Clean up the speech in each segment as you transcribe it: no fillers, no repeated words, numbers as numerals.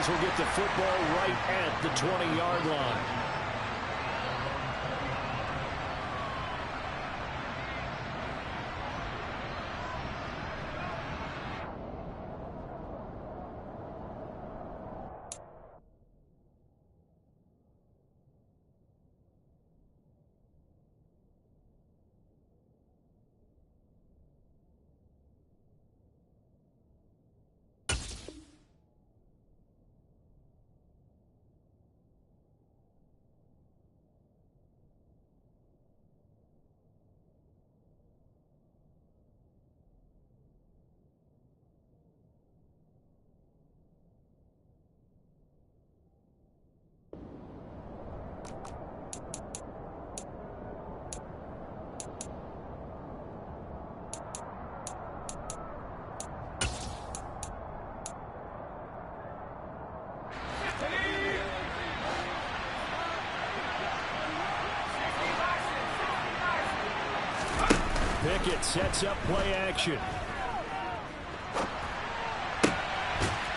will get the football right at the 20-yard line. Pickett sets up play action.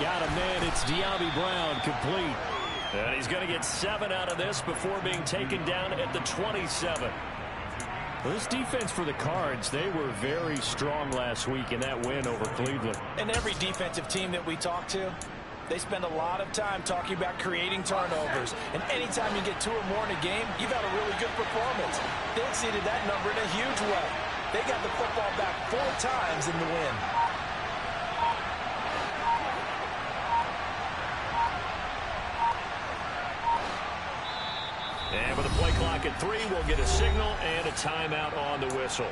Got a man. It's De'Ami Brown, complete. And he's going to get 7 out of this before being taken down at the 27. Well, this defense for the Cards, they were very strong last week in that win over Cleveland. And every defensive team that we talk to, they spend a lot of time talking about creating turnovers. And anytime you get 2 or more in a game, you've had a really good performance. They exceeded that number in a huge way. They got the football back 4 times in the win. And with the play clock at 3, we'll get a signal and a timeout on the whistle.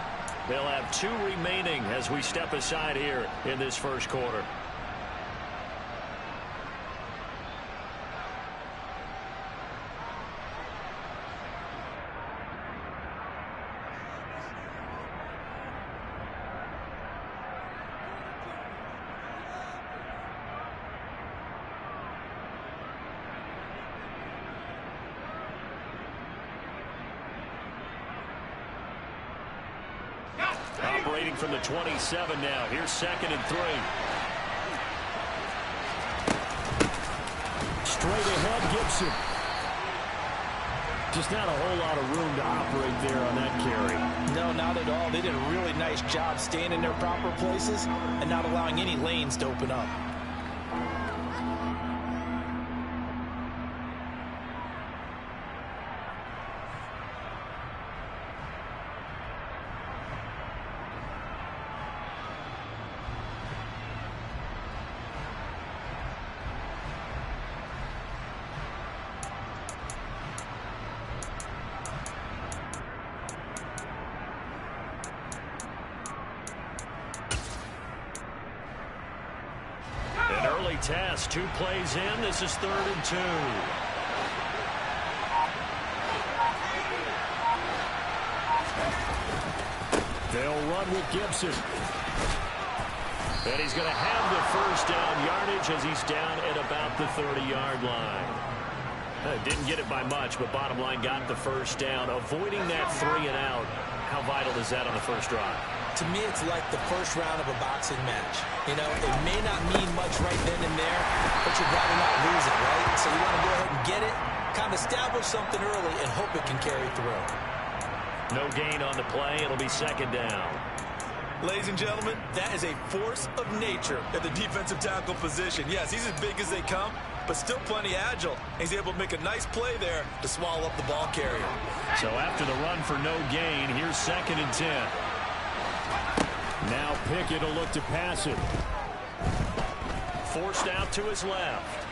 They'll have 2 remaining as we step aside here in this first quarter. Operating from the 27 now. Here's 2nd and 3. Straight ahead, Gibson. Just not a whole lot of room to operate there on that carry. No, not at all. They did a really nice job staying in their proper places and not allowing any lanes to open up. Test, 2 plays in. This is 3rd and 2. They'll run with Gibson. And he's going to have the first down yardage as he's down at about the 30-yard line. Didn't get it by much, but bottom line got the first down. Avoiding that 3 and out. How vital is that on the first drive? To me, it's like the first round of a boxing match. You know, it may not mean much right then and there, but you'd rather not lose it, right? So you want to go ahead and get it, kind of establish something early, and hope it can carry through. No gain on the play. It'll be 2nd down. Ladies and gentlemen, that is a force of nature at the defensive tackle position. Yes, he's as big as they come, but still plenty agile. He's able to make a nice play there to swallow up the ball carrier. So after the run for no gain, here's 2nd and 10. Now Pickett will look to pass it. Forced out to his left.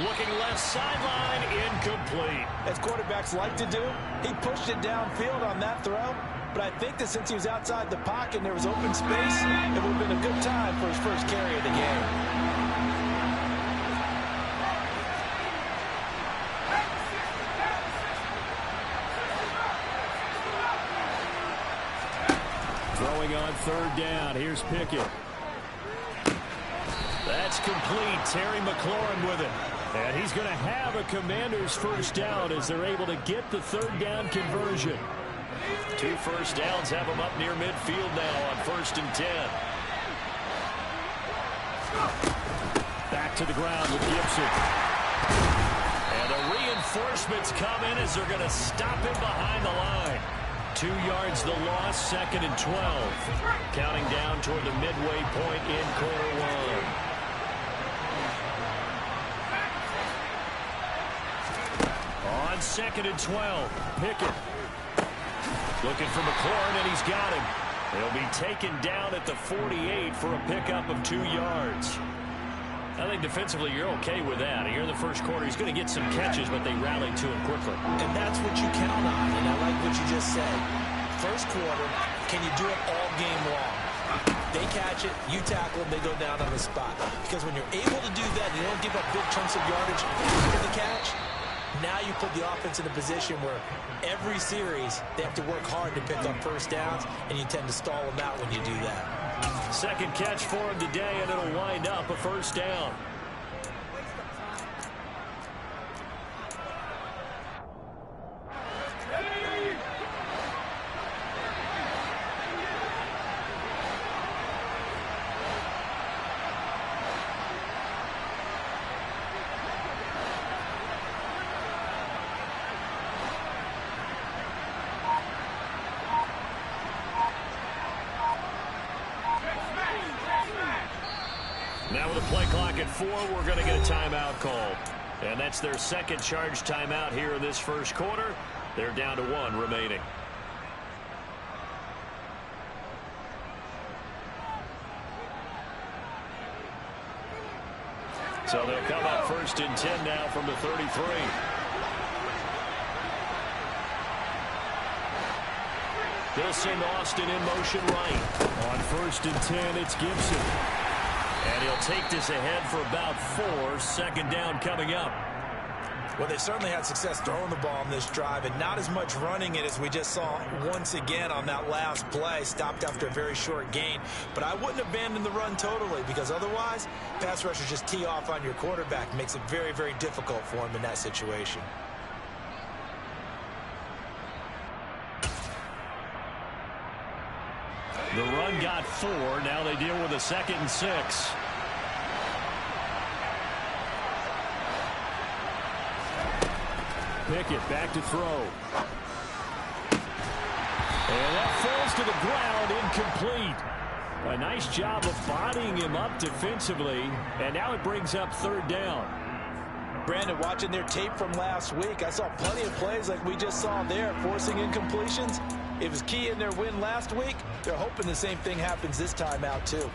Looking left sideline, incomplete. As quarterbacks like to do, he pushed it downfield on that throw. But I think that since he was outside the pocket and there was open space, it would have been a good time for his first carry of the game. Throwing on 3rd down. Here's Pickett. That's complete. Terry McLaurin with it. And he's going to have a Commander's first down as they're able to get the 3rd down conversion. 2 first downs have them up near midfield now on 1st and 10. Back to the ground with Gibson. And the reinforcements come in as they're going to stop him behind the line. 2 yards the loss, 2nd and 12. Counting down toward the midway point in quarter one. On 2nd and 12, Pickett. Looking for McLaurin, and he's got him. He'll be taken down at the 48 for a pickup of 2 yards. I think defensively you're okay with that. Here in the first quarter, he's going to get some catches, but they rallied to him quickly. And that's what you count on, and I like what you just said. First quarter, can you do it all game long? They catch it, you tackle them, they go down on the spot. Because when you're able to do that, you don't give up big chunks of yardage after the catch. Now you put the offense in a position where every series they have to work hard to pick up first downs, and you tend to stall them out when you do that. Second catch for him today, and it'll wind up a first down. Now with a play clock at 4, we're going to get a timeout called. And that's their second charge timeout here in this first quarter. They're down to 1 remaining. So they'll come up 1st and 10 now from the 33. They'll send Austin in motion right. On 1st and 10, it's Gibson. And he'll take this ahead for about 4. 2nd down coming up. Well, they certainly had success throwing the ball on this drive, and not as much running it as we just saw once again on that last play. Stopped after a very short gain. But I wouldn't abandon the run totally, because otherwise, pass rushers just tee off on your quarterback. Makes it very, very difficult for him in that situation. The run got 4. Now they deal with a 2nd and 6. Pickett back to throw. And that falls to the ground, incomplete. A nice job of bodying him up defensively. And now it brings up 3rd down. Brandon, watching their tape from last week, I saw plenty of plays like we just saw there, forcing incompletions. It was key in their win last week. They're hoping the same thing happens this time out, too.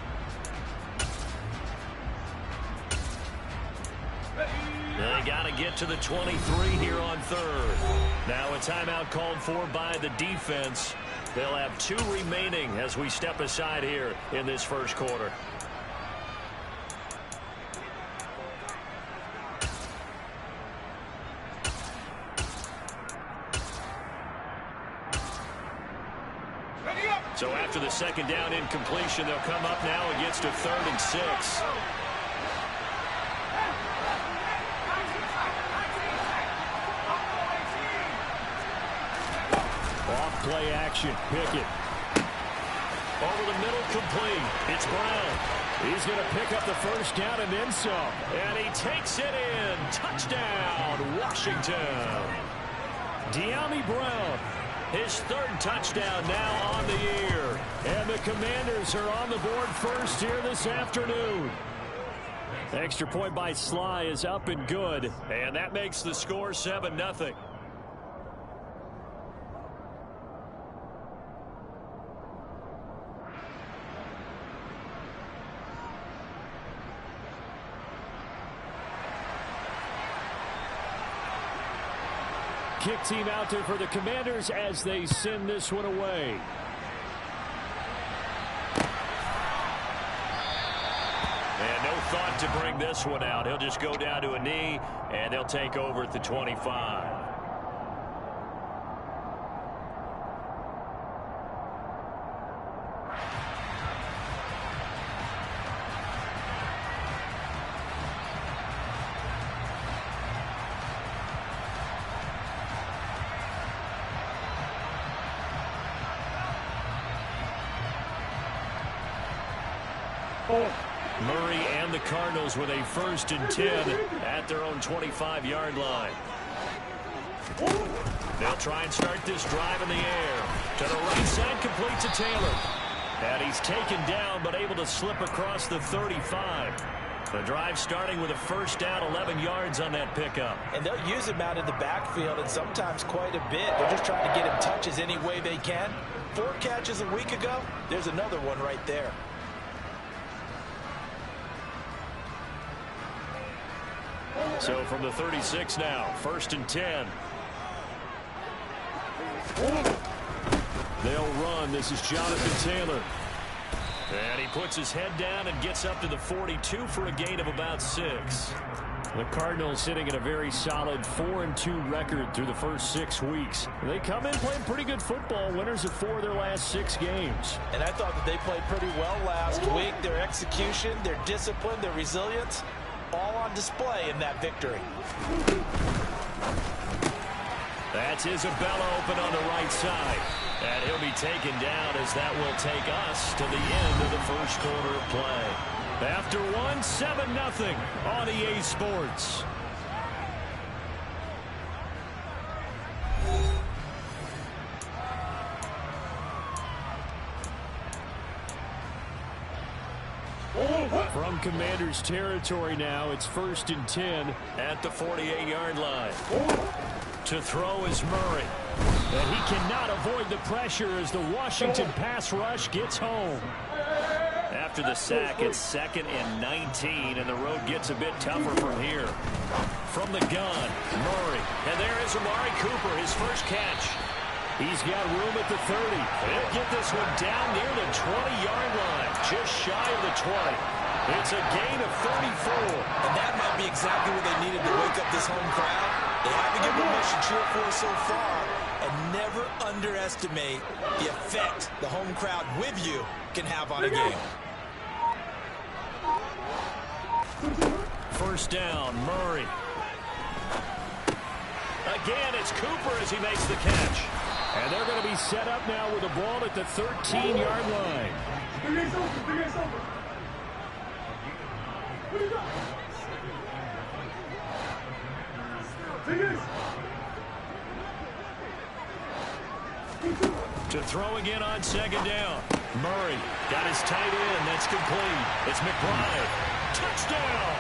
They got to get to the 23 here on 3rd. Now a timeout called for by the defense. They'll have 2 remaining as we step aside here in this first quarter. So after the 2nd down incompletion, they'll come up now against a 3rd and 6. Off play action, Pickett. Over the middle, complete. It's Brown. He's going to pick up the first down and then some. And he takes it in. Touchdown, Washington. De'Ami Brown. His 3rd touchdown now on the year. And the Commanders are on the board first here this afternoon. Extra point by Sly is up and good. And that makes the score 7-0. Kick team out there for the Commanders as they send this one away. And no thought to bring this one out. He'll just go down to a knee, and they'll take over at the 25. Murray and the Cardinals with a 1st and 10 at their own 25-yard line. They'll try and start this drive in the air. To the right side, complete to Taylor. And he's taken down, but able to slip across the 35. The drive starting with a 1st down, 11 yards on that pickup. And they'll use him out in the backfield, and sometimes quite a bit. They're just trying to get him touches any way they can. 4 catches a week ago. There's another one right there. So from the 36 now, 1st and 10. They'll run. This is Jonathan Taylor. And he puts his head down and gets up to the 42 for a gain of about 6. The Cardinals sitting at a very solid 4-2 record through the first 6 weeks. They come in playing pretty good football, winners of 4 of their last 6 games. And I thought that they played pretty well last week. Their execution, their discipline, their resilience, all on display in that victory. That's Isabella open on the right side. And he'll be taken down as that will take us to the end of the first quarter of play. After 1, 7-0 on EA Sports. From Commander's territory now, it's 1st and 10 at the 48-yard line. To throw is Murray. And he cannot avoid the pressure as the Washington pass rush gets home. After the sack, it's 2nd and 19, and the road gets a bit tougher from here. From the gun, Murray. And there is Amari Cooper, his first catch. He's got room at the 30. He'll get this one down near the 20-yard line, just shy of the 20. It's a gain of 34. And that might be exactly what they needed to wake up this home crowd. They have to give permission to cheer for so far, and never underestimate the effect the home crowd with you can have on a game. 1st down, Murray. Again, it's Cooper as he makes the catch. And they're going to be set up now with the ball at the 13-yard line. To throw again on 2nd down. Murray got his tight end. That's complete. It's McBride. Touchdown!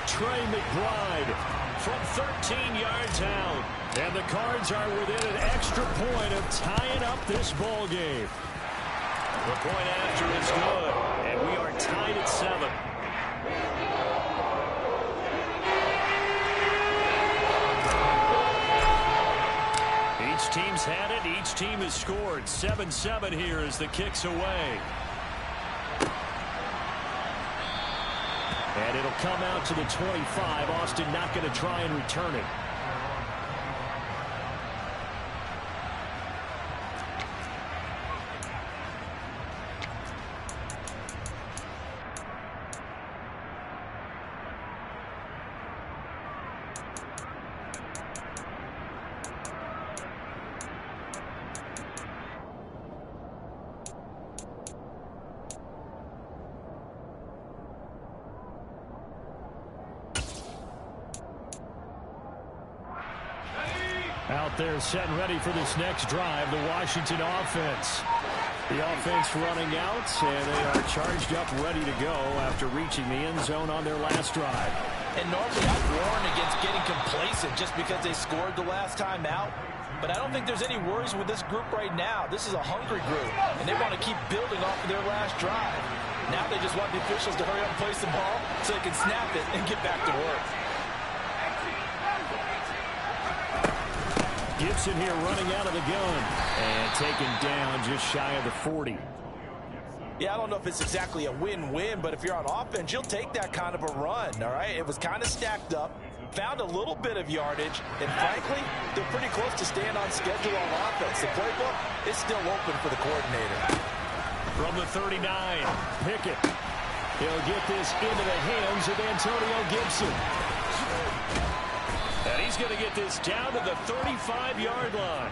Trey McBride from 13 yards out. And the Cards are within an extra point of tying up this ball game. The point after is good. And we are tied at 7. Each team's had it. Each team has scored. 7-7 here as the kick's away. And it'll come out to the 25. Austin not going to try and return it. Out there set and ready for this next drive, the Washington offense. The offense running out, and they are charged up, ready to go after reaching the end zone on their last drive. And normally I'd warn against getting complacent just because they scored the last time out. But I don't think there's any worries with this group right now. This is a hungry group, and they want to keep building off of their last drive. Now they just want the officials to hurry up and place the ball so they can snap it and get back to work. Gibson here running out of the gun and taken down just shy of the 40. Yeah, I don't know if it's exactly a win-win, but if you're on offense, you'll take that kind of a run, all right? It was kind of stacked up, found a little bit of yardage, and frankly, they're pretty close to staying on schedule on offense. The playbook is still open for the coordinator. From the 39, Pickett. He'll get this into the hands of Antonio Gibson. And he's going to get this down to the 35-yard line.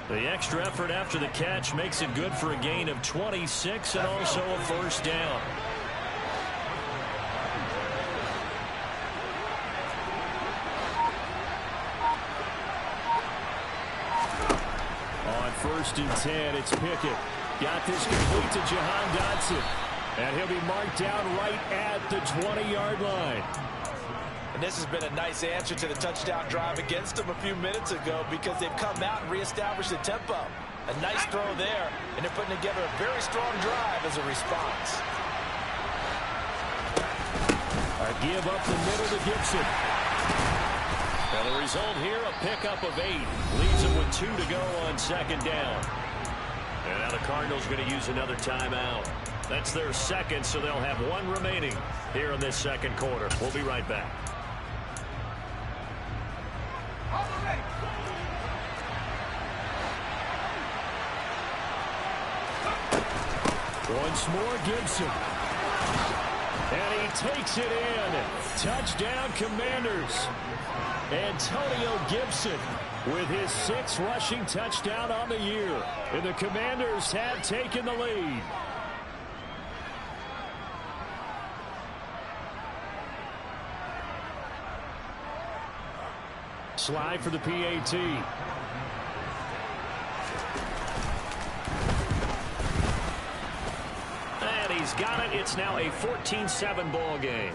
The extra effort after the catch makes it good for a gain of 26 and also a first down. 1st and 10. It's Pickett. Got this complete to Jahan Dotson. And he'll be marked down right at the 20-yard line. And this has been a nice answer to the touchdown drive against them a few minutes ago because they've come out and reestablished the tempo. A nice throw there, and they're putting together a very strong drive as a response. A give up the middle to Gibson. And the result here, a pickup of 8. Leaves them with 2 to go on 2nd down. And now the Cardinals going to use another timeout. That's their 2nd, so they'll have 1 remaining here in this 2nd quarter. We'll be right back. Once more, Gibson. And he takes it in. Touchdown, Commanders. Antonio Gibson with his 6th rushing touchdown on the year. And the Commanders have taken the lead. Slide for the PAT. And he's got it. It's now a 14-7 ball game.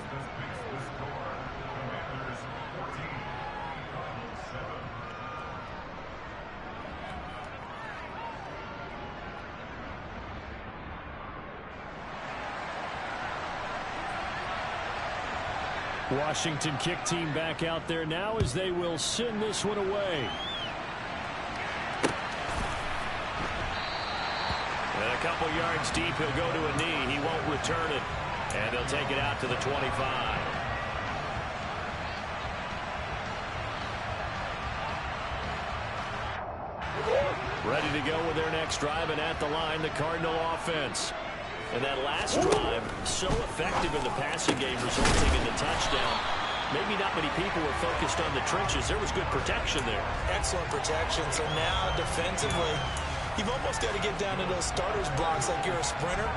Washington kick team back out there now as they will send this one away. And a couple yards deep, he'll go to a knee. He won't return it. And they'll take it out to the 25. Ready to go with their next drive, and at the line, the Cardinal offense. And that last drive, so effective in the passing game, resulting in the touchdown. Maybe not many people were focused on the trenches. There was good protection there. Excellent protection. So now, defensively, you've almost got to get down to those starters blocks like you're a sprinter.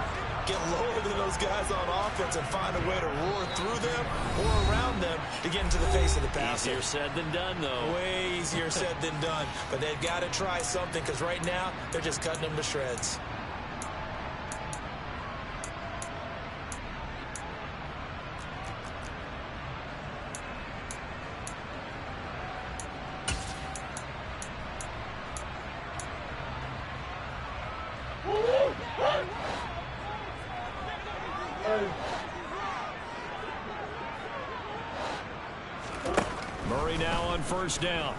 Get lower than those guys on offense and find a way to roar through them or around them to get into the face of the passer. Easier said than done, though. Way easier said than done. But they've got to try something because right now, they're just cutting them to shreds. Murray now on 1st down.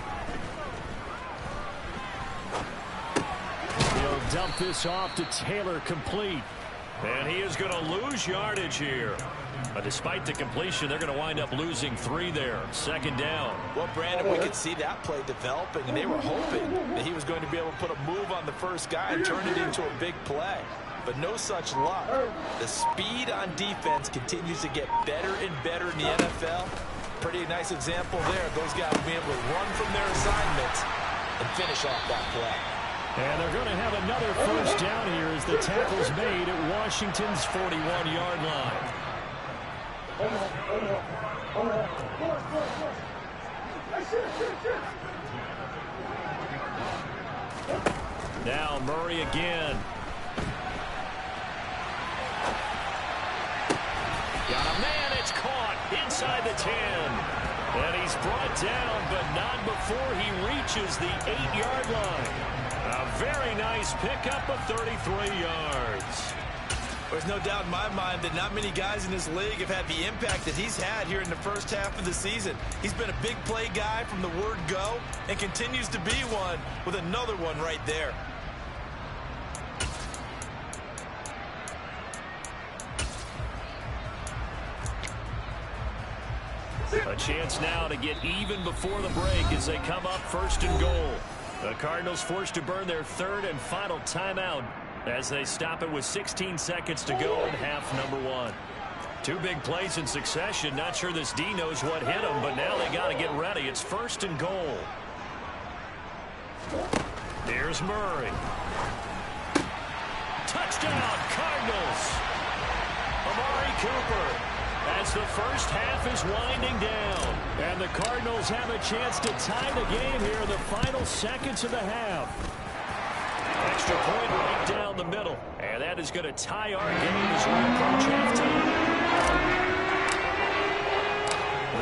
He'll dump this off to Taylor, complete. And he is going to lose yardage here. But despite the completion, they're going to wind up losing 3 there. 2nd down. Well, Brandon, we could see that play developing, and they were hoping that he was going to be able to put a move on the first guy and turn it into a big play. But no such luck. The speed on defense continues to get better and better in the NFL. Pretty nice example there. Those guys being able to run from their assignments and finish off that play. And they're going to have another 1st down here as the tackle's made at Washington's 41-yard line. Now Murray again. Got a man, it's caught inside the 10. And he's brought down, but not before he reaches the 8-yard line. A very nice pickup of 33 yards. There's no doubt in my mind that not many guys in this league have had the impact that he's had here in the first half of the season. He's been a big play guy from the word go and continues to be one with another one right there. A chance now to get even before the break as they come up 1st and goal. The Cardinals forced to burn their 3rd and final timeout as they stop it with 16 seconds to go in half number 1. 2 big plays in succession. Not sure this D knows what hit him, but now they got to get ready. It's 1st and goal. Here's Murray. Touchdown, Cardinals. Amari Cooper. As the first half is winding down. And the Cardinals have a chance to tie the game here in the final seconds of the half. extra point right down the middle. And that is going to tie our game as we approach halftime.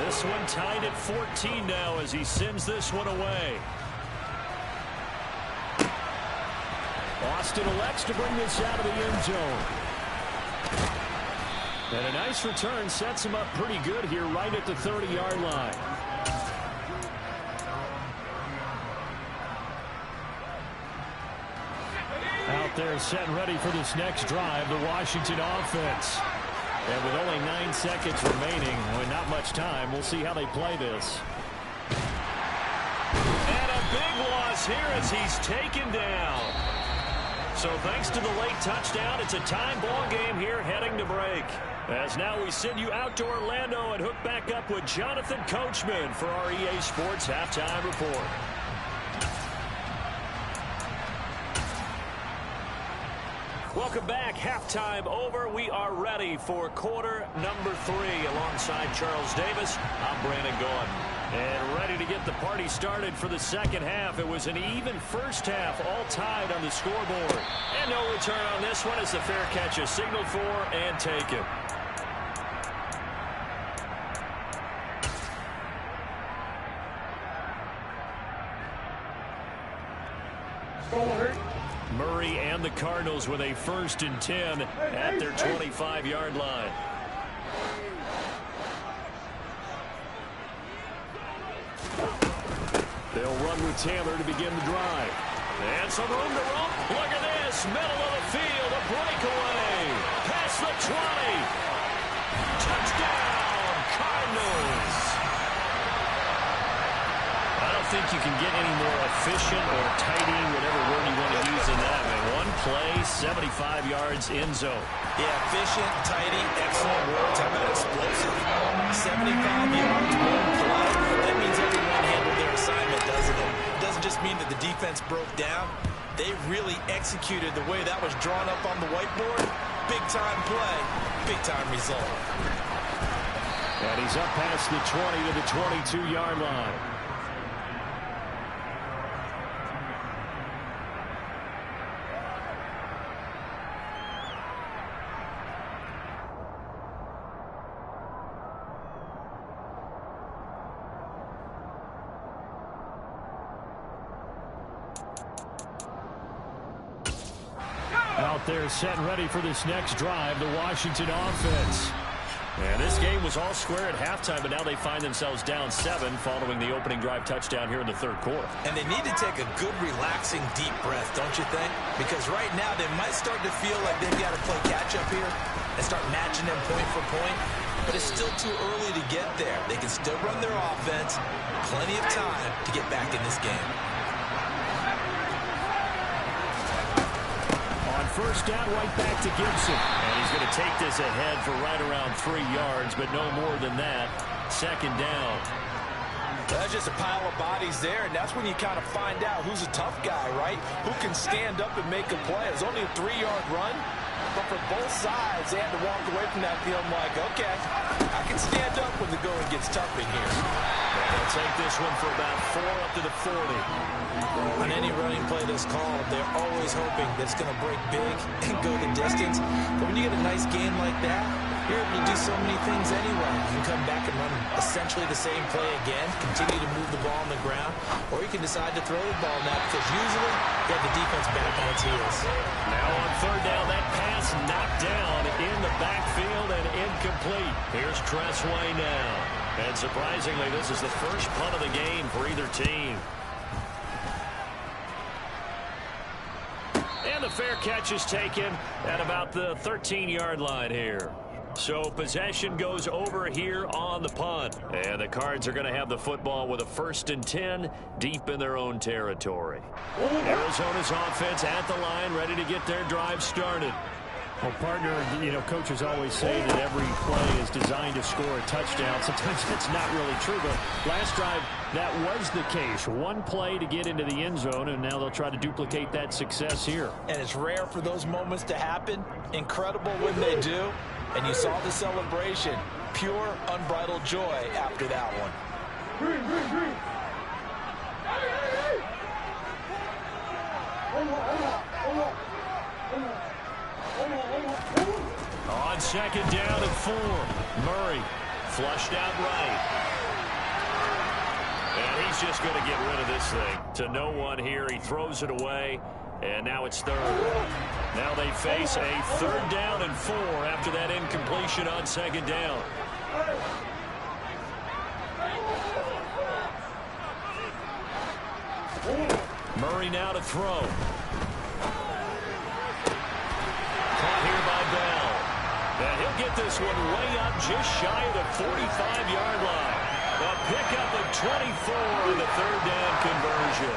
This one tied at 14 now as he sends this one away. Austin elects to bring this out of the end zone. And a nice return sets him up pretty good here right at the 30-yard line. Out there set and ready for this next drive, the Washington offense. And with only 9 seconds remaining, with not much time, we'll see how they play this. And a big loss here as he's taken down. So thanks to the late touchdown, it's a time ball game here heading to break. As now we send you out to Orlando and hook back up with Jonathan Coachman for our EA Sports Halftime Report. Welcome back. Halftime over. We are ready for quarter number 3. Alongside Charles Davis, I'm Brandon Gordon. And ready to get the party started for the second half. It was an even first half, all tied on the scoreboard. And no return on this one as the fair catch is signaled for and taken. Murray and the Cardinals with a 1st and 10 at their 25-yard line. They'll run with Taylor to begin the drive. And some room to run. Look at this. Middle of the field. A breakaway. Past the 20. Touchdown, Cardinals. I don't think you can get any more efficient or tidy, whatever word you want to use in that. Man, one play, 75 yards, end zone. Yeah, efficient, tidy, excellent words. How about explosive? 75 yards, one play. That means everyone handled their assignment, doesn't it? It doesn't just mean that the defense broke down. They really executed the way that was drawn up on the whiteboard. Big-time play, big-time result. And he's up past the 20 to the 22-yard line. Out there set and ready for this next drive, the Washington offense. And this game was all square at halftime, but now they find themselves down 7 following the opening drive touchdown here in the 3rd quarter. And they need to take a good, relaxing, deep breath, don't you think? Because right now they might start to feel like they've got to play catch-up here and start matching them point for point. But it's still too early to get there. They can still run their offense. Plenty of time to get back in this game. First down, right back to Gibson. And he's going to take this ahead for right around 3 yards, but no more than that. 2nd down. That's just a pile of bodies there, and that's when you kind of find out who's a tough guy, right? Who can stand up and make a play. It's only a 3-yard run, but for both sides, they had to walk away from that feeling like, okay, I can stand up when the going gets tough in here. They'll take this one for about 4 up to the 40. On any running play that's called, they're always hoping that it's going to break big and go the distance. But when you get a nice game like that, you're able to do so many things anyway. You can come back and run essentially the same play again, continue to move the ball on the ground, or you can decide to throw the ball now because usually you have the defense back on its heels. Now on 3rd down, that pass knocked down in the backfield and incomplete. Here's Tressway now. And surprisingly, this is the first punt of the game for either team. And the fair catch is taken at about the 13-yard line here. So possession goes over here on the punt. And the Cards are going to have the football with a 1st and 10 deep in their own territory. Arizona's offense at the line, ready to get their drive started. Well, partner, you know, coaches always say that every play is designed to score a touchdown. Sometimes that's not really true, but last drive, that was the case. One play to get into the end zone, and now they'll try to duplicate that success here. And it's rare for those moments to happen. Incredible when they do. And you saw the celebration. Pure, unbridled joy after that one. 4. Murray flushed out right. And he's just going to get rid of this thing. To no one here. He throws it away. And now it's 3rd. Now they face a 3rd down and 4 after that incompletion on 2nd down. Murray now to throw. Caught here by Bell. And he'll get this one way up just shy of the 45-yard line. A pickup of 24 on the 3rd down conversion.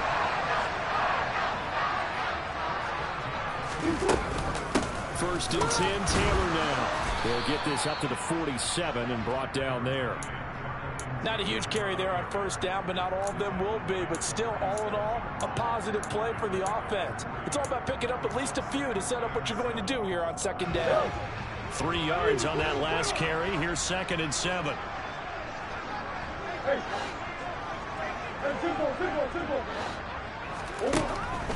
First and 10, Taylor now. They'll get this up to the 47 and brought down there. Not a huge carry there on 1st down, but not all of them will be. But still, all in all, a positive play for the offense. It's all about picking up at least a few to set up what you're going to do here on 2nd down. 3 yards on that last carry. Here's 2nd and 7.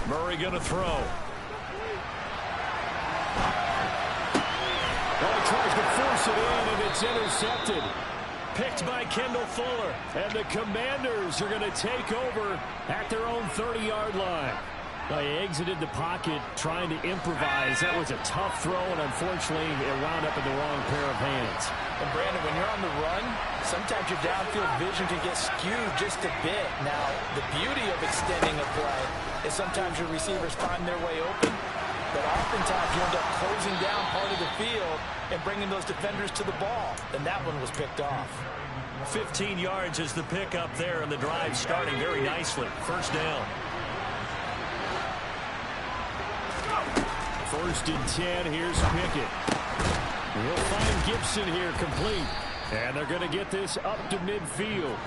Murray going to throw. Well, he tries to force it in, and it's intercepted. Picked by Kendall Fuller. And the Commanders are going to take over at their own 30-yard line. They exited the pocket trying to improvise. That was a tough throw, and unfortunately, it wound up in the wrong pair of hands. And Brandon, when you're on the run, sometimes your downfield vision can get skewed just a bit. Now, the beauty of extending a play is sometimes your receivers find their way open, but oftentimes you end up closing down part of the field and bringing those defenders to the ball. And that one was picked off. 15 yards is the pickup there, and the drive starting very nicely. 1st down. 1st and 10. Here's Pickett. He'll find Gibson here complete. And they're going to get this up to midfield.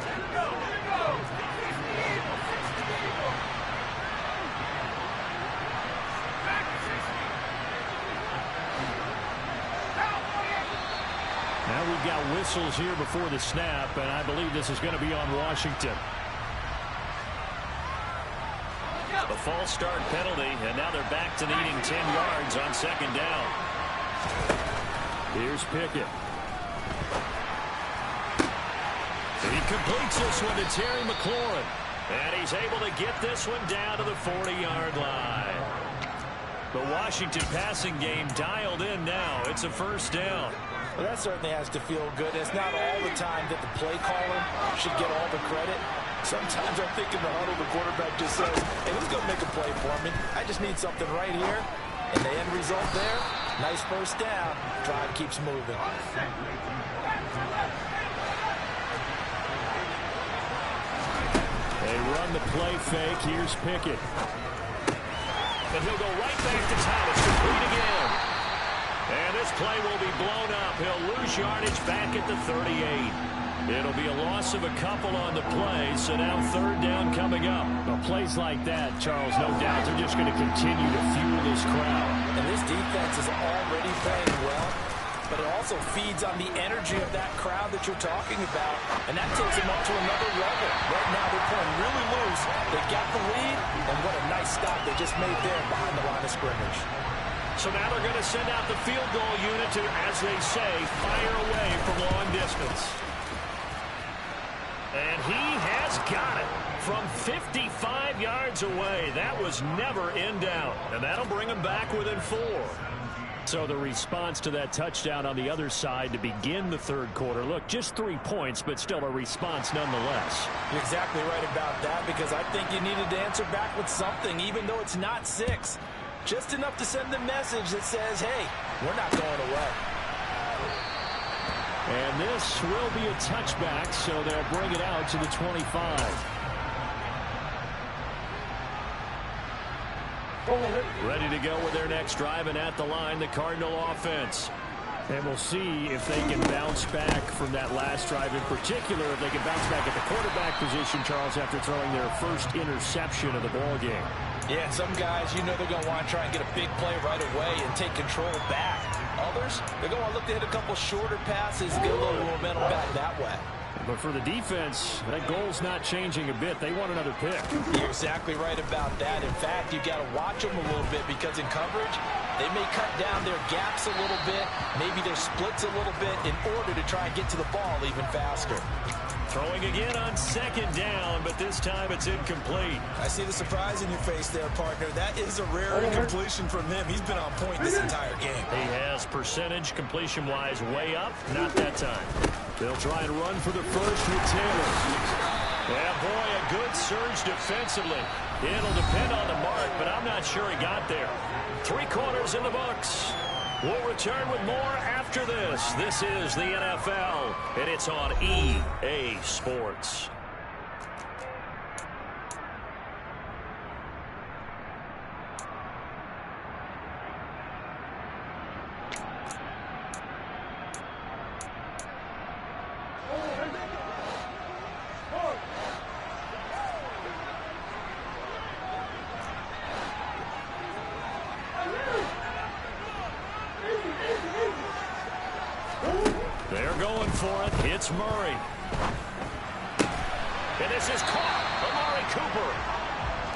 Now we've got whistles here before the snap, and I believe this is going to be on Washington. A false start penalty, and now they're back to needing 10 yards on 2nd down. Here's Pickett. He completes this one to Terry McLaurin. And he's able to get this one down to the 40-yard line. The Washington passing game dialed in now. It's a 1st down. Well, that certainly has to feel good. It's not all the time that the play caller should get all the credit. Sometimes I think in the huddle, the quarterback just says, hey, who's going to make a play for me? I just need something right here. And the end result there, nice 1st down. Drive keeps moving. They run the play fake. Here's Pickett. And he'll go right back to Thomas. Complete again. And this play will be blown up. He'll lose yardage back at the 38. It'll be a loss of a couple on the play, so now 3rd down coming up. Well, plays like that, Charles, no doubt, they're just going to continue to fuel this crowd. And this defense is already playing well, but it also feeds on the energy of that crowd that you're talking about, and that takes them up to another level. Right now, they're playing really loose. They got the lead, and what a nice stop they just made there behind the line of scrimmage. So now they're going to send out the field goal unit to, as they say, fire away from long distance. And he has got it from 55 yards away. That was never in doubt. And that'll bring him back within 4. So the response to that touchdown on the other side to begin the 3rd quarter. Look, just 3 points, but still a response nonetheless. You're exactly right about that, because I think you needed to answer back with something, even though it's not 6. Just enough to send the message that says, hey, we're not going away. And this will be a touchback, so they'll bring it out to the 25. Ready to go with their next drive, and at the line, the Cardinal offense. And we'll see if they can bounce back from that last drive in particular, if they can bounce back at the quarterback position, Charles, after throwing their first interception of the ball game. Yeah, some guys, you know they're going to want to try and get a big play right away and take control back. Others, they're going to look to hit a couple shorter passes and get a little momentum back that way. But for the defense, that goal's not changing a bit. They want another pick. You're exactly right about that. In fact, you've got to watch them a little bit, because in coverage, They may cut down their gaps a little bit, maybe their splits a little bit in order to try and get to the ball even faster. Throwing again on second down, but this time it's incomplete. I see the surprise in your face there, partner. That is a rare incompletion from him. He's been on point this entire game. He has percentage completion-wise way up. Not that time. They'll try and run for the first with Taylor. Yeah, boy, a good surge defensively. It'll depend on the mark, but I'm not sure he got there. 3 quarters in the books. We'll return with more after this. This is the NFL, and it's on EA Sports. They're going for it. It's Murray. And this is caught. Amari Cooper.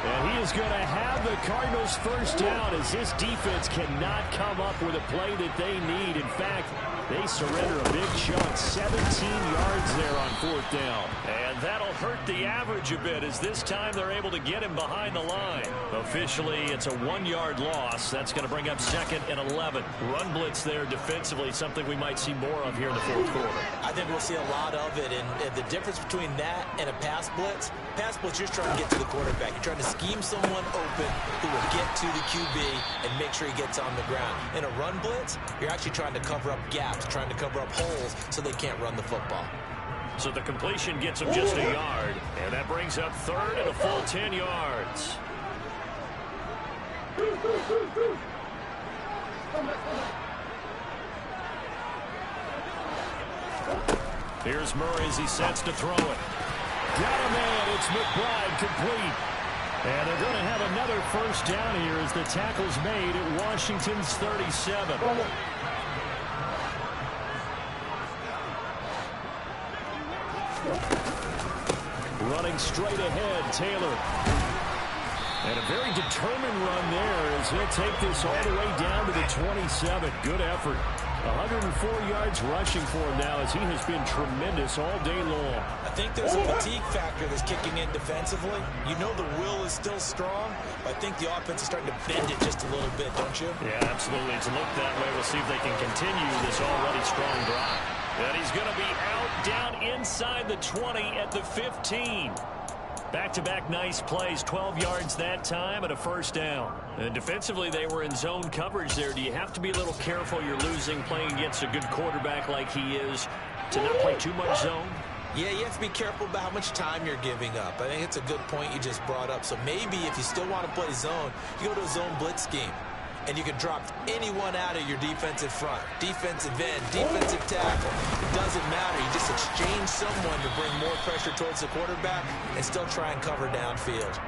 And he is going to have the Cardinals first down as this defense cannot come up with a play that they need. In fact, they surrender a big chunk, 17 yards there on 4th down. And that'll hurt the average a bit as this time they're able to get him behind the line. Officially, it's a 1-yard loss. That's going to bring up 2nd and 11. Run blitz there defensively, something we might see more of here in the 4th quarter. I think we'll see a lot of it, and the difference between that and a pass blitz, you're just trying to get to the quarterback. You're trying to scheme someone open who will get to the QB and make sure he gets on the ground. In a run blitz, you're actually trying to cover up gaps, trying to cover up holes so they can't run the football. So the completion gets him just a yard, and that brings up 3rd and a full 10 yards. Here's Murray as he sets to throw it. Got a man. It's McBride complete. And they're going to have another first down here as the tackle's made at Washington's 37. Running straight ahead, Taylor. And a very determined run there as he'll take this all the way down to the 27. Good effort. 104 yards rushing for him now as he has been tremendous all day long. I think there's a fatigue factor that's kicking in defensively. You know the will is still strong, but I think the offense is starting to bend it just a little bit, don't you? Yeah, absolutely. It's looked that way. We'll see if they can continue this already strong drive. And he's going to be out down inside the 20 at the 15. Back-to-back nice plays, 12 yards that time and a first down. And defensively, they were in zone coverage there. Do you have to be a little careful you're losing playing against a good quarterback like he is to not play too much zone? Yeah, you have to be careful about how much time you're giving up. I think it's a good point you just brought up. So maybe if you still want to play zone, you go to a zone blitz scheme. And you can drop anyone out of your defensive front. Defensive end, defensive tackle. It doesn't matter. You just exchange someone to bring more pressure towards the quarterback and still try and cover downfield.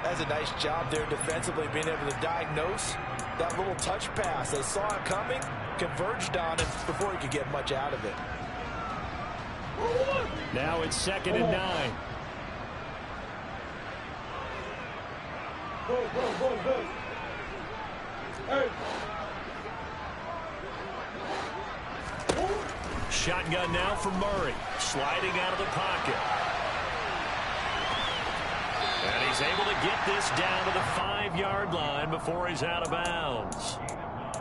That's a nice job there defensively, being able to diagnose that little touch pass. They saw it coming, converged on it before he could get much out of it. Now it's 2nd and 9. Shotgun now for Murray. Sliding out of the pocket. And he's able to get this down to the 5-yard line before he's out of bounds.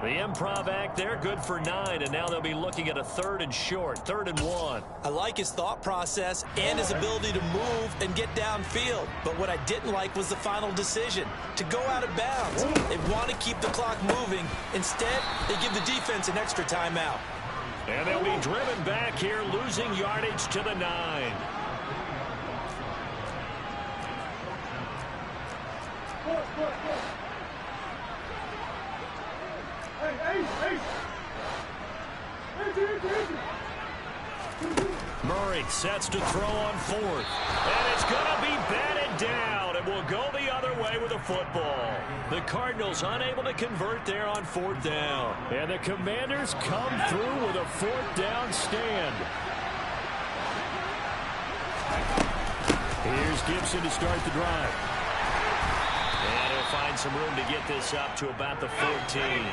The improv act there, good for 9, and now they'll be looking at a 3rd and short, 3rd and 1. I like his thought process and his ability to move and get downfield. But what I didn't like was the final decision, to go out of bounds. They want to keep the clock moving. Instead, they give the defense an extra timeout. And they'll be driven back here, losing yardage to the 9. Murray sets to throw on 4th. And it's going to be batted down. It will go the other way with a football. The Cardinals unable to convert there on 4th down. And the Commanders come through with a 4th down stand. Here's Gibson to start the drive. And he'll find some room to get this up to about the 14.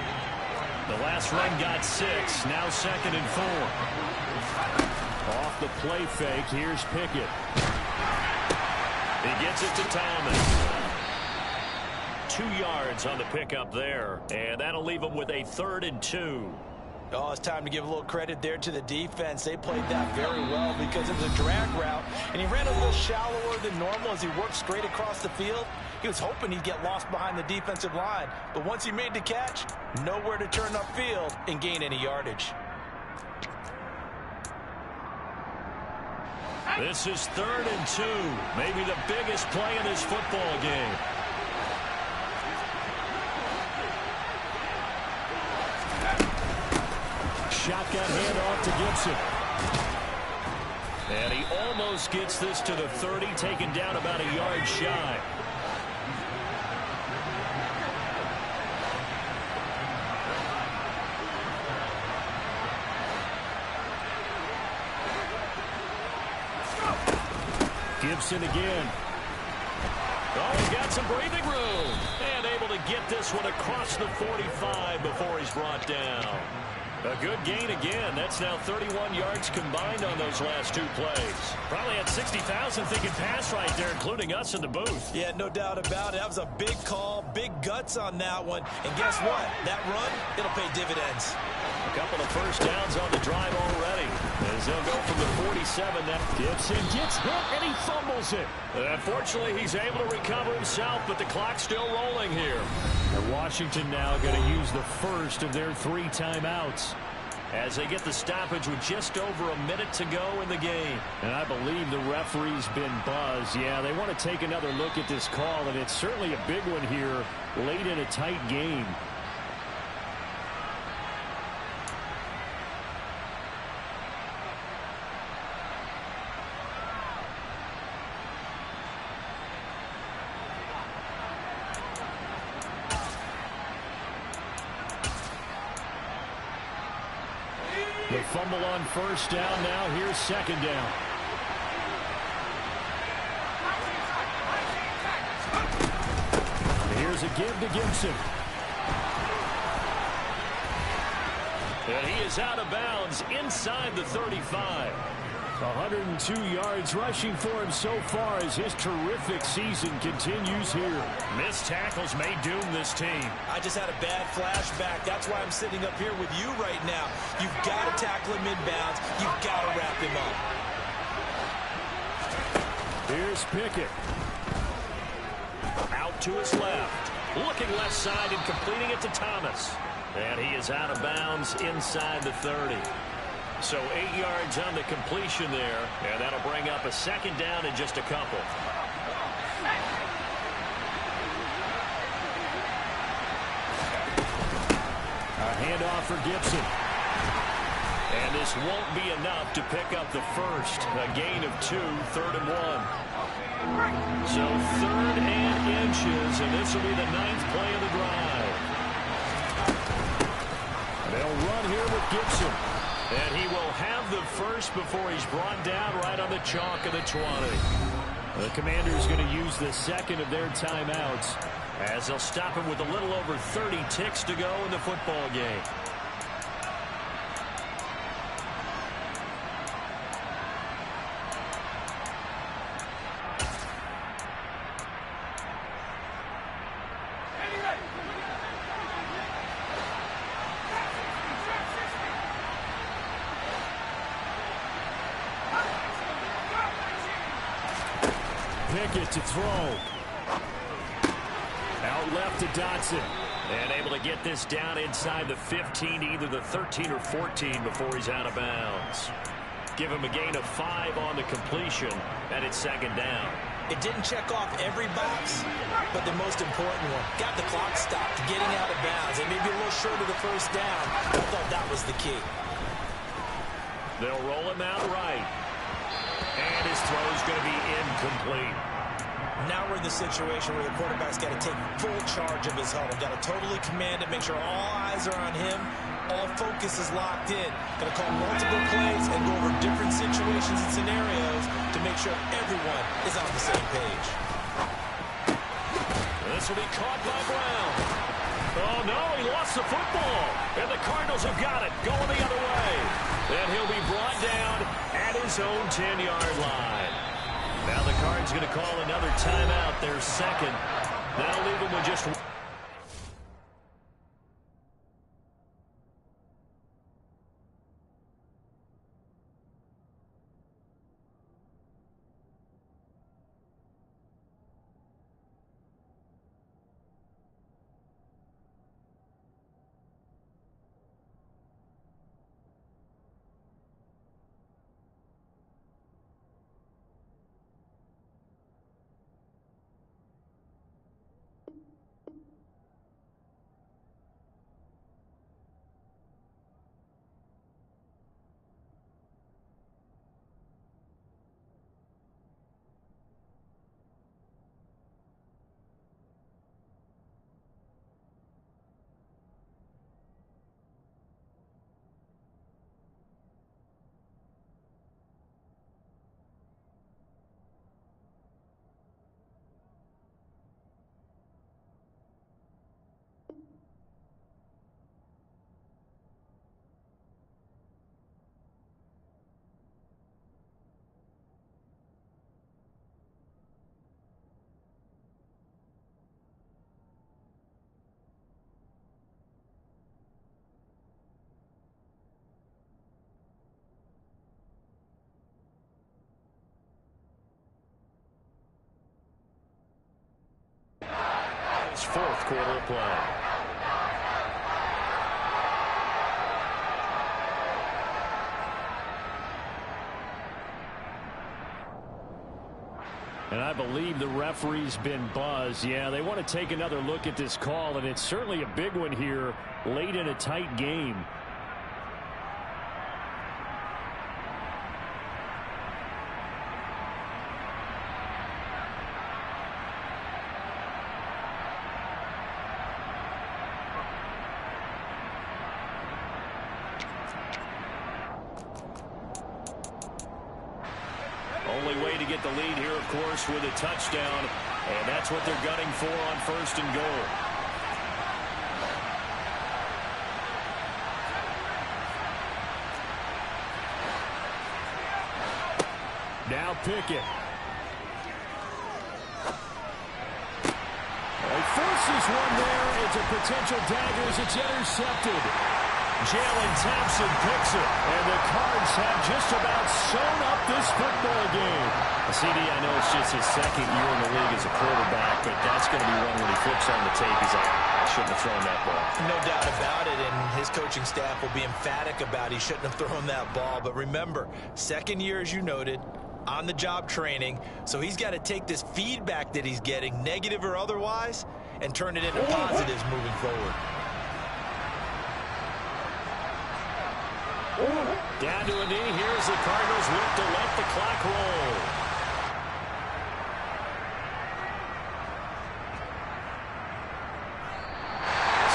The last run got 6. Now 2nd and 4. Off the play fake, here's Pickett. He gets it to Thomas. 2 yards on the pickup there, and that'll leave him with a 3rd and 2. Oh, it's time to give a little credit there to the defense. They played that very well because it was a drag route, and he ran a little shallower than normal as he worked straight across the field. He was hoping he'd get lost behind the defensive line, but once he made the catch, nowhere to turn upfield and gain any yardage. This is 3rd and 2, maybe the biggest play in this football game. Shotgun handoff to Gibson. And he almost gets this to the 30, taken down about a yard shy. Gibson again. Oh, he's got some breathing room. And able to get this one across the 45 before he's brought down. A good gain again. That's now 31 yards combined on those last 2 plays. Probably had 60,000 thinking pass right there, including us in the booth. Yeah, no doubt about it. That was a big call, big guts on that one. And guess what? That run, it'll pay dividends. A couple of first downs on the drive already. As they'll go from the 47. That Gibson gets hit and he fumbles it. Unfortunately, he's able to recover himself, but the clock's still rolling here. And Washington now going to use the first of their 3 timeouts as they get the stoppage with just over a minute to go in the game. And I believe the referee's been buzzed. Yeah, they want to take another look at this call, and it's certainly a big one here late in a tight game. The fumble on first down now. Here's 2nd down. Here's a give to Gibson. And he is out of bounds inside the 35. 102 yards rushing for him so far as his terrific season continues here. Missed tackles may doom this team. I just had a bad flashback. That's why I'm sitting up here with you right now. You've got to tackle him inbounds. You've got to wrap him up. Here's Pickett. Out to his left. Looking left side and completing it to Thomas. And he is out of bounds inside the 30. So 8 yards on the completion there, and that'll bring up a 2nd down in just a couple. A handoff for Gibson. And this won't be enough to pick up the first. A gain of 2, 3rd and 1. So 3rd and inches, and this will be the 9th play of the drive. They'll run here with Gibson. And he will have the first before he's brought down right on the chalk of the 20. The Commanders going to use the 2nd of their timeouts as they'll stop him with a little over 30 ticks to go in the football game. Pickett to throw. Out left to Dotson. And able to get this down inside the 15, either the 13 or 14 before he's out of bounds. Give him a gain of 5 on the completion, and it's 2nd down. It didn't check off every box, but the most important one. Got the clock stopped, getting out of bounds, and maybe a little short of the first down. I thought that was the key. They'll roll him out right. And his throw is going to be incomplete. Now we're in the situation where the quarterback's got to take full charge of his huddle. Got to totally command it, make sure all eyes are on him. All focus is locked in. Got to call multiple plays and go over different situations and scenarios to make sure everyone is on the same page. This will be caught by Brown. Oh, no, he lost the football. And the Cardinals have got it, going the other way. And he'll be brought down at his own 10-yard line. Now the Cards going to call another timeout, their second. That'll leave them with just one. Fourth quarter of play. And I believe the referee's been buzzed. Yeah, they want to take another look at this call, and it's certainly a big one here late in a tight game. Only way to get the lead here, of course, with a touchdown. And that's what they're gunning for on first and goal. Now Pickett. He forces one there. It's a potential dagger as it's intercepted. Jalen Thompson picks it, and the Cards have just about sewn up this football game. CD, I know it's just his second year in the league as a quarterback, but that's going to be one when he flips on the tape. He's like, I shouldn't have thrown that ball. No doubt about it, and his coaching staff will be emphatic about he shouldn't have thrown that ball. But remember, second year, as you noted, on-the-job training, so he's got to take this feedback that he's getting, negative or otherwise, and turn it into positives moving forward. Down to a knee. Here's the Cardinals look to let the clock roll.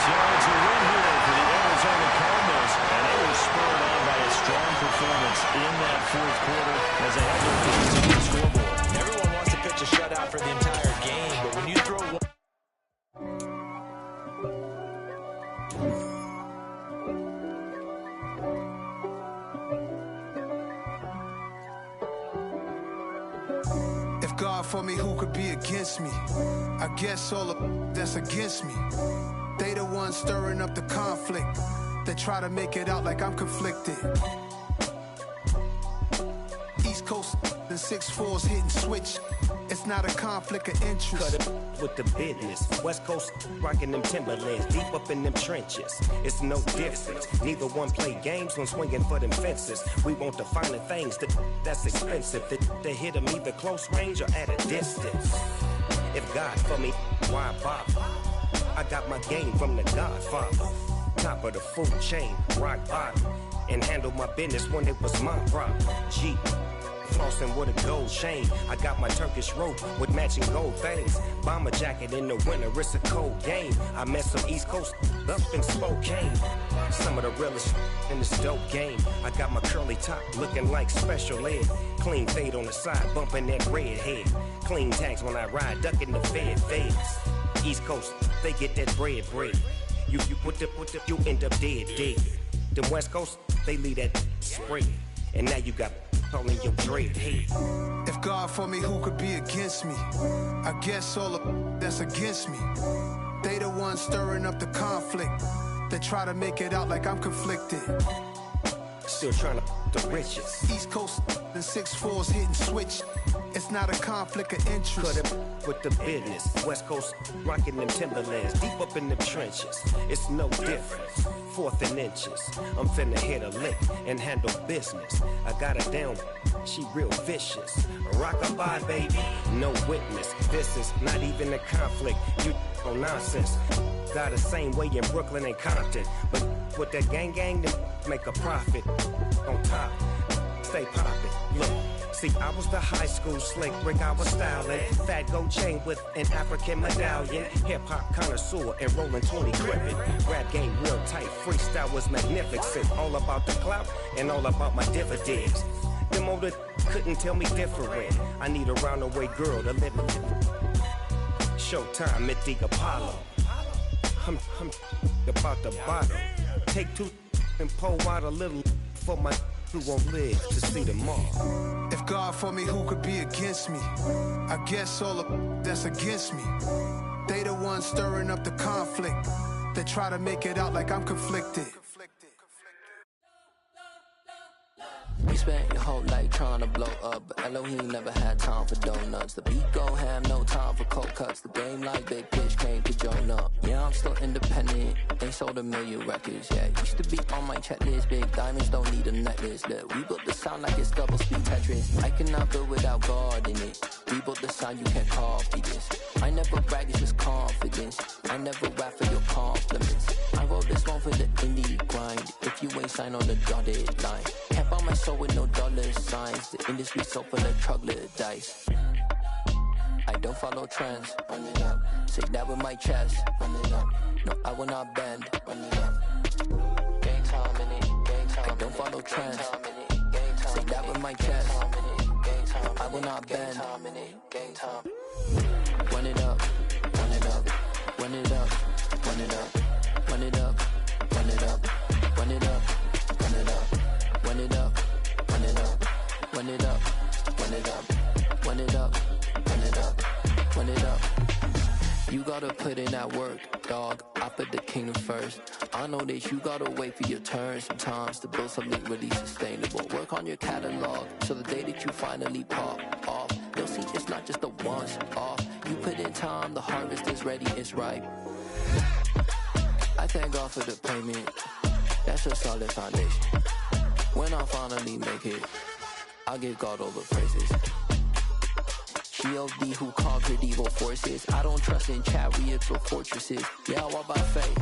So it's a win here for the Arizona Cardinals, and they were spurred on by a strong performance in that fourth quarter as they had their teams on the scoreboard. Everyone wants to pitch a shutout for the entire game, but when you throw one... God for me, who could be against me? I guess all of that's against me. They the ones stirring up the conflict. They try to make it out like I'm conflicted. East Coast and 6'4s hitting switch. It's not a conflict of interest. Cut it with the business. West Coast rocking them Timberlands, deep up in them trenches. It's no difference. Neither one play games when swinging for them fences. We want the finer things that's expensive. They hit them either close range or at a distance. If God for me, why bother? I got my game from the Godfather. Top of the food chain, rock bottom. And handle my business when it was my problem. G. Flossing with a gold chain. I got my Turkish rope with matching gold things. Bomber jacket in the winter, it's a cold game. I met some East Coast up in Spokane. Some of the realest in this dope game. I got my curly top looking like special ed. Clean fade on the side, bumping that red head. Clean tags when I ride, ducking the feds. East Coast, they get that bread. You you end up dead. Them West Coast, they leave that spread. And now you got all in your dread head. If God for me, who could be against me? I guess all the that's against me. They the ones stirring up the conflict. They try to make it out like I'm conflicted. Still trying to the riches. East Coast and 6'4s hitting switch. It's not a conflict of interest. Cut it with the business. West Coast rocking them Timberlands. Deep up in them trenches. It's no difference. 4th and inches. I'm finna hit a lick and handle business. I got her down. She real vicious. Rockabye, baby. No witness. This is not even a conflict. You on nonsense. Got the same way in Brooklyn and Compton. But with that gang, they make a profit. On top, stay poppin'. Look, see, I was the high school slick Rick, I was styling. Fat gold chain with an African medallion. Hip-hop connoisseur and rolling 20 gripping. Rap game real tight, freestyle was magnificent. All about the clout and all about my dividends. Them older couldn't tell me different. I need a roundaway girl to live in. Showtime at the Apollo. I'm about the bottom. Take 2 and pour out a little for my who won't live to see tomorrow. If God for me, who could be against me? I guess all the that's against me. They the ones stirring up the conflict. They try to make it out like I'm conflicted. You spent your whole life trying to blow up, but Elohim never had time for donuts. The beat go ham, no time for cold cuts. The game like Big Fish came to join up. Yeah, I'm still independent. They sold 1 million records. Yeah, used to be on my checklist. Big diamonds don't need a necklace. Look, we built the sound like it's double speed Tetris. I cannot build without God in it. We built the sound, you can't copy this. I never brag, it's just confidence. I never rap for your compliments. I wrote this one for the indie grind. If you ain't signed on the dotted line, can't buy my soul with no dollar signs. The industry so full of troglodytes. I don't follow trends. Run it up. Say that with my chest. Run it up. No, I will not bend. Run it up. Gang time in it. Gang time. I don't follow trends. Say that with my chest. I will not bend. Gang time. Run it up. Run it up. Run it up. Run it up. Run it up. Run it up. Run it up. Run it up. Run it up. Run it up. Run it up. Run it up. Run it up. Run it up. Run it up. You gotta put in that work, dog. I put the kingdom first. I know that you gotta wait for your turn sometimes to build something really sustainable. Work on your catalog, so the day that you finally pop off, you'll see it's not just a once off. You put in time, the harvest is ready, it's ripe. I thank God for the payment. That's a solid foundation. When I finally make it, I'll give God all the praises. G.O.D. who conquered evil forces. I don't trust in chariots or fortresses. Yeah, I walk by faith.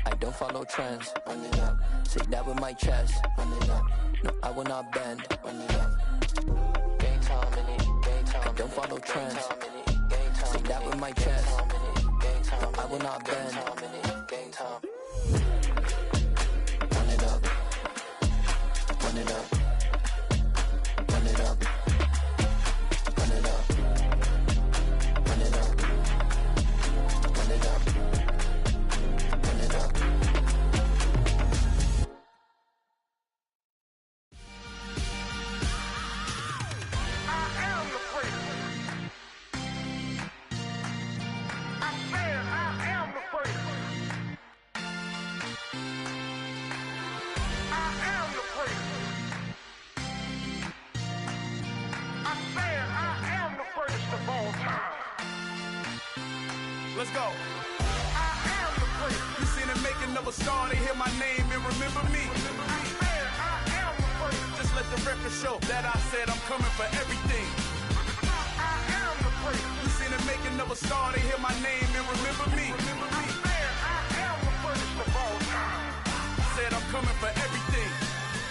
I don't follow trends. Run it up. Say that with my chest. Run it up. No, I will not bend. Run it up. Gang time in it. Gang time. I don't follow trends. Say that with my chest. No, I will not bend. Gang time. Run it up. Run it up. Run it up. Run it up. Run it up. Run it up. Run it up. I am the prince. I said I am the prince. I am the prince. I said I am the first of all time. Let's go. I am the prince. You seen the making of a star, they hear my name and remember me. I said I am the prince. Just let the record show that I said I'm coming for everything. I am the prince. You seen the making of a star, they hear my name and remember me. I said I am the first of all time. Said I'm coming for everything.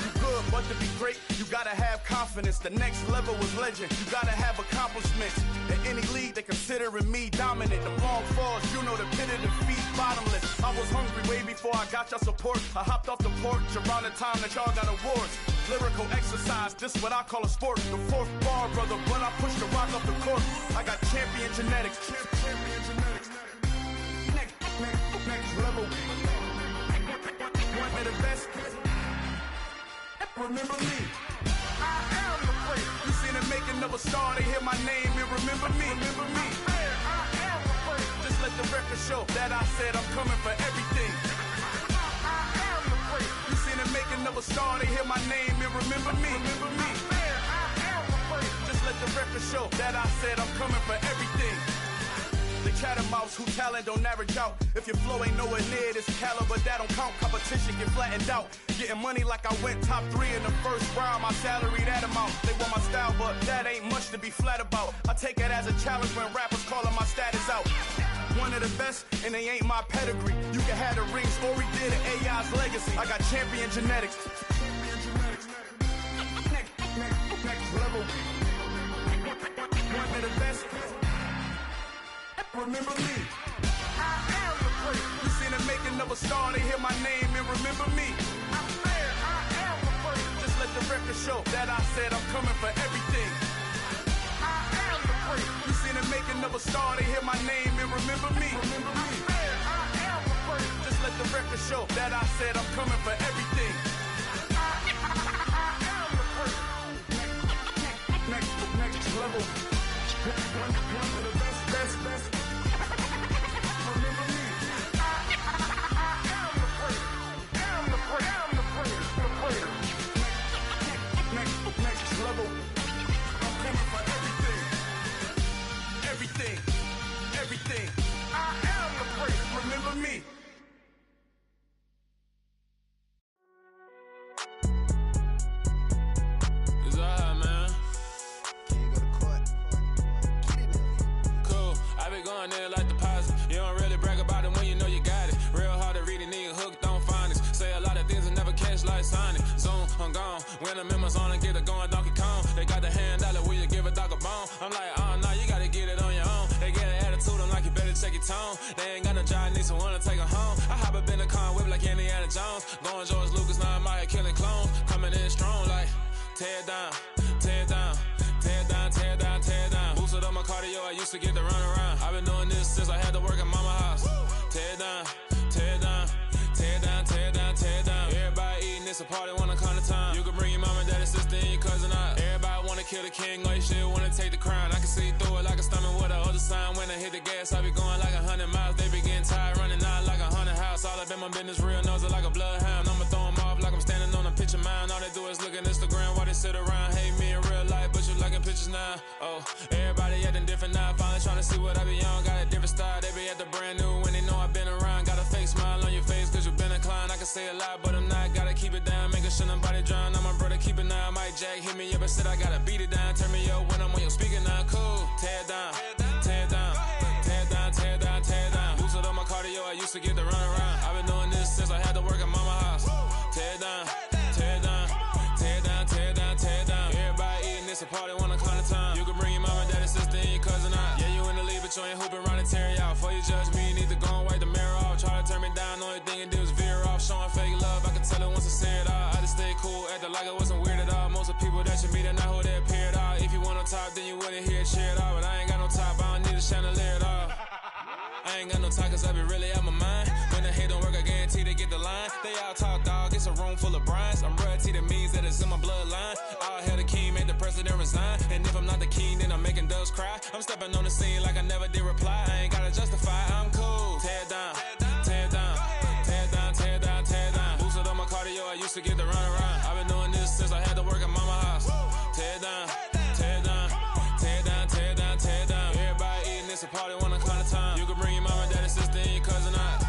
You good, but to be great, you gotta have confidence. The next level was legend. You gotta have accomplishments. In any league, they considering me dominant. The long falls, you know the pit of defeat, bottomless. I was hungry way before I got your support. I hopped off the porch around the time that y'all got awards. Lyrical exercise, this what I call a sport. The fourth bar, brother, when I push the rock off the court. I got champion genetics. Next level. One of the best. Remember me. I am the great. You seen the making of a star, they hear my name and remember me. Remember me. I am the great. Just let the record show that I said I'm coming for everything. I am the great. You seen the making of a star, they hear my name and remember me. Remember me. I am the great. Just let the record show that I said I'm coming for everything. The catamounts who talent don't average out. If your flow ain't nowhere near this caliber, that don't count. Competition get flattened out. Getting money like I went top 3 in the first round. My salary that amount. They want my style, but that ain't much to be flat about. I take it as a challenge when rappers calling my status out. One of the best, and they ain't my pedigree. You can have the rings, or we did it, AI's legacy. I got champion genetics. Next level. One of the best. Remember me. I am the great. You seen the making of a star, they hear my name and remember me. I am the great. Just let the record show that I said I'm coming for everything. I am the great. You seen the making of a star, they hear my name and remember me. Remember me. I am the great. Just let the record show that I said I'm coming for everything. I am the great. Next level. One of the best. Remember me. I am the great. Am the great. Am the great. The great. Next level. I'm coming for everything. Everything. I am the great. Remember me. It's alright, man. Can't go to court. Get it now. Cool. I be going there like deposit. You don't really brag about it when you know you got it. Real hard to read it, nigga hooked, don't find it. Say a lot of things and never catch like Sonic. Zoom, I'm gone. When I'm in my zone and get it going, Donkey Kong. They got the hand dollar, will you give a dog a bone? I'm like, oh no, you gotta get it on your own. They get an attitude, I'm like, you better check your tone. They ain't got no job, need someone to take her home. I hop up in the car, whip like Indiana Jones. Going George Lucas, now I'm out here killing clones. Coming in strong like, tear down, tear down. Tear down, tear down, tear down. Boosted up my cardio, I used to get to run around. I've been doing this since I had to work at mama house. Tear down, tear down, tear down, tear down, tear down. Everybody eating, it's a party, wanna come to time. You can bring your mama, daddy, sister, and your cousin out. Everybody wanna kill the king, or you shit wanna take the crown. I can see through it like a stomach with a other sign. When I hit the gas, I be going like 100 miles. They be getting tired, running out like 100 house. All up in my business, real nose like a bloodhound. I'ma throw them off like I'm standing on a picture mound. All they do is look at Instagram while they sit around. Hate me in real life, but you liking pictures now. Oh, everybody acting different now. Finally trying to see what I be on. Got a different style, they be at the brand new when they know I've been around. Got a fake smile on your face cause you been inclined. I can say a lot, but I'm not. Gotta keep it down, making sure nobody drown. Now my brother keep it now. Mike Jack hit me up and said I gotta beat it down. Turn me up when I'm on your speaker now. Cool, tear down, tear down, tear down, tear down, tear down. Boosted up my cardio, I used to get to run around. I've been doing this since I had to work at mama house. Tear down, tear down, tear down, tear down, tear down. Everybody eating, it's a party, wanna come to time. You can bring your mama, daddy, sister, and your cousin out. Yeah, you in the league, but you ain't hooping around and tear you out. Before you judge me, you need to go and wipe the mirror off. Try to turn me down, only thing you did was veer off. Showing fake love, I can tell it once I say it all. I just stay cool, acting like it wasn't weird at all. Most of the people that you meet are not who they appear at all. If you want on top, then you wouldn't hear it cheer at all. But I ain't got no top, I don't need a chandelier at all. I ain't got no talk cause I be really out my mind. When the hate don't work, I guarantee they get the line. They all talk dog, it's a room full of brines. I'm royalty, that means that it's in my bloodline. All hail the king, make the president resign. And if I'm not the king, then I'm making doves cry. I'm stepping on the scene like I never did reply. I ain't gotta justify, I'm cool. Tear down, tear down, tear down, tear down, tear down. Boosted up my cardio, I used to get to run around. I've been doing this since I had to work at mama house. Tear down, tear down, tear down, tear down, tear down. Everybody eating, it's a party, wanna come to time. You can bring your mama, daddy, sister, and your cousin out.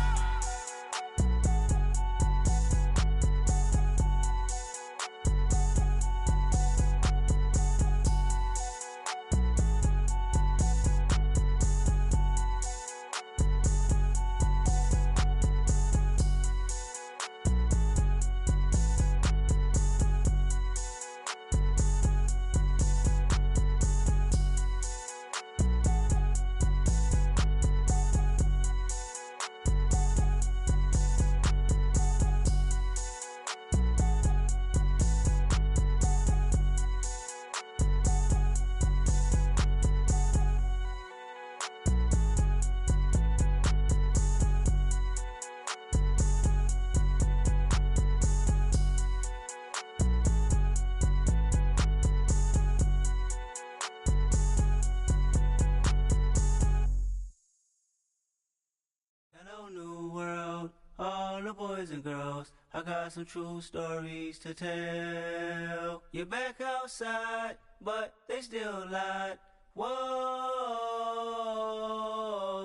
boys and girls, I got some true stories to tell. You're back outside, but they still lied. Whoa,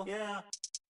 yeah.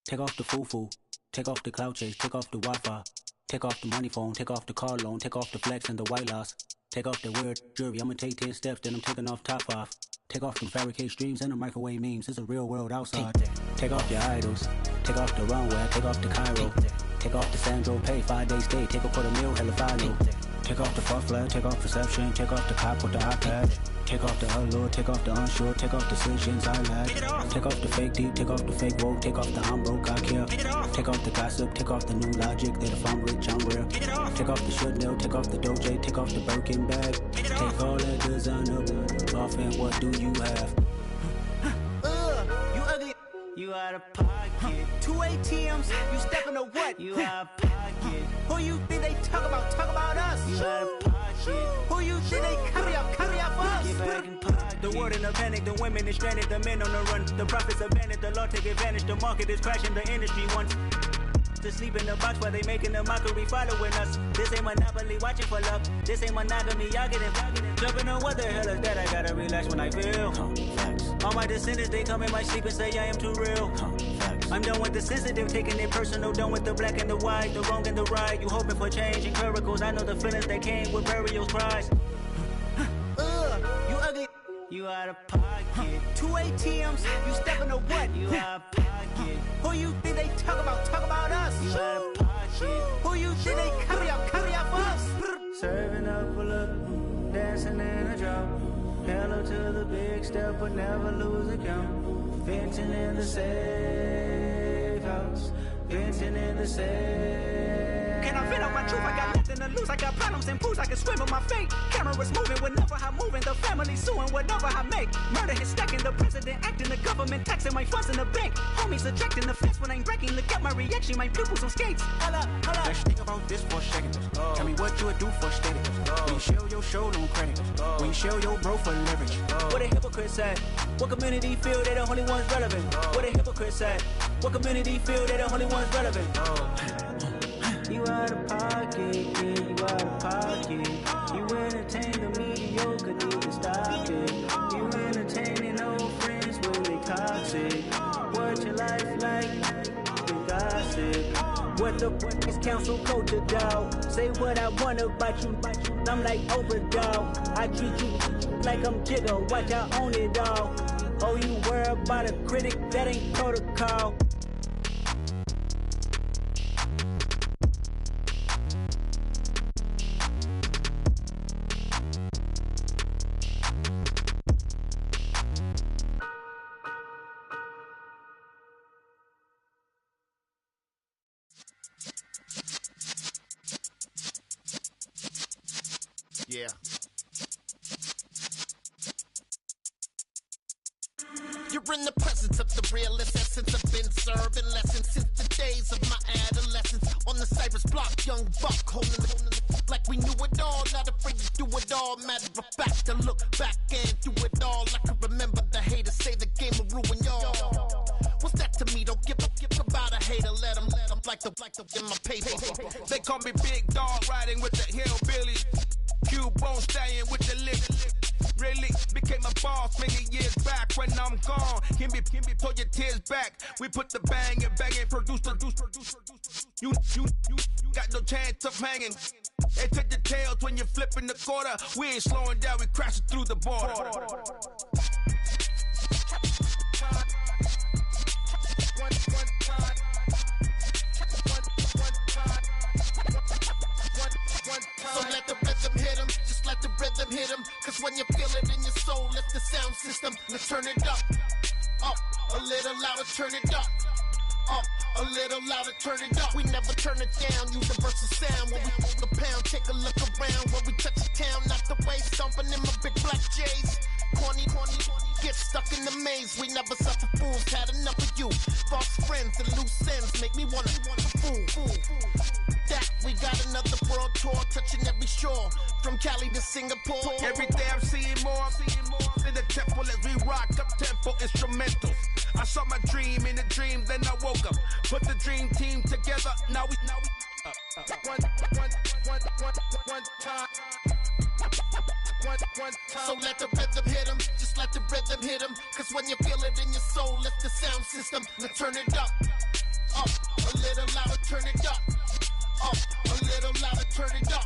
Take off the foo-foo, take off the cloud chase, take off the Wi-Fi, take off the money phone, take off the car loan, take off the flex and the white loss. Take off the weird jury, I'ma take 10 steps, then I'm taking off top 5. Take off them fabricate streams and the microwave memes, it's a real world outside. Take off your idols, take off the runway, take off the Cairo. Take off the Sandro Pay, 5-day stay, take a quarter meal, hella final. Take off the far flag, take off perception, take off the cop with the iPad. Take off the allure, take off the unsure, take off decisions I lack. Take off the fake deep, take off the fake woke, take off the I'm broke, I care. Take off the gossip, take off the new logic that if I'm rich, I'm real. Take off the Chanel, take off the Doja, take off the Birkin bag. Take all that designer off and what do you have? You ugly. You out of pocket. 2 ATMs, you stepping to what? You out of pocket. Who you think they talk about? Talk about us. You out of pocket. Who you think they carry up us? Get back in pocket. The world in a panic, the women is stranded, the men on the run. The profits abandoned, the law take advantage. The market is crashing, the industry wants to sleep in the box while they making a mockery following us. This ain't Monopoly, watching for love. This ain't monogamy, y'all get it. Jumping on what the hell is that? I gotta relax when I feel. All my descendants, they come in my sleep and say I am too real. I'm done with the sensitive, taking it personal. Done with the black and the white, the wrong and the right. You hoping for change and miracles. I know the feelings that came with burial cries. You ugly. You out of pocket. 2 ATMs, you stepping to what? You out of pocket. Who you think they talk about? Talk about us. You out of pocket. Who you think they carry up us? Serving up a look, dancing in a drop. Hello to the big step, but never lose a count. Venting in the safe house. Venting in the safe. Can I vent out my truth? I got nothing to lose. I got problems and pools. I can swim with my fate. Cameras moving whenever I'm moving. The family suing whatever I make. Murder is stacking. The president acting. The government taxing my funds in the bank. Homies ejecting the fence when I'm breaking. Look at my reaction. My pupils on skates. Holla, holla. Let's think about this for a second. Tell me what you would do for steady. When you show your show no credit. When you show your bro for leverage. What a hypocrite said. What community feel they the only ones relevant? What a hypocrite said. What community feel they the only ones relevant? You out of pocket, yeah, you out of pocket. You entertain the mediocre, need to stop it. You entertaining old friends when they toxic. What your life like? You gossip. What the fuck is council code to doubt? Say what I want about you. I'm like overdog. I treat you like I'm Jigga. Watch I own it all. Oh, you worry about a critic? That ain't protocol. Yeah. You're in the presence of the realest essence. I've been serving lessons since the days of my adolescence. On the Cypress block, young buck holding the like we knew it all. Not afraid to do it all. Matter of fact, to look back and do it all. I can remember the haters say the game will ruin y'all. What's that to me? Don't give about a hater. Let them like the in my paper. They call me Big Dog, riding with the hillbillies. Q-Bone stallion with the lip. Really became a boss many years back. When I'm gone, can be pull your tears back. We put the bang and produce. You got no chance of hanging. They take the tails when you're flipping the quarter. We ain't slowing down, we crashing through the border. So let the rhythm hit him, just let the rhythm hit him. Cause when you feel it in your soul, lift the sound system. Let's turn it up, a little louder, turn it up. A little louder, turn it up. We never turn it down, universal sound. When we move the pound, take a look around. When we touch the town, not the way, stomping in my big black J's. Corny, get stuck in the maze. We never suffer fools, had enough of you. False friends and loose ends make me wanna fool. That we got another world tour, touching every shore, from Cali to Singapore. Every day I'm seeing more in the temple as we rock up tempo instrumentals. I saw my dream in a dream, then I woke up. Put the dream team together, now we One time. So let the rhythm hit him, just let the rhythm hit him. Cause when you feel it in your soul, lift the sound system. Now turn it up, a little louder, turn it up, a little louder, turn it up.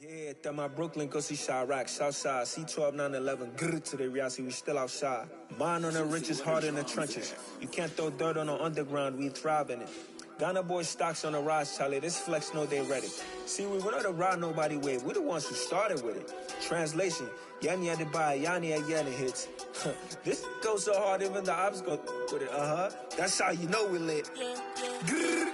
Yeah, throw my Brooklyn, go see Chirac, Southside, C12, 911, grrr to the reality, we still outside. Mine on the riches, hard in the trenches. You can't throw dirt on the underground, we thrive in it. Ghana boys stocks on the rise, Charlie, this flex know they ready. See, we were not to ride nobody with, we're the ones who started with it. Translation, Yanni had to buy, Yanni had Yanni hits. This goes so hard, even the ops go with it, That's how you know we lit. Grrr,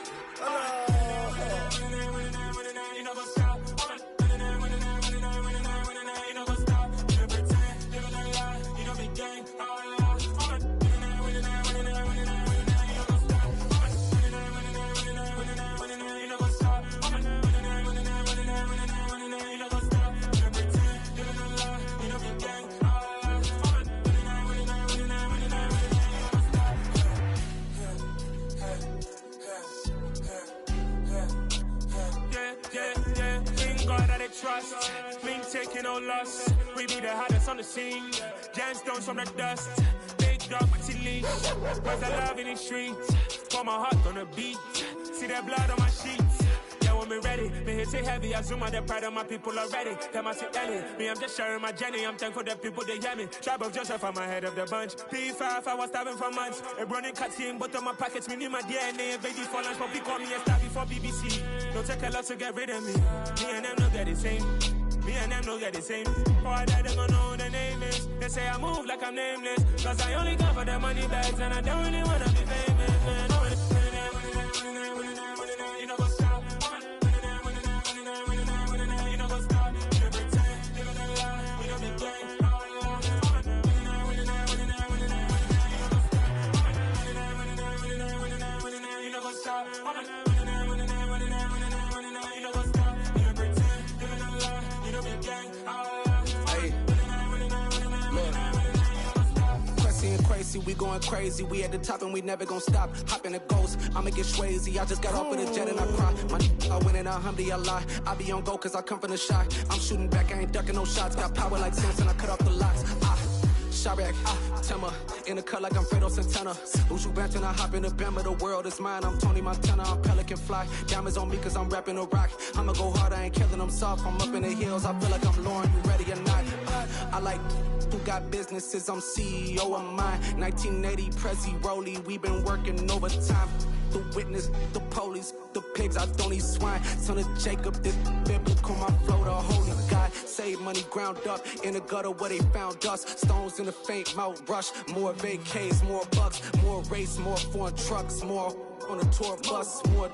trust, mean taking no loss. We be the hottest on the scene. Gemstones from the dust. Big dog with your leash. Cause I love in the streets. Pour my heart on the beat. See that blood on my sheets. Yeah, when me ready, me hit it heavy. I zoom out the pride of my people already. Them I see Ellie. Me, I'm just sharing my journey. I'm thankful that people they hear me. Tribe of Joseph, I'm ahead of the bunch. P5, I was starving for months. A running cut in, but on my pockets, me need my DNA. Baby for lunch, but call me a star before BBC. Don't take a lot to get rid of me. Me and them no get the same. Me and them no get the same. Oh, I died, they gon' know who the name is. They say I move like I'm nameless. Cause I only come for the money bags. And I don't really wanna be famous, man. You know what's up? You know what's up? You pretend, living a lie. We don't be gang. You know what's up? Crazy, we going crazy. We at the top and we never gon' stop. Hop in a ghost, I'ma get swayzy. I just got off of the jet and I cry. My I win in a Humvee, I lie. I be on go cause I come from the shot. I'm shooting back, I ain't ducking no shots. Got power like Samson, I cut off the locks. Chirac, Timmer, in the cut like I'm Fredo Santana. Uju Banton, I hop in the Bama, the world is mine. I'm Tony Montana, I'm Pelican Fly. Diamonds on me cause I'm rapping a rock. I'ma go hard, I ain't killing them soft. I'm up in the hills, I feel like I'm Lauren, you ready or not? I like who got businesses, I'm CEO of mine. 1980, Prezi Rolly, we been working overtime. The witness, the police, the pigs, I don't eat swine. Son of Jacob, this biblical, my flow, the holy God. Save money ground up in the gutter where they found us. Stones in the faint Mount Rush. More vacays, more bucks, more race, more foreign trucks, more on the tour bus, more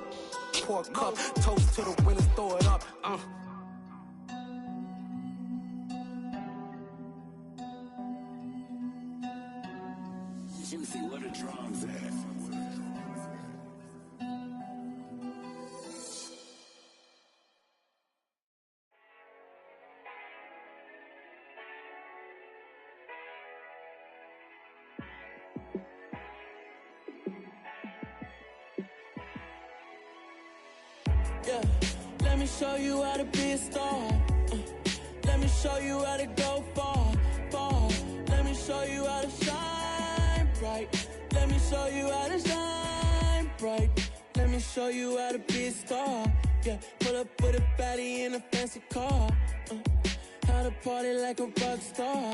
pour cup. Toast to the winners, throw it up. Juicy, where the drums at? Yeah, let me show you how to be a star. Let me show you how to go far, far. Let me show you how to shine bright. Let me show you how to shine bright. Let me show you how to be a star. Yeah, pull up with a baddie in a fancy car. How to party like a rock star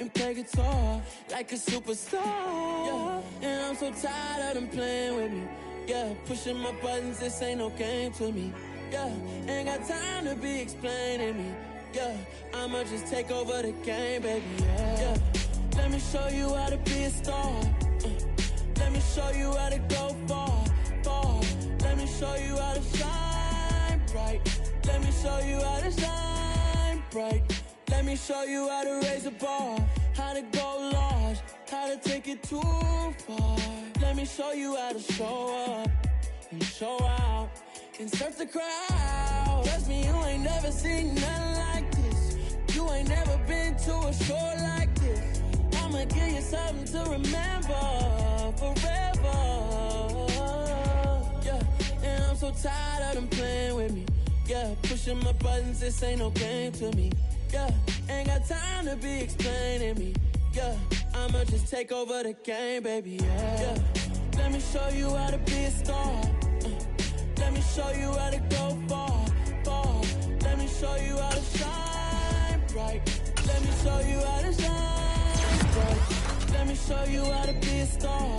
and play guitar like a superstar. Yeah, and I'm so tired of them playing with me. Yeah, pushing my buttons, this ain't no game to me. Yeah, ain't got time to be explaining me. Yeah, I'ma just take over the game, baby. Yeah, let me show you how to be a star. Let me show you how to go far, far. Let me show you how to shine bright. Let me show you how to shine bright. Let me show you how to raise a bar, how to go large, how to take it too far. Let me show you how to show up and show out. can surf the crowd. Trust me, you ain't never seen nothing like this. You ain't never been to a show like this. I'ma give you something to remember forever. Yeah, and I'm so tired of them playing with me. Yeah, pushing my buttons, this ain't no game to me. Yeah, ain't got time to be explaining me. Yeah, I'ma just take over the game, baby. Yeah, let me show you how to be a star. Let me show you how to go far, far. Let me show you how to shine bright. Let me show you how to shine bright. Let me show you how to be a star.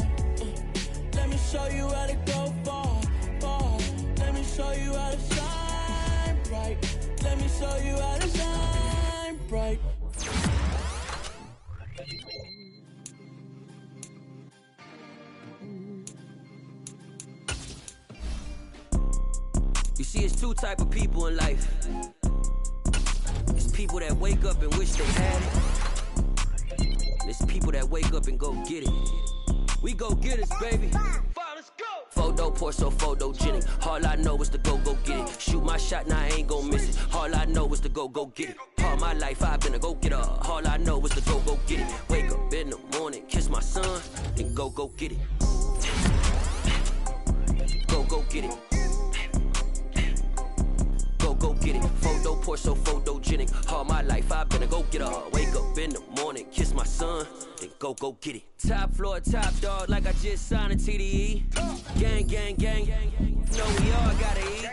Let me show you how to go far, far. Let me show you how to shine bright. Let me show you how to shine bright. You see, it's two type of people in life. It's people that wake up and wish they had it. And it's people that wake up and go get it. We go get it, baby. Photo poor, so photogenic. All I know is to go get it. Shoot my shot, now I ain't gon' miss it. All I know is to go get it. All my life I've been a go-getter. All I know is to go get it. Wake up in the morning, kiss my son, then go get it. Go get it. Go get it. Photo poor, so photogenic. All my life I've been a go-getter. Wake up in the morning, kiss my son, then go get it. Top floor, top dog, like I just signed a TDE. Gang, gang, gang. Know we all gotta eat.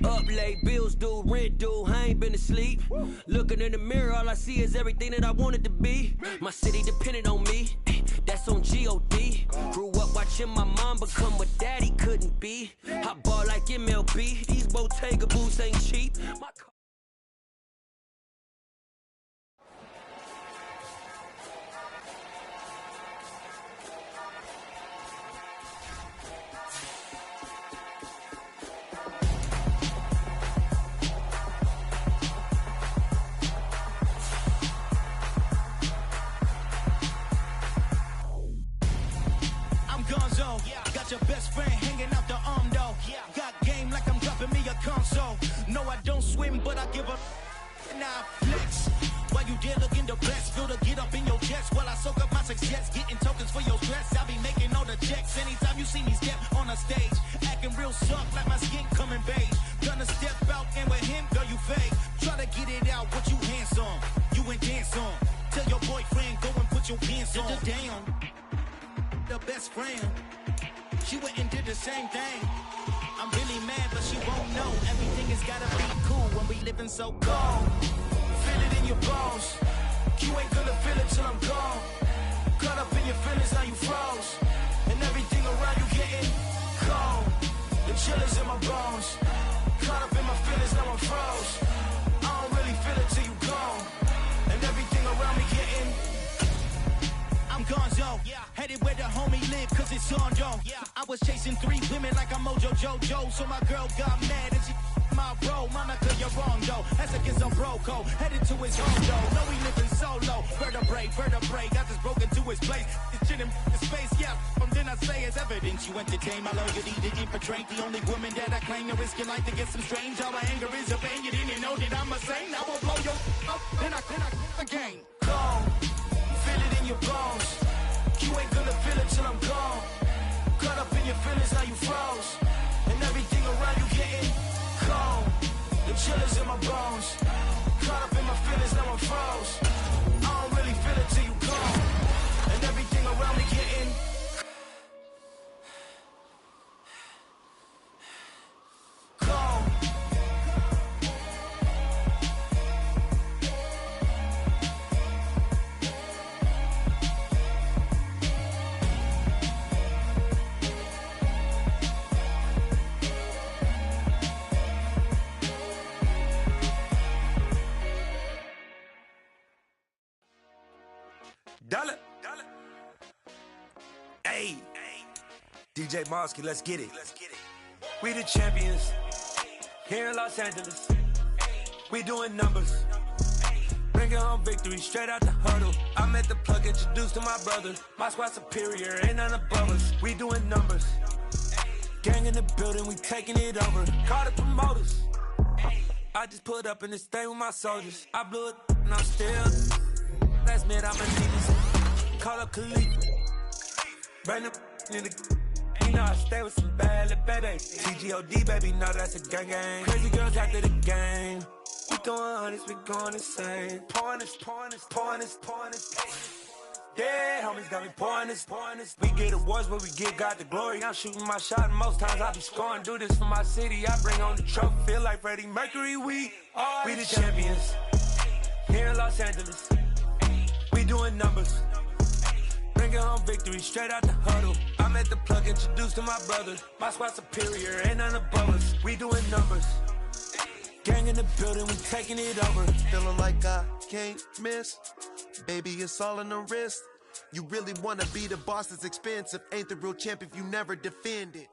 Up late, bills due, rent due, I ain't been asleep. Looking in the mirror, all I see is everything that I wanted to be. My city depended on me, that's on G.O.D. Grew up watching my mom become what daddy couldn't be. I ball like MLB, these Bottega boots ain't cheap. My Got your best friend hanging out the arm though. Got game like I'm dropping me a console. No, I don't swim, but I give a now flex. While you there looking the best, feel to get up in your chest while I soak up my success, getting tokens for your stress. I be making all the checks anytime you see me step on a stage, acting real soft like my skin coming beige. Gonna step out and with him, girl, you fake. Try to get it out, what you handsome, you ain't dance on. Tell your boyfriend go and put your pants on. Down, the best friend. She went and did the same thing. I'm really mad, but she won't know. Everything has gotta be cool when we living so cold. Feel it in your bones. You ain't gonna feel it till I'm gone. Caught up in your feelings, now you froze. And everything around you getting cold. The chillers in my bones. Caught up in my feelings, now I'm froze. I don't really feel it till you gone. And everything around me getting I'm gonzo, headed where the homie live, cause it's on, yo. I was chasing 3 women like I'm Mojo Jojo, so my girl got mad and she my bro. Monica, you're wrong, though. That's against a bro code. Headed to his home, though. No, we living solo. Vertebrae, got this broken to his place. This shit in space, yeah. From then I say it's evidence you entertain my loyalty to infiltrate. The only woman that I claim to risk your life to get some strange. All my anger is a pain. You didn't know that I'm a saint. I will blow your up, then I again. Gone. Feel it in your bones. You ain't gonna feel it till I'm gone. Caught up in your feelings, now you froze. And everything around you getting cold. The chillers in my bones. Caught up in my feelings, now I'm froze. I don't really feel it till you gone. And everything around me getting cold. Dollar. Hey. DJ Mosky, let's get it. We the champions. Here in Los Angeles. We doing numbers. Bringing home victory straight out the huddle. I met the plug, introduced to my brother. My squad superior, ain't none above us. We doing numbers. Gang in the building, we taking it over. Call the promoters. I just put up in this thing with my soldiers. I blew it and I'm still. Last minute, I'ma need this. Call up Khalid. Bring the in the. You know I stay with some bad little baby. TGOD, baby, know that's a gang gang. Crazy girls after the game. We throwing hundreds, we going insane. Pouring this. Yeah, homies got me pouring this. We get awards, but we give God the glory. I'm shooting my shot, and most times I be scoring. Do this for my city, I bring on the trophy. Feel like Freddie Mercury, we the champions. Here in Los Angeles, we doing numbers. Bringing home victory, straight out the huddle. I'm at the plug, introduced to my brother. My squad superior, ain't none above us. We doing numbers. Gang in the building, we taking it over. Feeling like I can't miss. Baby, it's all in the wrist. You really wanna be the boss, it's expensive. Ain't the real champ if you never defend it.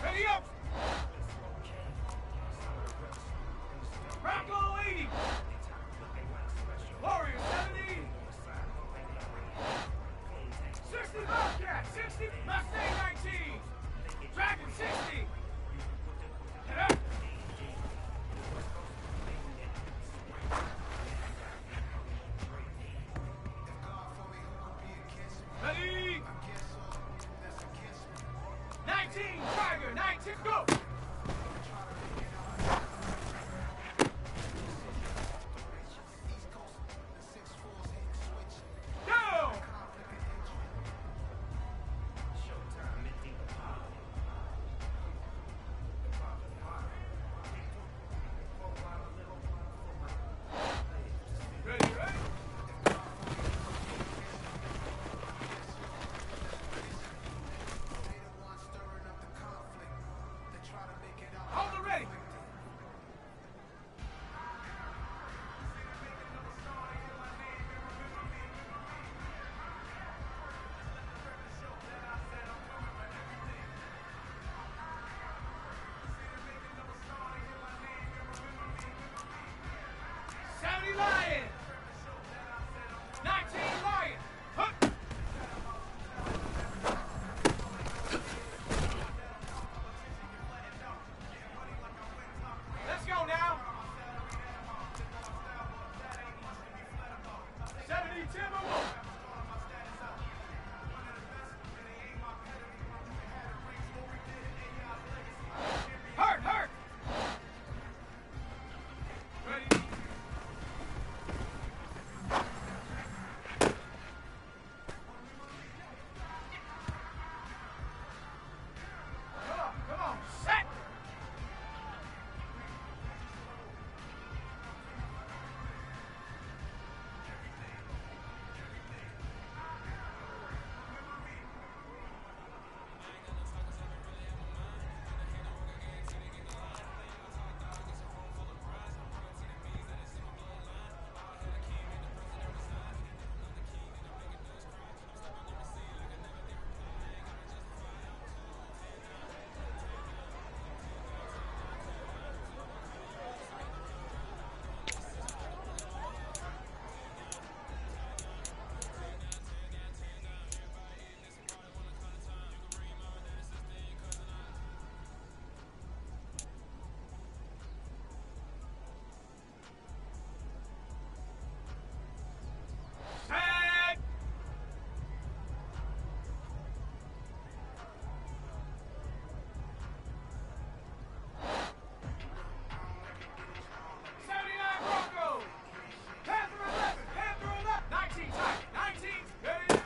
Ready up. Rocco 80. Warrior 70. 60 Bobcat. 60 Mustang 19. Dragon 60. Get up. Ready? 19, Tiger, 19, go! Go! Ready, ready? Hold it ready. Lion. 19 Lion. Huh. Let's go now. 70 Timberwolf. Hurt, hurt. Ready? Come on, set. Set. Bronco. Panther 11. Panther 11. 19 tight. 19. Ready?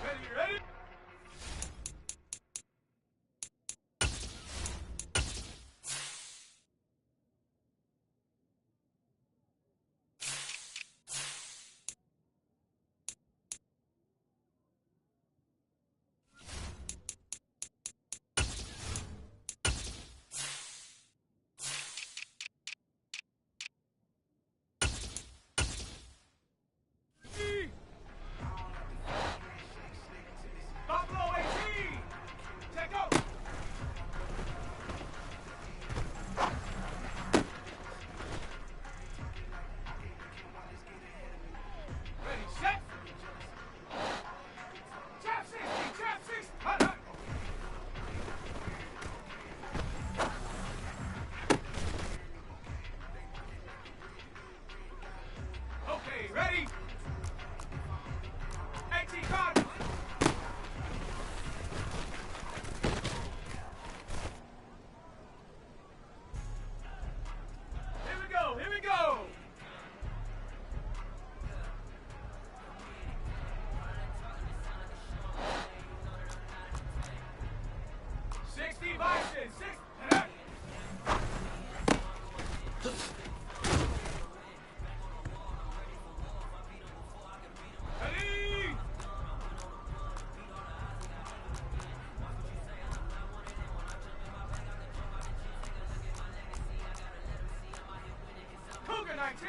Ready, ready? Buffalo 18. Check out. Ready, set. Trap 60. Trap 60. Hut, hut. Okay, ready? 18 Cardinals. Here we go, here we go. $60 Bison, 6. Ready? Cougar 19.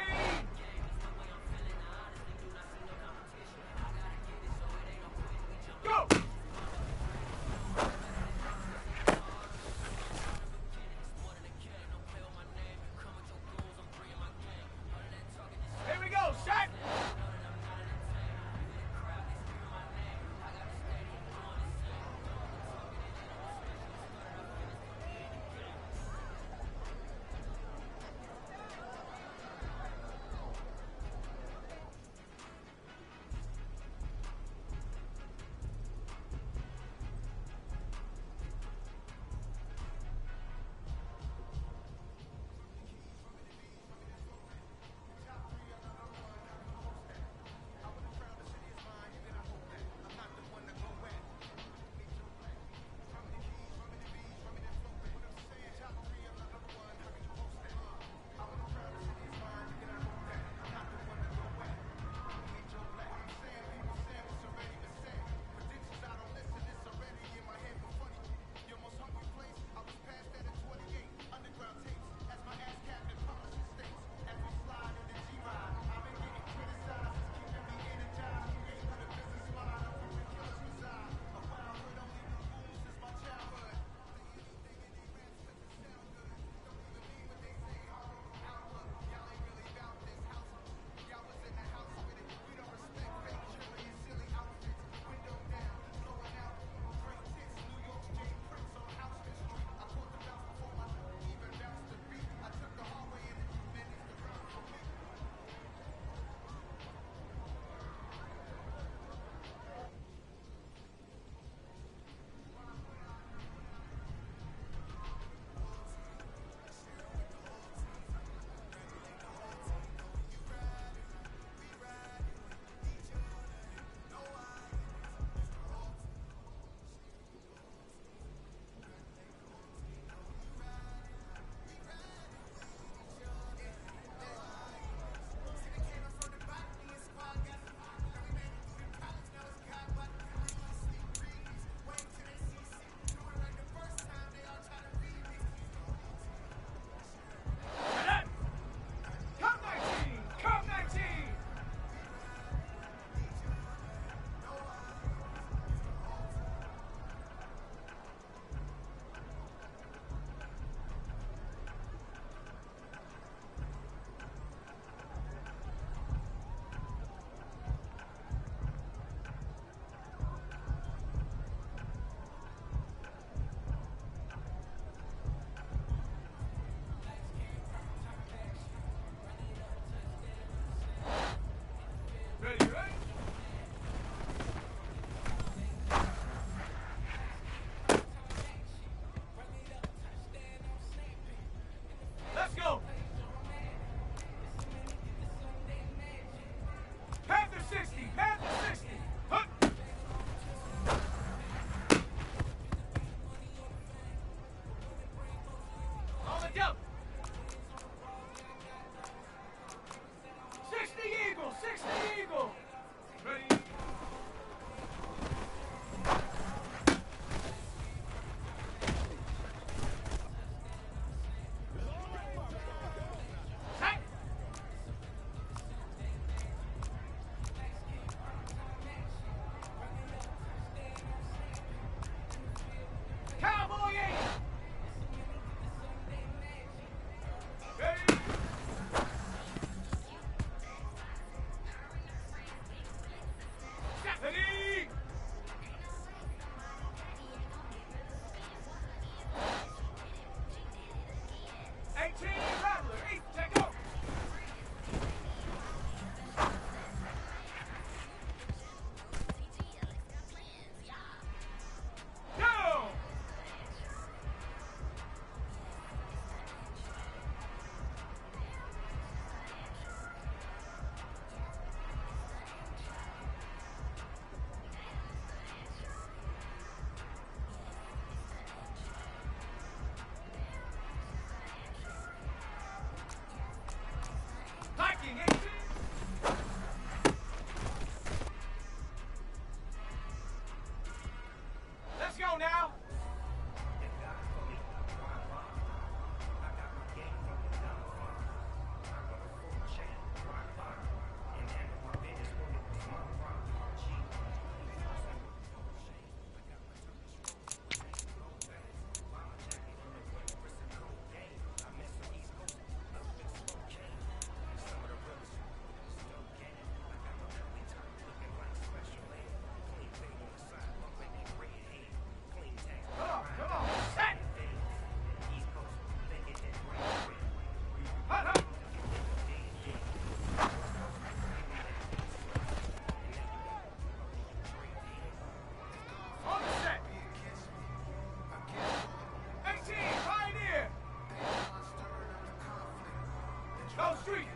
Go street.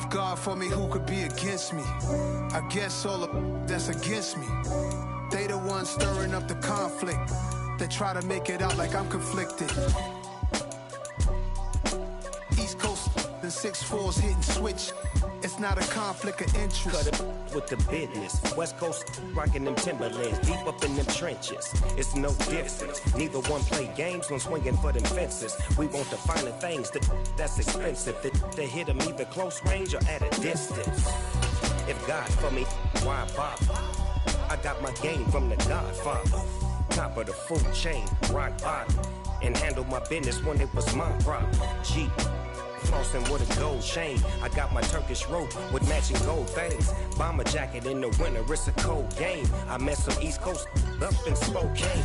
God for me, who could be against me? I guess all the that's against me. They the ones stirring up the conflict. They try to make it out like I'm conflicted. East Coast, the 6'4's hitting switch. It's not a conflict of interest. Cut it with the business. West Coast rocking them Timberlands, deep up in them trenches. It's no difference. Neither one play games when swinging for them fences. We want the finer things that's expensive. That hit them either close range or at a distance. If God for me, why bother? I got my game from the Godfather. Top of the food chain, rock bottom. And handle my business when it was my problem. G. Flossing with a gold chain. I got my Turkish rope with matching gold things. Bomber jacket in the winter, it's a cold game. I met some East Coast up in Spokane.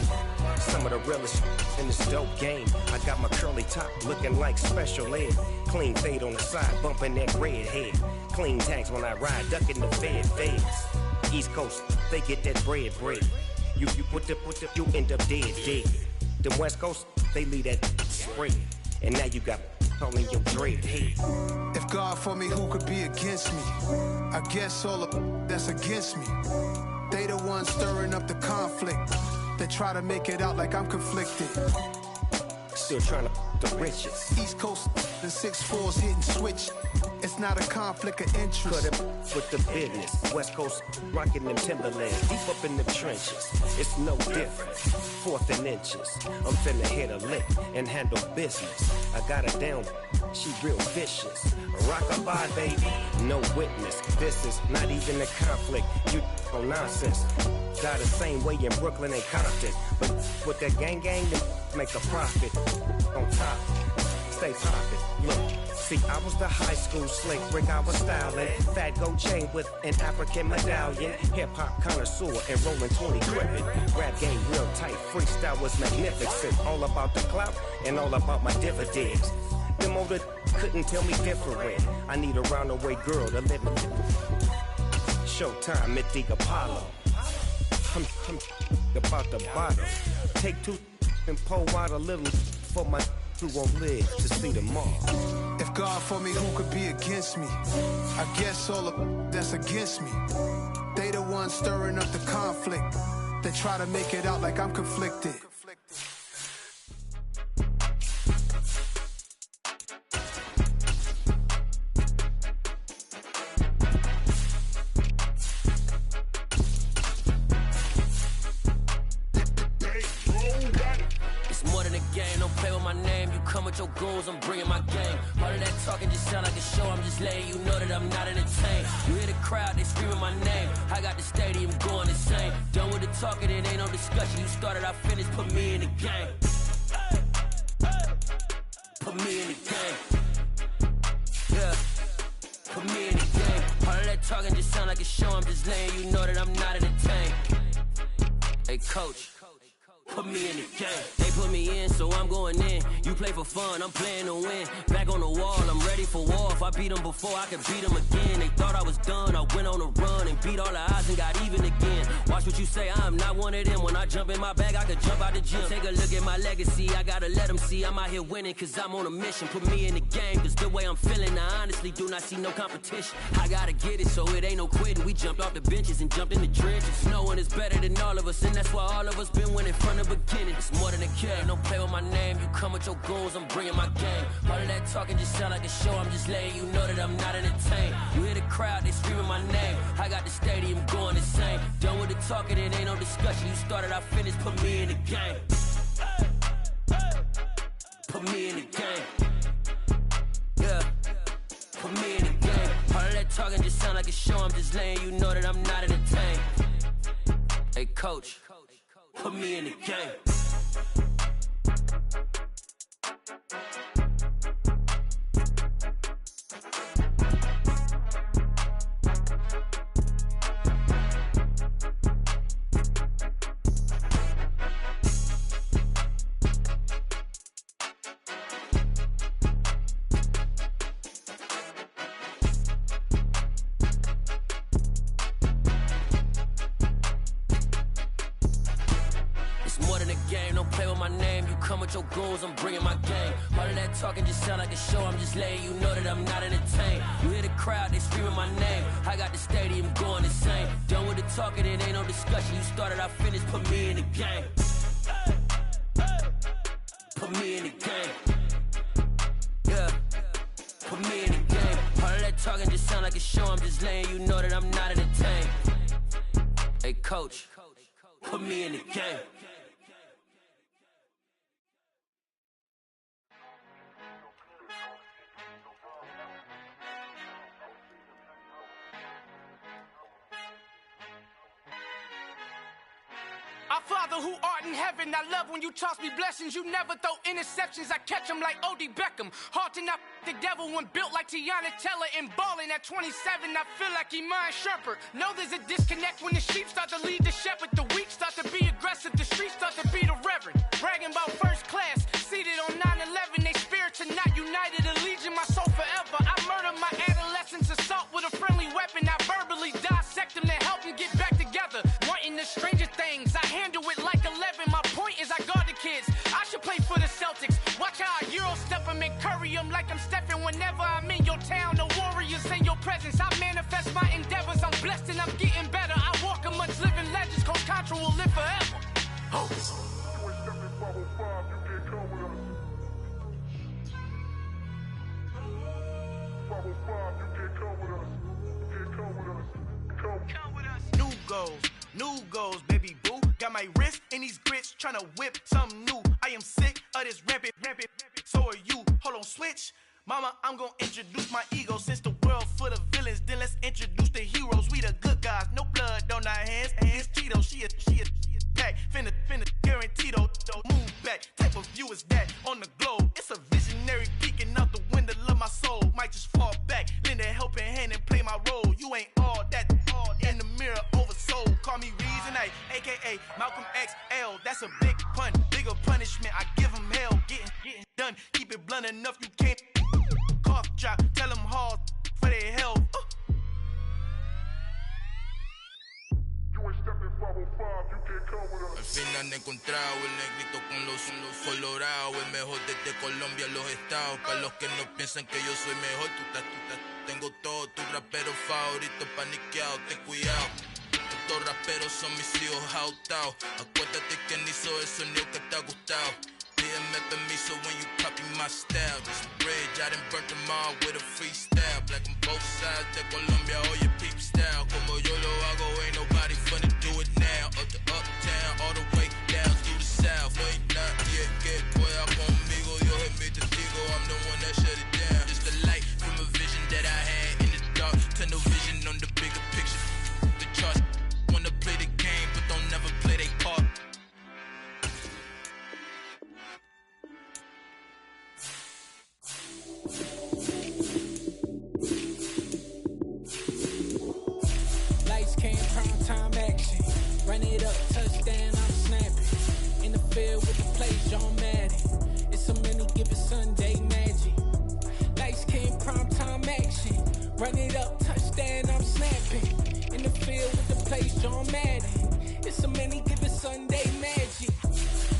Some of the realest in this dope game. I got my curly top looking like special ed. Clean fade on the side, bumping that red head. Clean tags when I ride, ducking the feds. East Coast, they get that bread. You put the, you end up dead. Them West Coast, they leave that spread. And now you got calling your dread head. If God for me, who could be against me? I guess all of that's against me. They the ones stirring up the conflict. They try to make it out like I'm conflicted. Still trying to the riches. East Coast, the 6'4's hitting switch. It's not a conflict of interest. Cut it with the business. West Coast rocking them Timberlands, deep up in the trenches. It's no different. 4th and inches. I'm finna hit a lick and handle business. I got her down, she real vicious. Rockabye, baby, no witness. This is not even a conflict. You on nonsense. Got the same way in Brooklyn and Compton. But with that gang, they make a profit on top. Stay poppin'. Look, see, I was the high school slick brick, I was styling. Fat gold chain with an African medallion. Hip-hop connoisseur and rolling 20 gripping. Rap game real tight, freestyle was magnificent. All about the clout and all about my dividends. Them older couldn't tell me different. I need a roundaway girl to live in. Showtime at the Apollo. I'm about the bottle. Take 2 and pour out a little for my who won't live to see tomorrow. If God for me, who could be against me? I guess all of that's against me. They the ones stirring up the conflict. They try to make it out like I'm conflicted. come with your goons, I'm bringing my gang. All of that talking just sound like a show, I'm just letting you know that I'm not entertained. You hear the crowd, they screaming my name. I got the stadium going insane. Done with the talking, it ain't no discussion. You started, I finished, put me in the game. Put me in the game. Yeah. Put me in the game. All of that talking just sound like a show, I'm just letting you know that I'm not entertained. Hey, coach. Put me in the game. They put me in, so I'm going in. You play for fun, I'm playing to win. Back on the wall, I'm ready for war. If I beat them before, I could beat them again. They thought I was done, I went on a run and beat all the odds and got even again. Watch what you say, I'm not one of them. When I jump in my bag, I could jump out the gym. Take a look at my legacy, I gotta let them see I'm out here winning, cause I'm on a mission. Put me in the game, cause the way I'm feeling, I honestly do not see no competition. I gotta get it, so it ain't no quitting. We jumped off the benches and jumped in the trenches. No one is better than all of us, and that's why all of us been winning from the beginning. It's more than a game, don't play with my name. You come with your goons, I'm bringing my game. All of that talking just sound like a show, I'm just letting you know that I'm not entertained. You hear the crowd, they screaming my name. I got the stadium going insane. Done with the talking, it ain't no discussion. You started, I finished, put me in the game. Put me in the game. Yeah. Put me in the game. All of that talking just sound like a show, I'm just letting you know that I'm not entertained. Hey, coach. Put me in the game. Your goons, I'm bringing my game. All of that talking just sound like a show, I'm just letting you know that I'm not entertained. You hear the crowd, they screaming my name. I got the stadium going insane. Done with the talking, it ain't no discussion. You started, I finished, put me in the game. Put me in the game. Yeah. Put me in the game. All of that talking just sound like a show, I'm just letting you know that I'm not entertained. Hey, coach. Put me in the game. Our Father who art in heaven, I love when you toss me blessings. You never throw interceptions, I catch them like O.D. Beckham. Hard to not the devil when built like Tiana Teller and balling at 27, I feel like Iman Shumpert. Know there's a disconnect when the sheep start to lead the shepherd. The weak start to be aggressive, the streets start to be the reverend. Bragging about first class, seated on 9/11. They spirits are not united, a legion, my soul forever. I murder my adolescence, assault with a friendly weapon. I verbally dissect them to help them get back together. Wanting the stranger things, I handle it like 11. My point is I guard the kids. I should play for the Celtics. Watch how I Euro step them and curry them like I'm stepping. Whenever I'm in your town, the warriors in your presence. I manifest my endeavors. I'm blessed and I'm getting better. I walk amongst living legends. Coach Contra will live forever. Oh. New goals, baby boo. Got my wrist in these grits, tryna whip something new. I am sick of this rampant. So are you. Hold on, switch. Mama, I'm gonna introduce my ego. Since the world full of villains, then let's introduce the heroes. We the good guys, no blood on our hands. Hands Cheeto, she a pack. Finna, guaranteed, move back. Type of view is that on the globe? It's a visionary peeking out the window of my soul. Might just fall back, lend a helping hand and play my role. You ain't all that in the mirror oversold. Call me Reason A, aka Malcolm XL. That's a big pun, bigger punishment. I give him hell, getting done. Keep it blunt enough, you can't cough drop. Tell them hard for their health. Al fin han encontrado el negrito con los colorados. El mejor desde Colombia a los estados. Para los que no piensan que yo soy mejor, tengo todos tus raperos favoritos paniqueados. Ten cuidado, estos raperos son mis hijos adoptados. Acuérdate quién hizo el sonido que te ha gustado. Pídeme permiso when you copy my style. Just a bridge, I done burnt them all with a freestyle. Black on both sides de Colombia, oye peep style. Como yo lo hago, ain't nobody finna do it now. Up to uptown, all the way down through the south. Ain't not yet que pueda conmigo, Dios es mi came, prime time action. Run it up, touchdown, I'm snapping. In the field with the play, John Madden. It's a many given Sunday magic. Lights came, prime time action. Run it up, touchdown, I'm snapping. In the field with the play, John Madden. It's a many given Sunday magic.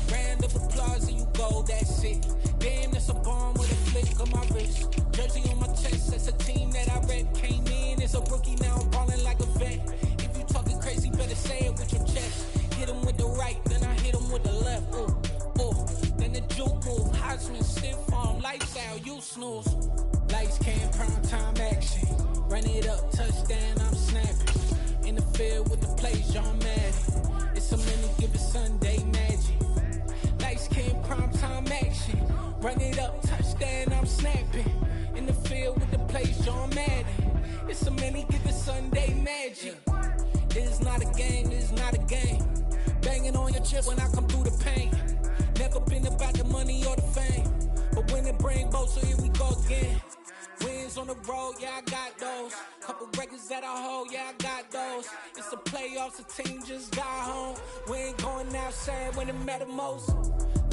Round of applause and you go, that's it. Damn, that's a bomb with a flick on my wrist. Jersey on my chest, that's a team that I rep. Came in as a rookie, now I'm ballin' like a vet. If you talking crazy, better say it with your chest. Hit him with the right, then I hit him with the left. Ooh, ooh, then the juke move. Heisman, stiff arm, lights out, you snooze. Lights came, prime time action. Run it up, touchdown, I'm snapping. In the field with the plays, John Madden. It's a many given Sunday magic. Lights came, prime time action. Run it up, touchdown, I'm snapping. In the field with the plays, John Madden. It's a many given Sunday magic. This is not a game, this is not a game. Banging on your chest when I come through the pain. Never been about the money or the fame. But when it bring both, so here we go again. Wins on the road, yeah, I got those. Couple records that I hold, yeah, I got those. It's the playoffs, the team just got home. We ain't going outside when it matter most.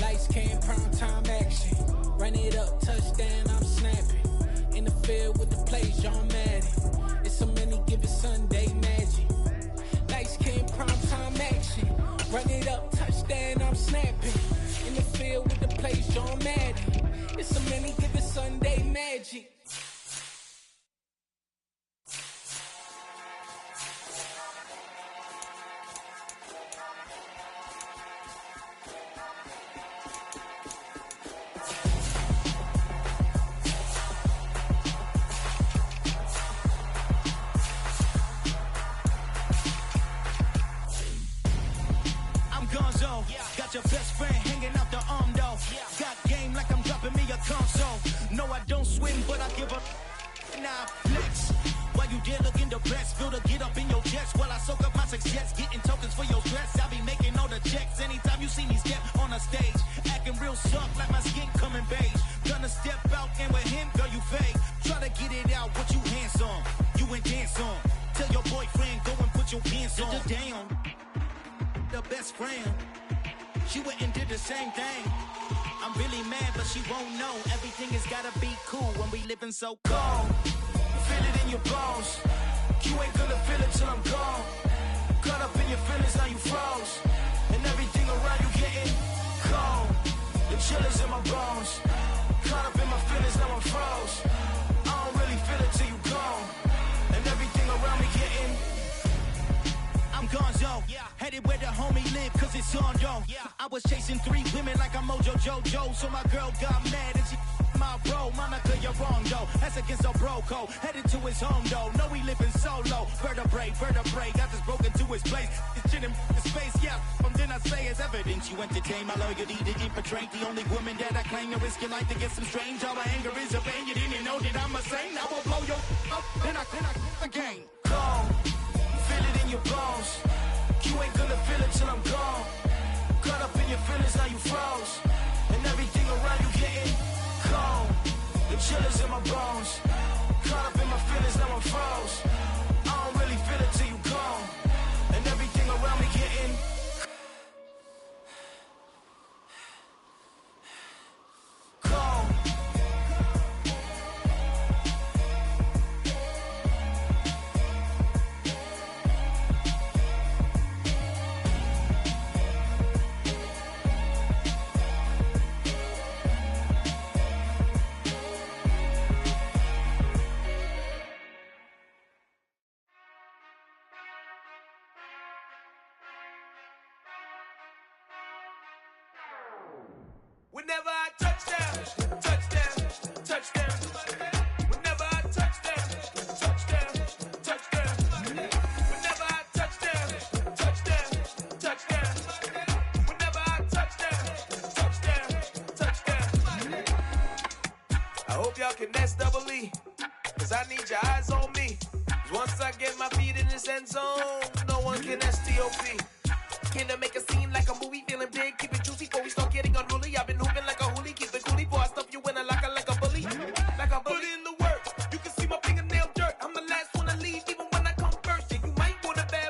Lights came, prime time action. Run it up, touchdown, I'm snapping. In the field with the plays, John Madden. It's a many given Sunday magic. Lights came, prime time action. Run it up, touchdown, I'm snapping. In the field with the plays, John Madden. It's a many given Sunday magic. Got your best friend hanging out the arm though. Got game like I'm dropping me a console. No, I don't swim, but I give up. Nah, flex. While you there looking the best, feel the get up in your chest while I soak up my success. Getting tokens for your stress. I be making all the checks anytime you see me step on a stage. Acting real soft like my skin coming beige. Gonna step out and with him, girl, you fake. Try to get it out, what you hands on. You ain't dance on. Tell your boyfriend, go and put your pants on. Down. The best friend. She went and did the same thing. I'm really mad, but she won't know. Everything has gotta be cool when we living so cold. Feel it in your bones. You ain't gonna feel it till I'm gone. Caught up in your feelings, now you froze. And everything around you getting cold. The chill is in my bones. Caught up in my feelings, now I'm froze. I don't really feel it till you gone. And everything around me getting I'm gonzo, headed where the homie live, cause it's on, yo. I was chasing 3 women like I'm Mojo Jojo, so my girl got mad and she my bro. Monica, you're wrong, though. That's against our bro code. Headed to his home, though. No, he living solo. Vertebrae, I just broke into his place. His chin in his face, yeah. Then I say it's evidence you entertain my loyalty to infiltrate. The only woman that I claim to risk your life to get some strange. All my anger is a pain. You didn't know that I'm a saint. I will blow your up, then I again. Gone. Feel it in your bones. You ain't gonna feel it till I'm gone. Caught up in your feelings, now you froze. And everything around you getting cold. The chill is in my bones. Caught up in my feelings, now I'm froze. I don't really feel it till you gone. And everything around me getting cold. Whenever I touchdown, touchdown, touchdown. Whenever I touchdown, touchdown, touchdown. Whenever I touchdown, touchdown, touchdown. Whenever I touchdown, touchdown, touchdown. I hope y'all can nest double E, cause I need your eyes on me. Once I get my feet in this end zone, no one can STOP. Can I make a scene like a movie, feeling big, keep it juicy before we start getting unruly. I've been hooping like a hoolie, keep it coolie before I stuff you in a locker like a bully. Like a bully. Put in the work, you can see my fingernail dirt. I'm the last one to leave, even when I come first. Yeah, you might want a bad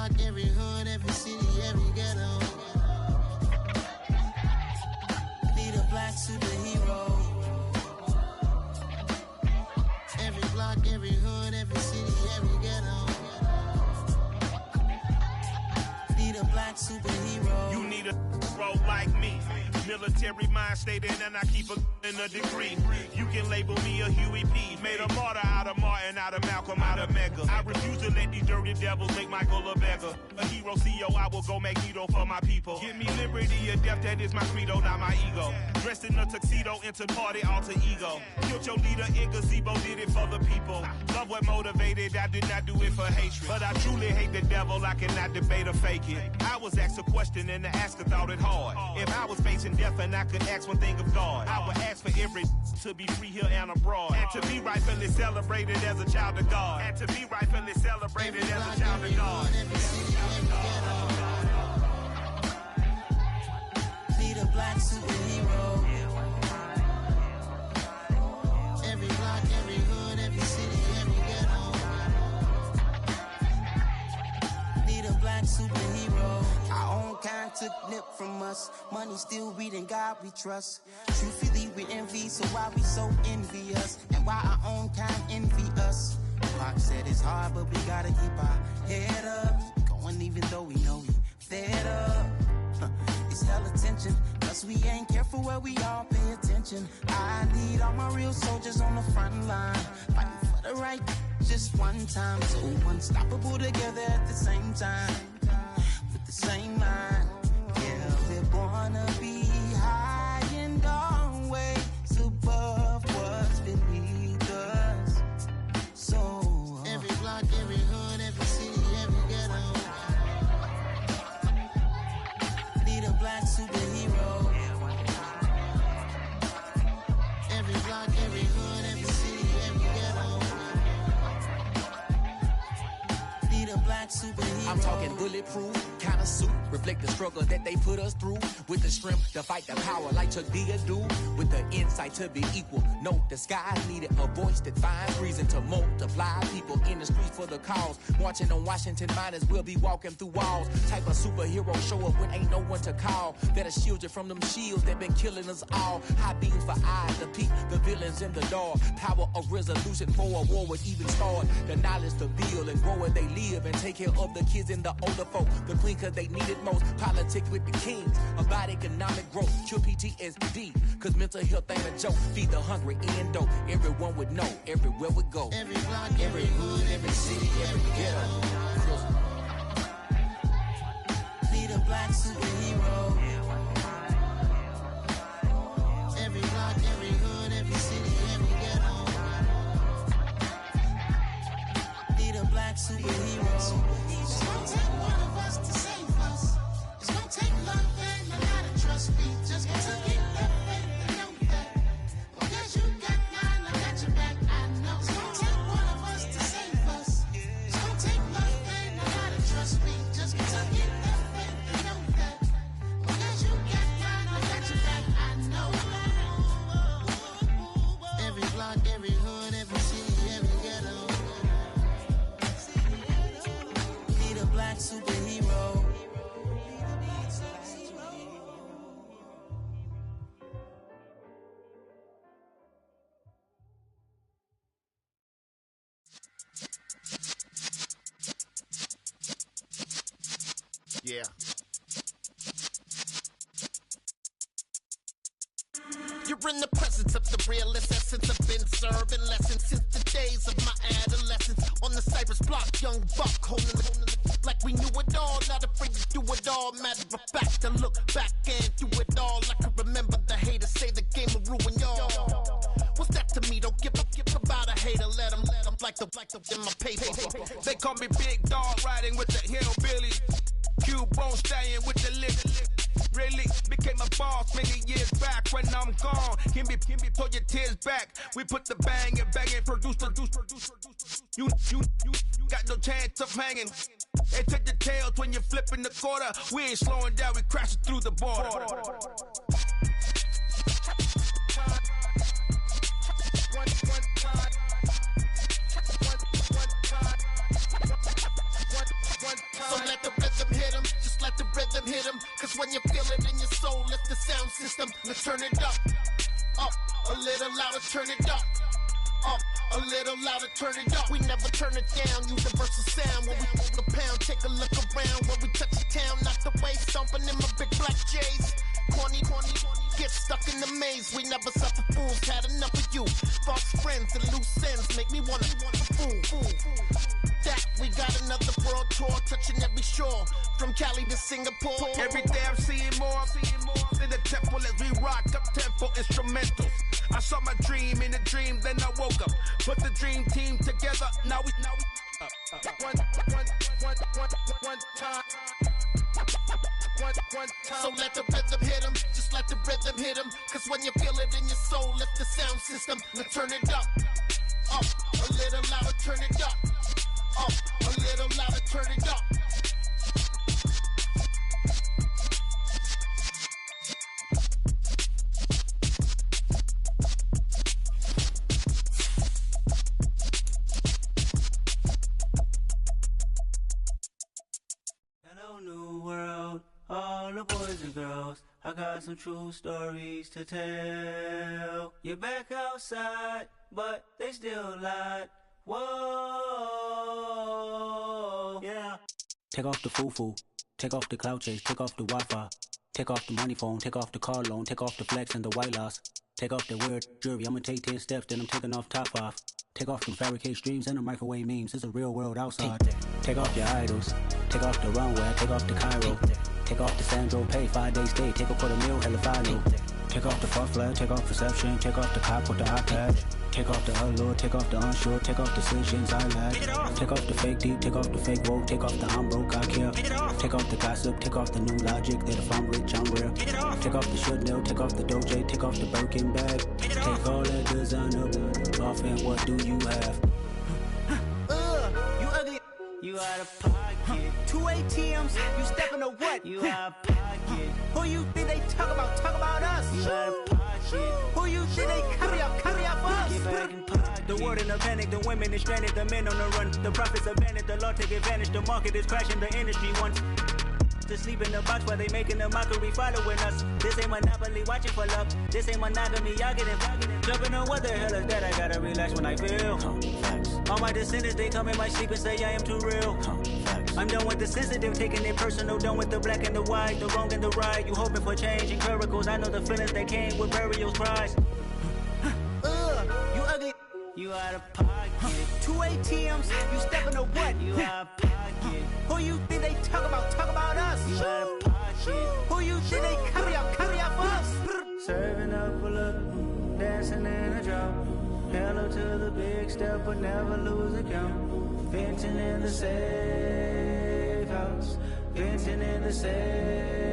block, every hood, every city, every ghetto. Need a black superhero. Every block, every hood, every city, every ghetto. Need a black superhero. You need a role like me. Military mind stated, and I keep in a degree. You can label me a Huey P. Made a martyr out of Martin, out of Malcolm, out of Mega. I refuse to let these dirty devils make Michael a beggar. A hero CEO, I will go Magneto for my people. Give me liberty or death, that is my credo, not my ego. Dressed in a tuxedo, enter party, alter ego. Killed your leader in gazebo, did it for the people. Love what motivated, I did not do it for hatred. But I truly hate the devil, I cannot debate or fake it. I was asked a question and the asker thought it hard. If I was facing death and I could ask one thing of God, I would ask for every to be free here and abroad, and to be rightfully celebrated as a child of God, and to be rightfully celebrated as a child of God. Need a black superhero. Every block, every hood, every city, every ghetto. Need a black superhero. Our own kind took nip from us. Money still reading God we trust. Truthfully we envy, so why we so envious? And why our own kind envy us? Pac said it's hard, but we gotta keep our head up. Going even though we know we fed up. It's hella tension, cause we ain't careful where we all pay attention. I need all my real soldiers on the front line, fighting for the right just one time. So unstoppable together at the same time, with the same mind. Yeah, we're gonna be high and always above what's beneath us. So every block, every hood, every city, every ghetto. Need a black superhero. Every block, every hood, every city, every ghetto. Need a black superhero. I'm talking bulletproof kind of suit, reflect the struggle that they put us through, with the strength to fight the power like Chuck D do, with the insight to be equal. Note the skies needed a voice that finds reason to multiply people in the streets for the cause. Marching on Washington, might as well be walking through walls. Type of superhero show up when ain't no one to call. That'll shield you from them shields that been killing us all. High beams for eyes to peek the villains in the dark. Power of resolution for a war would even start. The knowledge to build and grow where they live and take care of the kids and the older folk. The clean cause they need it most. Politics with the kings about economic growth. Cure PTSD cause mental health ain't a joke. Feed the hungry and dope. Everyone would know everywhere we go. Every block, every hood, every city, every ghetto. Need a black superhero. Every block, every hood, every city, every ghetto. Need a black superhero. It's gonna take one of us to save us. It's gonna take love and a lot of trust. We just got to get that faith and know that. Because you got mine, I got your back. I know it's gonna take one of us to save us. It's gonna take love and a lot of trust. We just got to get that faith and know that. Because you got mine, I got your back. I know. Every block, every hood, every city, every ghetto. Need a black superhero. Yeah. You're in the presence of the realest essence. I've been serving lessons since the days of my adolescence. On the Cypress block, young buck holding it like we knew it all. Not afraid to do it all. Matter of fact, to look back and do it all. I can remember the haters say the game will ruin y'all. What's that to me? Don't give about a hater. Let them like the in my paper. They call me Big Dog, riding with the hillbilly. Q-Bone staying with the lip. Really became a boss many years back. When I'm gone, can be pull your tears back. We put the bang and produce. You got no chance of hanging. They take the tails when you're flipping the quarter. We ain't slowing down, we crashing through the border. So let louder, turn it up. Up, a little louder, turn it up. We never turn it down, universal sound. When we move the pound, take a look around. When we touch the town, knock the way, stomping in my big black J's. Corny, get stuck in the maze. We never suffer fools, had enough of you. False friends and loose ends make me wanna fool. That we got another world tour, touching every shore, from Cali to Singapore. Every day I'm seeing more in the temple as we rock up tempo instrumentals. I saw my dream in a dream, then I woke up. Put the dream team together. Now we one time. So let the rhythm hit 'em, just let the rhythm hit 'em. Cause when you feel it in your soul, lift the sound system. Now turn it up, a little louder, turn it up, a little louder, turn it up. Hello, new world, all the boys and girls. I got some true stories to tell. You're back outside, but they still lied. Whoa, yeah. Take off the foo-foo, take off the cloud chase, take off the Wi-Fi, take off the money phone, take off the car loan, take off the flex and the white loss, take off the weird jewelry. I'ma take 10 steps, then I'm taking off top 5. Take off them fabricate streams and the microwave memes. It's a real world outside. Take off your idols, take off the runway, take off the Cairo, take off the Sandro Pay, 5-day stay, take off for the meal, hella final. Take off the far flag, take off perception, take off the cop with the iPad. Take off the allure, take off the unsure, take off decisions I lack. Take off the fake deep, take off the fake woke, take off the I'm broke, I care. Take off the gossip, take off the new logic that if I'm rich, I'm real. Take off the should know, take off the doje, take off the Birkin bag. Take all that designer off and what do you have? You ugly, you out of pocket. 2 ATMs, you stepping to what? You out of pocket. Who you think they talk about? Talk about us. You out of pocket. Who you think they carry up us? Get back in pocket. The world in a panic, the women is stranded, the men on the run. The profits abandoned, the law take advantage. The market is crashing, the industry wants to sleep in the box while they making a mockery following us. This ain't monopoly, watching for love. This ain't monogamy, y'all getting jumping on what the hell is that? I gotta relax when I feel. All my descendants, they come in my sleep and say I am too real. I'm done with the sensitive, taking it personal. Done with the black and the white, the wrong and the right. You hoping for change and miracles. I know the feelings that came with burial cries. You ugly, you out of pocket. 2 ATMs, you stepping to what? You out of pocket. Who you think they talk about? Talk about us. You out of pocket. Who you think they carry up us? Serving up a look, dancing in a drop. Hello to the big step, but never lose a count. Venting in the safe house, venting in the safe.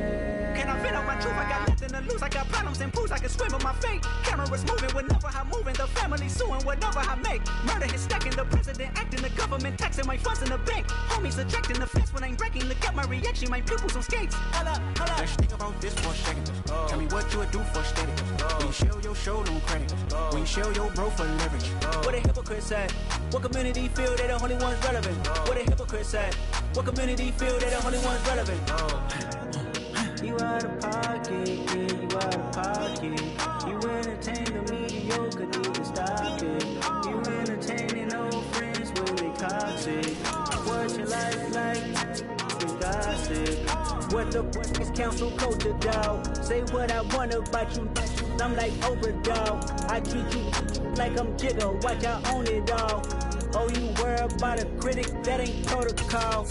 Can I vent out my truth? I got nothing to lose. I got problems and pools. I can swim with my fate. Cameras moving whenever I'm moving. The family suing whatever I make. Murder is stacking. The president acting. The government taxing my funds in the bank. Homies ejecting the fence when I'm breaking. Look at my reaction. My pupils on skates. Hold up. Let's think about this for a second. Tell me what you would do for status. When you show your show on credit. When you show your bro for leverage. What a hypocrite said. What community feel they the only ones relevant? What a hypocrite said. What community feel they the only ones relevant? You out of pocket, yeah, you out of pocket. You entertain the mediocre, need to stop it. You entertaining old friends when they toxic. What your life like? It's gossip. What the fuck is council culture, dog? Say what I want about you. I'm like Oprah, dog. I treat you like I'm Jigga. Watch I own it all. Oh, you worry about a critic? That ain't protocol.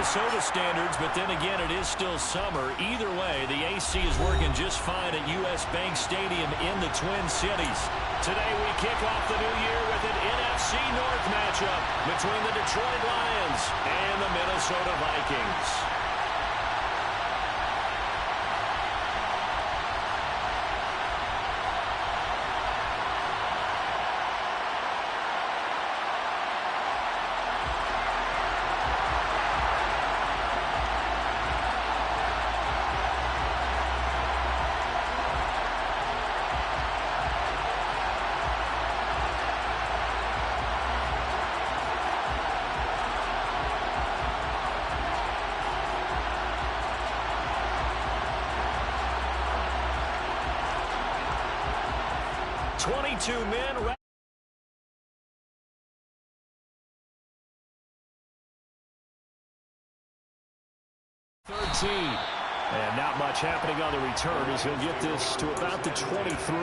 Minnesota standards, but then again, it is still summer. Either way, the AC is working just fine at U.S. Bank Stadium in the Twin Cities. Today, we kick off the new year with an NFC North matchup between the Detroit Lions and the Minnesota Vikings. 22 men. 13. And not much happening on the return as he'll get this to about the 23.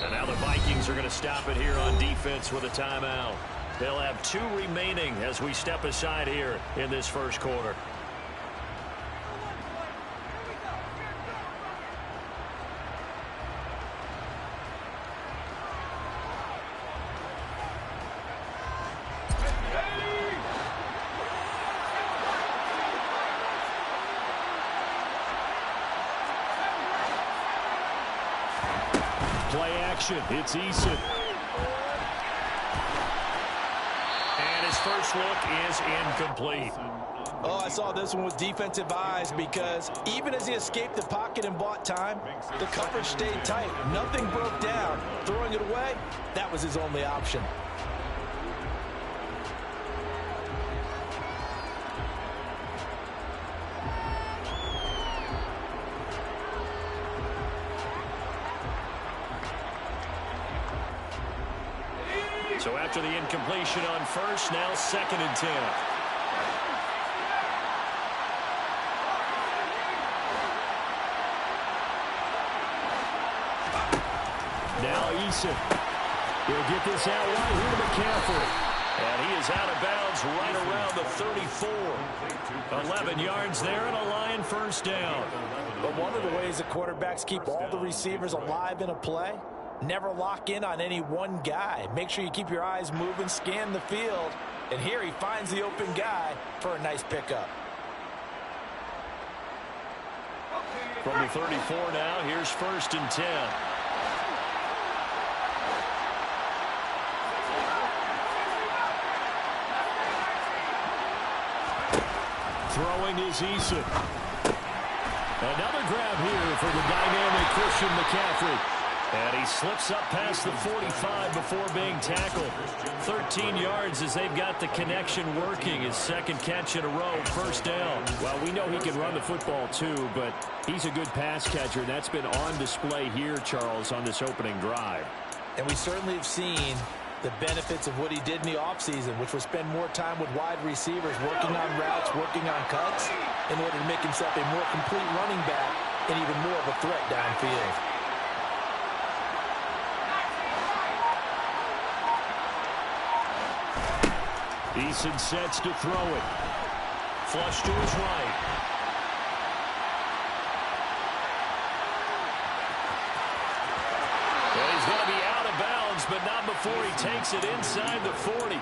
And now the Vikings are going to stop it here on defense with a timeout. They'll have 2 remaining as we step aside here in this first quarter. Play action. It's Eason. First look is incomplete. Oh, I saw this one with defensive eyes because even as he escaped the pocket and bought time, the coverage stayed tight. Nothing broke down. Throwing it away, that was his only option. So after the incompletion on first, now 2nd and 10. Now Eason. He'll get this out right here to McCaffrey. And he is out of bounds right around the 34. 11 yards there and a Lion first down. But one of the ways the quarterbacks keep all the receivers alive in a play, never lock in on any one guy. Make sure you keep your eyes moving, scan the field. And here he finds the open guy for a nice pickup. From the 34 now, here's 1st and 10. Throwing is Eason. Another grab here for the dynamic Christian McCaffrey. And he slips up past the 45 before being tackled. 13 yards as they've got the connection working. His 2nd catch in a row, first down. Well, we know he can run the football too, but he's a good pass catcher. And that's been on display here, Charles, on this opening drive. And we certainly have seen the benefits of what he did in the offseason, which was spend more time with wide receivers, working on routes, working on cuts, in order to make himself a more complete running back and even more of a threat downfield. Eason sets to throw it. Flush to his right. And he's going to be out of bounds, but not before he takes it inside the 40.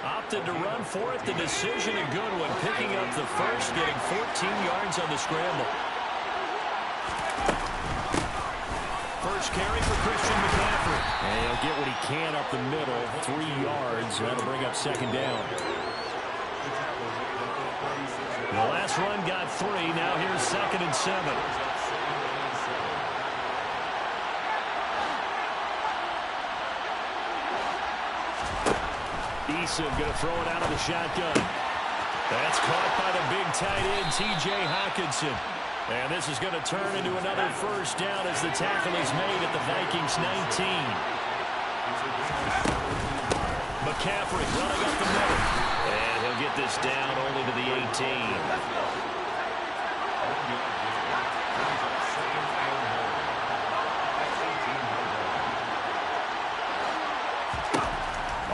Opted to run for it. The decision a good one. Picking up the first, getting 14 yards on the scramble. First carry for Christian McCaffrey. And he'll get what he can up the middle. 3 yards. That'll bring up 2nd down. The last run got 3. Now here's 2nd and 7. Eason going to throw it out of the shotgun. That's caught by the big tight end, T.J. Hockenson. And this is going to turn into another first down as the tackle is made at the Vikings 19. McCaffrey running up the middle. And he'll get this down only to the 18.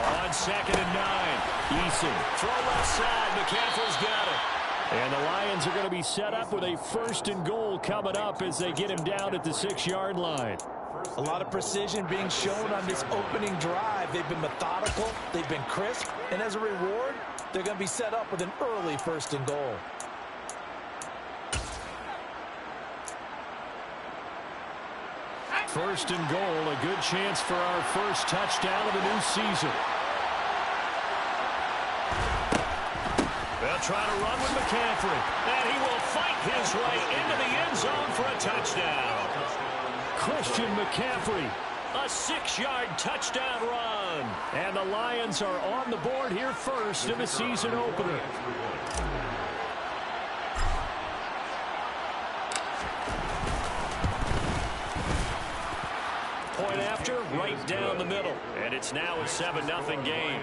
On 2nd and 9. Eason. Throw left side. McCaffrey's got it. And the Lions are going to be set up with a 1st and goal coming up as they get him down at the 6-yard line. A lot of precision being shown on this opening drive. They've been methodical. They've been crisp. And as a reward, they're going to be set up with an early 1st and goal. First and goal, a good chance for our first touchdown of the new season. They'll try to run with McCaffrey. And he will fight his way into the end zone for a touchdown. Christian McCaffrey. A 6-yard touchdown run. And the Lions are on the board here first in the season opener. Point after, right down the middle. And it's now a 7-0 game.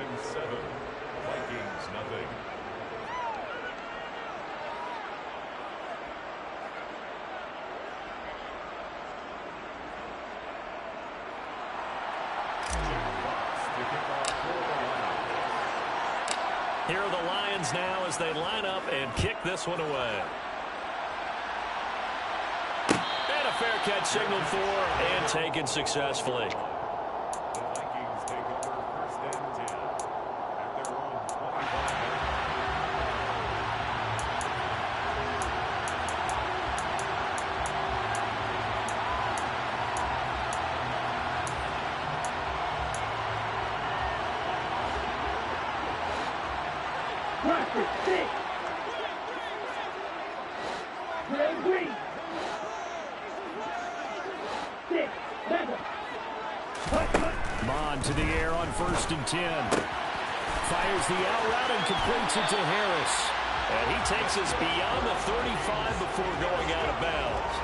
Vikings nothing. Here are the Lions now as they line up and kick this one away. And a fair catch signaled for and taken successfully. The Vikings take over 1st and 10 at their own 25. Mon to the air on 1st and 10. Fires the out route and completes it to Harris. And he takes us beyond the 35 before going out of bounds.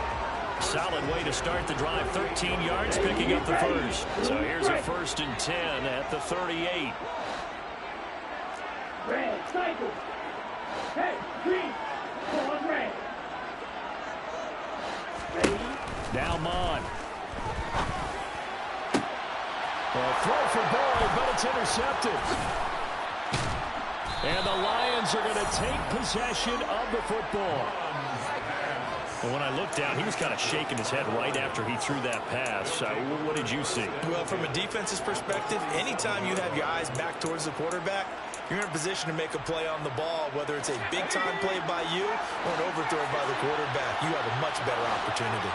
Solid way to start the drive. 13 yards, picking up the first. So here's a 1st and 10 at the 38. Red, cycle. Hey, green. On red. Ready? Now Mon. A throw for Boyd, but it's intercepted. And the Lions are going to take possession of the football. Well, when I looked down, he was kind of shaking his head right after he threw that pass. What did you see? Well, from a defense's perspective, anytime you have your eyes back towards the quarterback, you're in a position to make a play on the ball, whether it's a big-time play by you or an overthrow by the quarterback. You have a much better opportunity.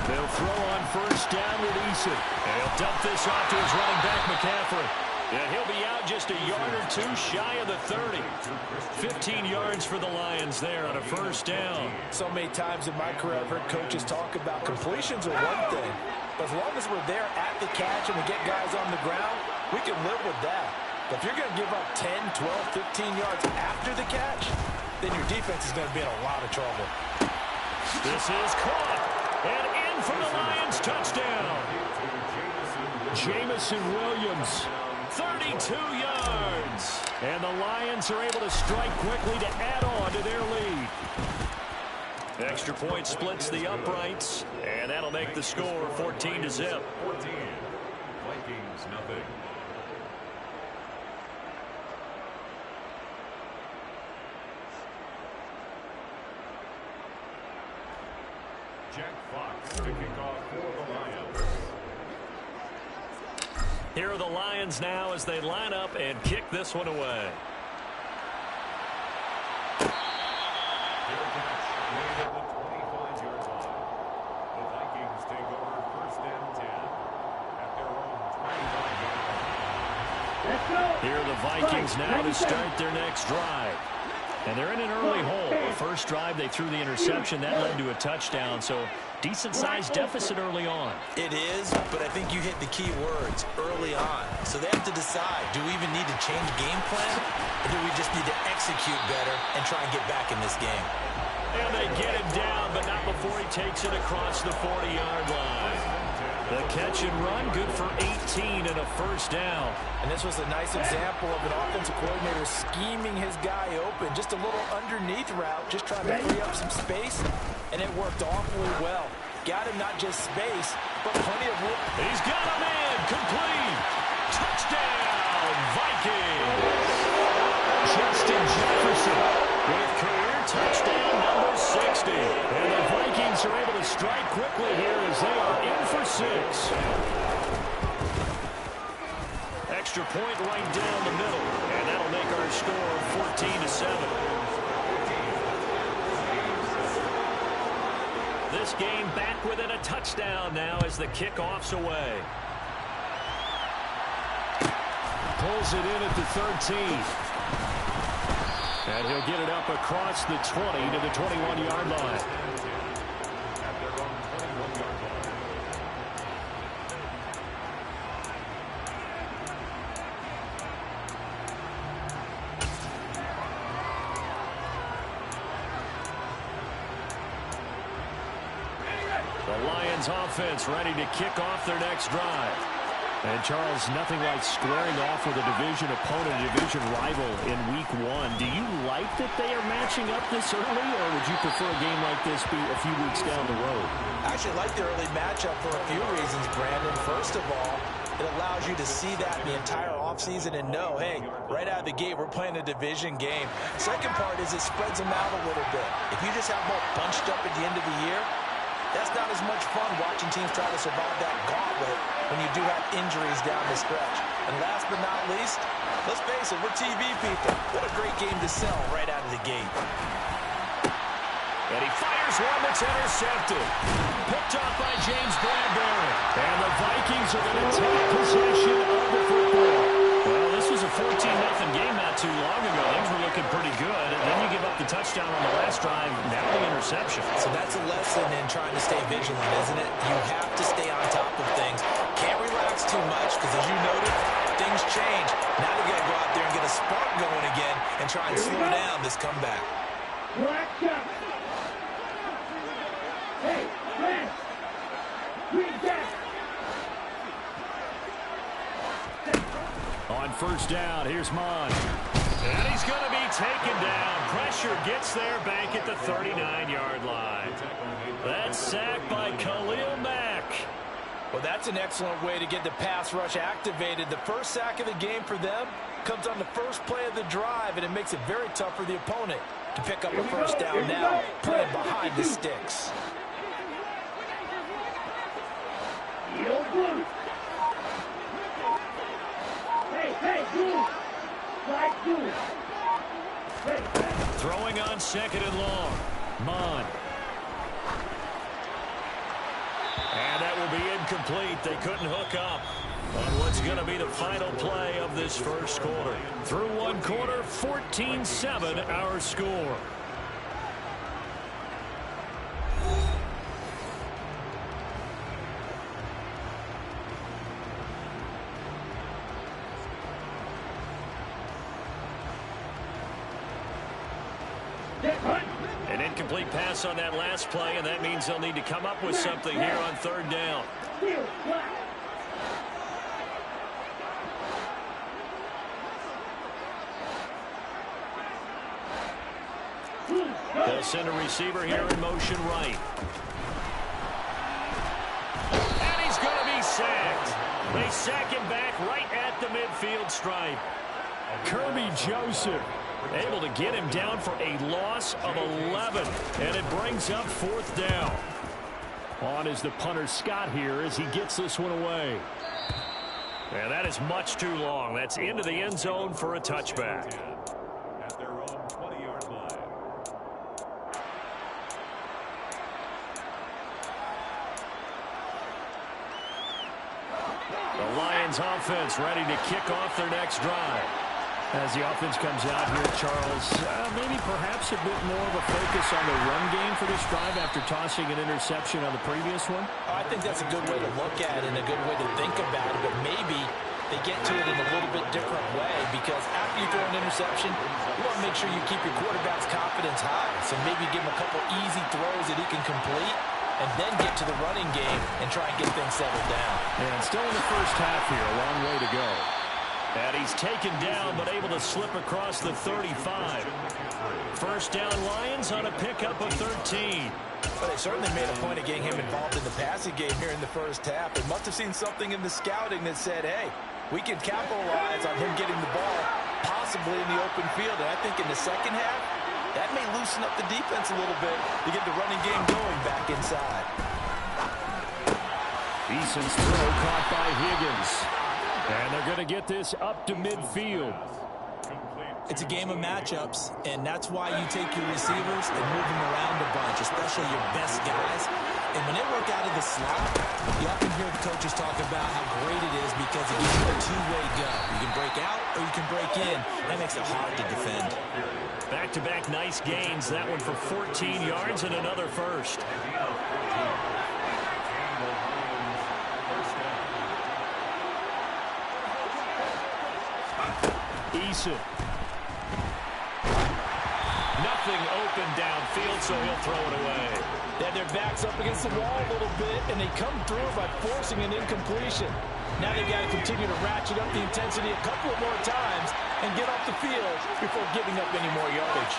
They'll throw on 1st down with Eason. And he'll dump this off to his running back, McCaffrey. And he'll be out just a yard or two shy of the 30. 15 yards for the Lions there on a 1st down. So many times in my career, I've heard coaches talk about completions are one thing. But as long as we're there at the catch and we get guys on the ground, we can live with that. But if you're going to give up 10, 12, 15 yards after the catch, then your defense is going to be in a lot of trouble. This is caught. And in for the Lions touchdown. Jamison Williams, 32 yards. And the Lions are able to strike quickly to add on to their lead. Extra point splits the uprights, and that'll make the score 14-0. 14. Vikings nothing. Jack Fox to kick off for the Lions. Here are the Lions now as they line up and kick this one away. Fair catch made at the 25-yard line. The Vikings take over 1st and 10 at their own 25-yard line. Let's go. Here are the Vikings now to start their next drive. And they're in an early hole. The first drive, they threw the interception. That led to a touchdown. So decent-sized deficit early on. It is, but I think you hit the key words, early on. So they have to decide, do we even need to change game plan? Or do we just need to execute better and try and get back in this game? And they get him down, but not before he takes it across the 40-yard line. The catch and run, good for 18 and a 1st down. And this was a nice example of an offensive coordinator scheming his guy open. Just a little underneath route, just trying to free up some space, and it worked awfully well. Got him not just space, but plenty of room. He's got him in, complete. Touchdown, Vikings. Justin Jefferson with career touchdown number 60. And the Vikings are able to strike quickly here as they are in for 6. Extra point right down the middle, and that'll make our score 14-7. This game back within a touchdown now as the kickoff's away. pulls it in at the 13. And he'll get it up across the 20 to the 21-yard line. The Lions offense ready to kick off their next drive. And Charles, nothing like squaring off with a division opponent, a division rival in week 1. Do you like that they are matching up this early, or would you prefer a game like this be a few weeks down the road? I actually like the early matchup for a few reasons, Brandon. First of all, it allows you to see that the entire offseason and know, hey, right out of the gate, we're playing a division game. Second part is it spreads them out a little bit. If you just have them all bunched up at the end of the year, that's not as much fun watching teams try to survive that gauntlet when you do have injuries down the stretch. And last but not least, let's face it, we're TV people. What a great game to sell right out of the gate. And he fires one that's intercepted. Picked off by James Bradbury. And the Vikings are going to take possession of the football. Well, this was a 14-0 game not too long ago. Things were looking pretty good. And then you give up the touchdown on the last drive. Now the interception. So that's a lesson in trying to stay vigilant, isn't it? You have to stay on top of things. Can't relax too much because, as you noted, things change. Now you got to go out there and get a spark going again and try and slow down this comeback. Hey, man! Green jack! On first down, here's Mon. And he's going to be taken down. Pressure gets there back at the 39-yard line. That's sacked by Khalil Mack. Well, that's an excellent way to get the pass rush activated. The first sack of the game for them comes on the first play of the drive, and it makes it very tough for the opponent to pick up a first down now, playing behind the sticks. Throwing on second and long. Mon. And that will be incomplete. They couldn't hook up on what's going to be the final play of this first quarter. Through one quarter, 14-7 our score. An incomplete pass on that last play, and that means they'll need to come up with something here on third down. They'll send a receiver here in motion right. And he's going to be sacked. They sack him back right at the midfield stripe. Kirby Joseph able to get him down for a loss of 11. And it brings up fourth down. On is the punter Scott here as he gets this one away. And that is much too long. That's into the end zone for a touchback. At their own 20-yard line. The Lions offense ready to kick off their next drive. As the offense comes out here, Charles, maybe perhaps a bit more of a focus on the run game for this drive after tossing an interception on the previous one? I think that's a good way to look at it and a good way to think about it, but maybe they get to it in a little bit different way because after you throw an interception, you want to make sure you keep your quarterback's confidence high. So maybe give him a couple easy throws that he can complete and then get to the running game and try and get things settled down. And still in the first half here, a long way to go. And he's taken down, but able to slip across the 35. First down Lions on a pickup of 13. Well, they certainly made a point of getting him involved in the passing game here in the first half. They must have seen something in the scouting that said, hey, we can capitalize on him getting the ball possibly in the open field. And I think in the second half, that may loosen up the defense a little bit to get the running game going back inside. Eason's throw caught by Higgins. And they're going to get this up to midfield. It's a game of matchups, and that's why you take your receivers and move them around a bunch, especially your best guys. And when they work out of the slot, you often hear the coaches talk about how great it is because it gives you a two-way go. You can break out or you can break in. That makes it hard to defend. Back-to-back nice gains. That one for 14 yards and another first. Eason. Nothing open downfield, so he'll throw it away. They had their backs up against the wall a little bit, and they come through by forcing an incompletion. Now they've got to continue to ratchet up the intensity a couple of more times and get off the field before giving up any more yardage.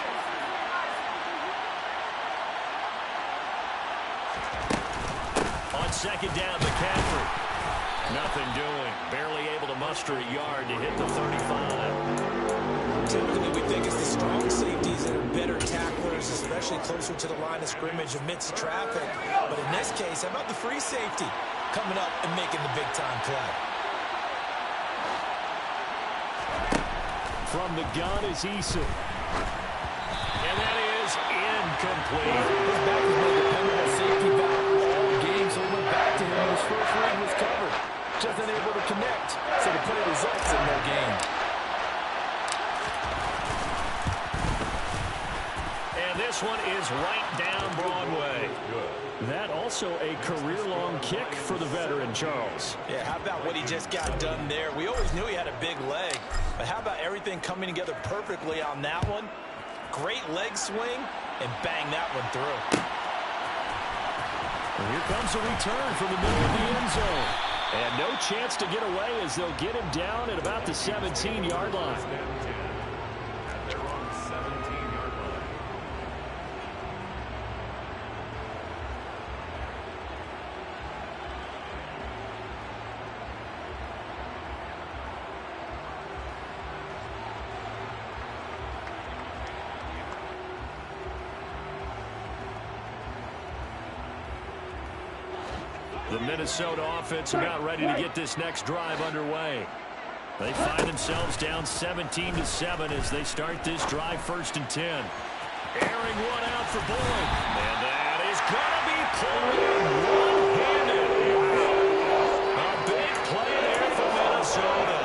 On second down, McCaffrey. Nothing doing. Barely able to muster a yard to hit the 35. Typically, we think it's the strong safeties that are better tacklers, especially closer to the line of scrimmage amidst traffic. But in this case, how about the free safety coming up and making the big-time play? From the gun is Eason. And that is incomplete. His back has been a dependable safety back all game, so he went back to him when his first read was covered. Just unable to connect, so the play results in no gain. And this one is right down Broadway. That also a career-long kick for the veteran, Charles. Yeah, how about what he just got done there? We always knew he had a big leg, but how about everything coming together perfectly on that one? Great leg swing, and bang that one through. And here comes a return from the middle of the end zone. And no chance to get away as they'll get him down at about the 17-yard line. At their own 17-yard line. The Minnesota offense about ready to get this next drive underway. They find themselves down 17-7 as they start this drive 1st and 10. Airing one out for Boyd. And that is going to be pulled in one-handed. A big play there for Minnesota.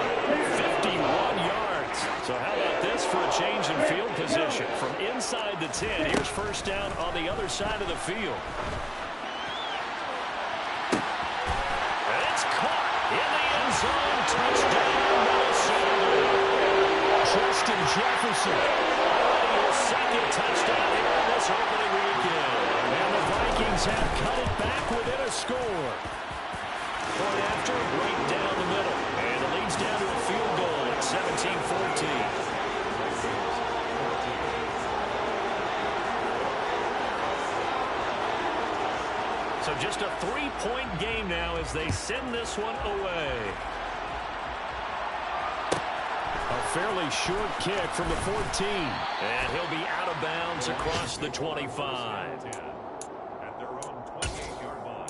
51 yards. So how about this for a change in field position? From inside the 10, here's first down on the other side of the field. In the end zone, touchdown, Minnesota. Justin Jefferson, his second touchdown here in this opening weekend. And the Vikings have cut it back within a score. Point after, right down the middle. And it leads down to a field goal at 17-14. So just a 3-point game now as they send this one away. A fairly short kick from the 14. And he'll be out of bounds across the 25. At their own 28-yard line.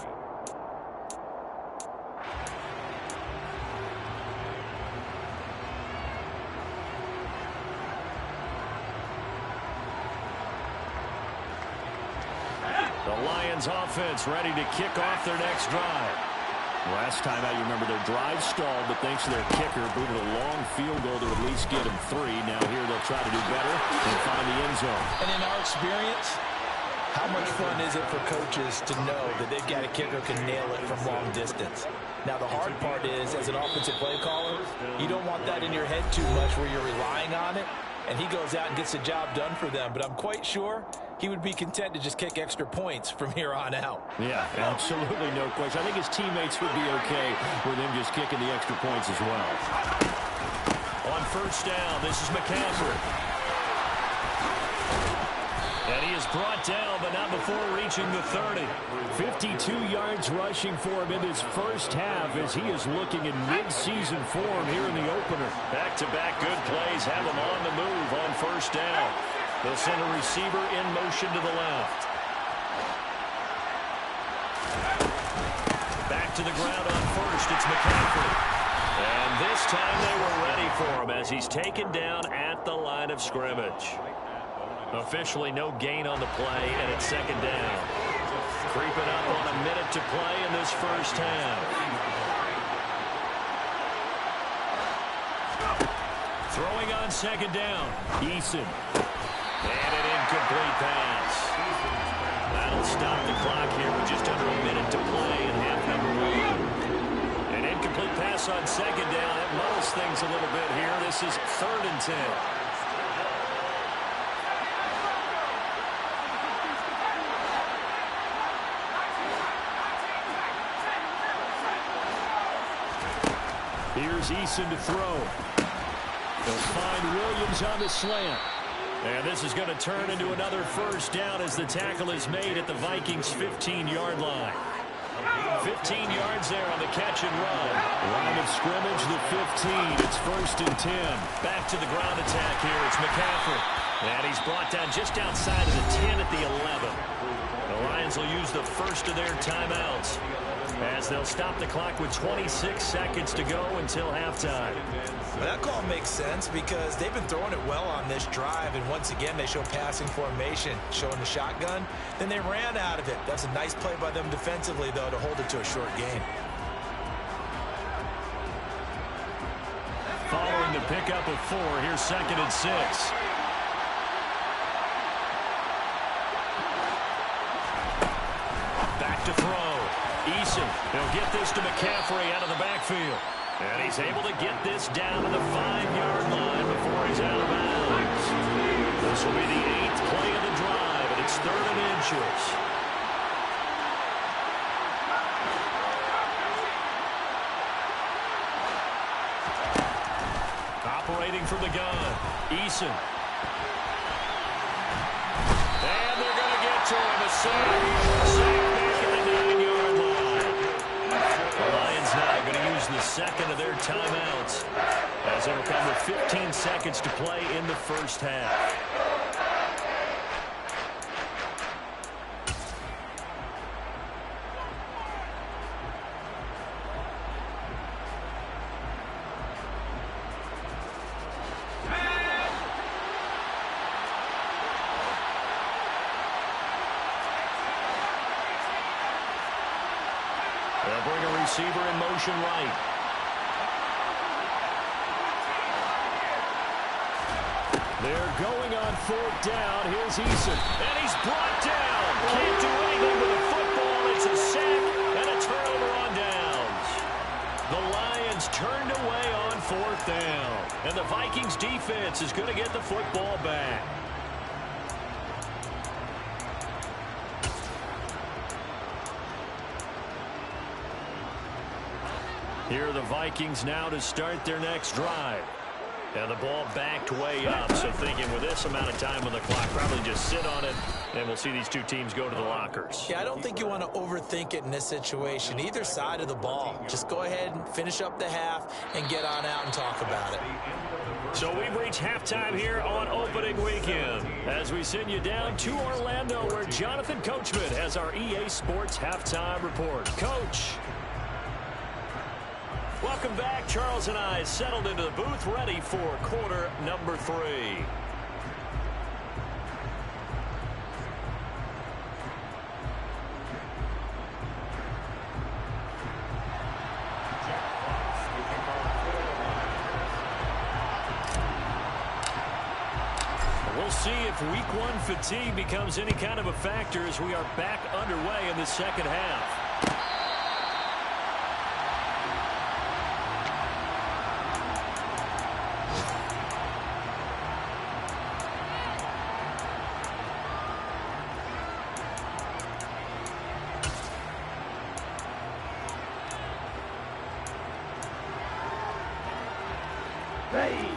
The Lions offense ready to kick off their next drive. Last time out, you remember their drive stalled, but thanks to their kicker, booted a long field goal to at least get them 3. Now here they'll try to do better and find the end zone. And in our experience, how much fun is it for coaches to know that they've got a kicker who can nail it from long distance? Now, the hard part is, as an offensive play caller, you don't want that in your head too much where you're relying on it, and he goes out and gets the job done for them. But I'm quite sure he would be content to just kick extra points from here on out. Yeah, absolutely no question. I think his teammates would be okay with him just kicking the extra points as well. On first down, this is McCaffrey. And he is brought down, but not before reaching the 30. 52 yards rushing for him in his first half as he is looking in mid-season form here in the opener. Back-to-back good plays have him on the move on first down. They'll send a receiver in motion to the left. Back to the ground on first, it's McCaffrey. And this time they were ready for him as he's taken down at the line of scrimmage. Officially no gain on the play, and it's second down. Creeping up on a minute to play in this first half. Throwing on second down. Eason. And an incomplete pass. That'll stop the clock here with just under a minute to play in half number 1. An incomplete pass on second down. That muddles things a little bit here. This is 3rd and 10. Here's Eason to throw. They'll find Williams on the slant. And this is going to turn into another first down as the tackle is made at the Vikings' 15-yard line. 15 yards there on the catch and run. Line of scrimmage, the 15. It's 1st and 10. Back to the ground attack here. It's McCaffrey. And he's brought down just outside of the 10 at the 11. The Lions will use the first of their timeouts as they'll stop the clock with 26 seconds to go until halftime. Well, that call makes sense because they've been throwing it well on this drive, and once again they show passing formation, showing the shotgun. Then they ran out of it. That's a nice play by them defensively, though, to hold it to a short gain. Following the pickup of 4, here's 2nd and 6. Back to throw. Eason, he'll get this to McCaffrey out of the backfield. And he's able to get this down to the 5-yard line before he's out of bounds. This will be the 8th play of the drive, and it's 3rd and inches. Operating from the gun, Eason. And they're going to get to him. A sack back at the 9-yard line. The Lions now going to use the second of their timeouts as it'll come with 15 seconds to play in the first half. They'll bring a receiver in motion right. They're going on 4th down. Here's Eason. And he's brought down. Can't do anything with the football. It's a sack and a turnover on downs. The Lions turned away on 4th down. And the Vikings defense is going to get the football back. Here are the Vikings now to start their next drive. And the ball backed way up, so thinking with this amount of time on the clock, probably just sit on it, and we'll see these two teams go to the lockers. Yeah, I don't think you want to overthink it in this situation, either side of the ball. Just go ahead and finish up the half and get on out and talk about it. So we've reached halftime here on opening weekend as we send you down to Orlando where Jonathan Coachman has our EA Sports halftime report. Coach. Welcome back. Charles and I settled into the booth, ready for quarter number 3. We'll see if week 1 fatigue becomes any kind of a factor as we are back underway in the second half.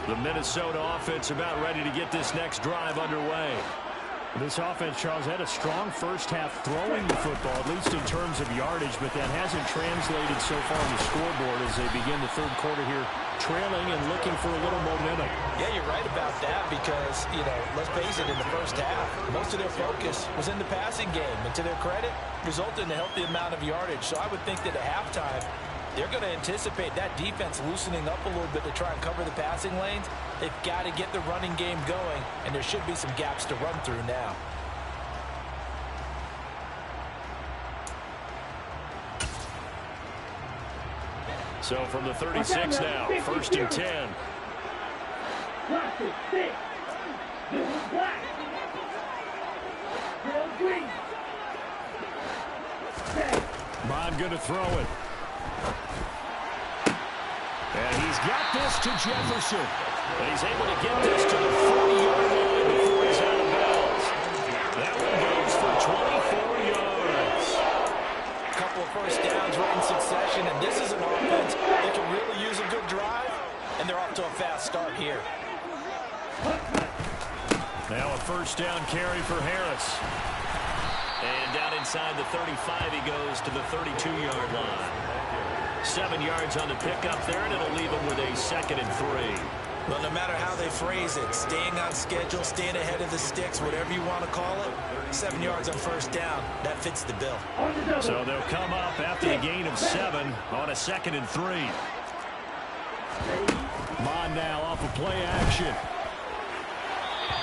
The Minnesota offense about ready to get this next drive underway. This offense, Charles, had a strong first half throwing the football, at least in terms of yardage, but that hasn't translated so far on the scoreboard as they begin the third quarter here, trailing and looking for a little momentum. Yeah, you're right about that because, let's face it, in the first half, most of their focus was in the passing game, and to their credit, resulted in a healthy amount of yardage. So I would think that at halftime, they're going to anticipate that defense loosening up a little bit to try and cover the passing lanes. They've got to get the running game going, and there should be some gaps to run through now. So from the 36 now, 1st and 10. Bond going to throw it. And he's got this to Jefferson. And he's able to get this to the 40-yard line before he's out of bounds. That one goes for 24 yards. A couple of first downs right in succession, and this is an offense that can really use a good drive, and they're off to a fast start here. Now a first down carry for Harris. And down inside the 35, he goes to the 32-yard line. 7 yards on the pickup there, and it'll leave him with a 2nd and 3. Well, no matter how they phrase it, staying on schedule, staying ahead of the sticks, whatever you want to call it, 7 yards on first down, that fits the bill. So they'll come up after the gain of 7 on a 2nd and 3. Mon now off of play action.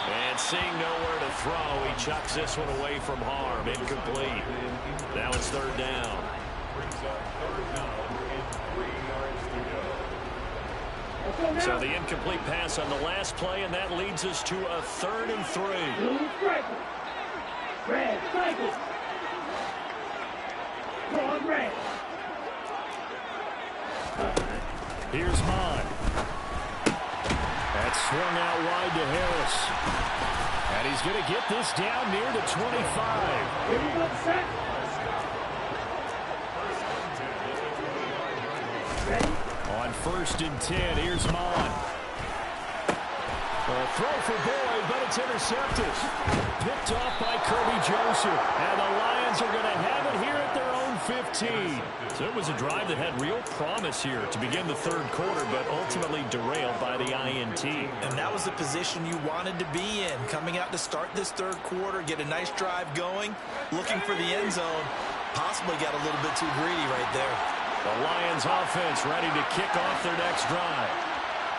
And seeing nowhere to throw, he chucks this one away from harm. Incomplete. Now it's 3rd down. So the incomplete pass on the last play, and that leads us to a 3rd and 3. Here's Mon. That's swung out wide to Harris. And he's going to get this down near the 25. On 1st and 10, here's Mon. A throw for Boyd, but it's intercepted. Picked off by Kirby Joseph. And the Lions are going to have it here at their own 15. So it was a drive that had real promise here to begin the 3rd quarter, but ultimately derailed by the INT. And that was the position you wanted to be in. Coming out to start this 3rd quarter, get a nice drive going, looking for the end zone. Possibly got a little bit too greedy right there. The Lions offense ready to kick off their next drive.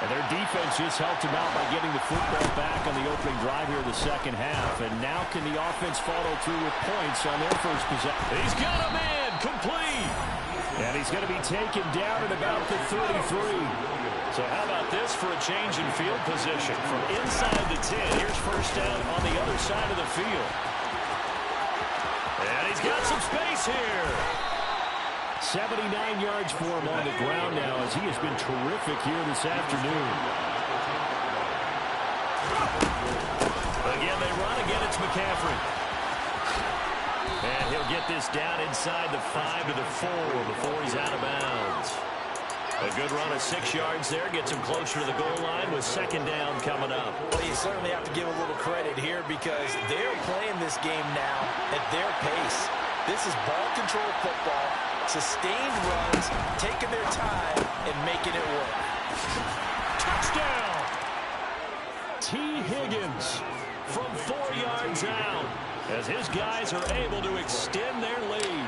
And their defense just helped them out by getting the football back on the opening drive here in the 2nd half. And now can the offense follow through with points on their first possession? He's got a man complete. And he's going to be taken down at about the 33. So how about this for a change in field position? From inside the 10, here's first down on the other side of the field. And he's got some space here. 79 yards for him on the ground now as he has been terrific here this afternoon. Again, they run. Again, it's McCaffrey. And he'll get this down inside the 5 to the 4 before he's out of bounds. A good run of 6 yards there. Gets him closer to the goal line with 2nd down coming up. Well, you certainly have to give a little credit here because they're playing this game now at their pace. This is ball control football. Sustained runs, taking their time, and making it work. Touchdown! T. Higgins from 4 yards out as his guys are able to extend their lead.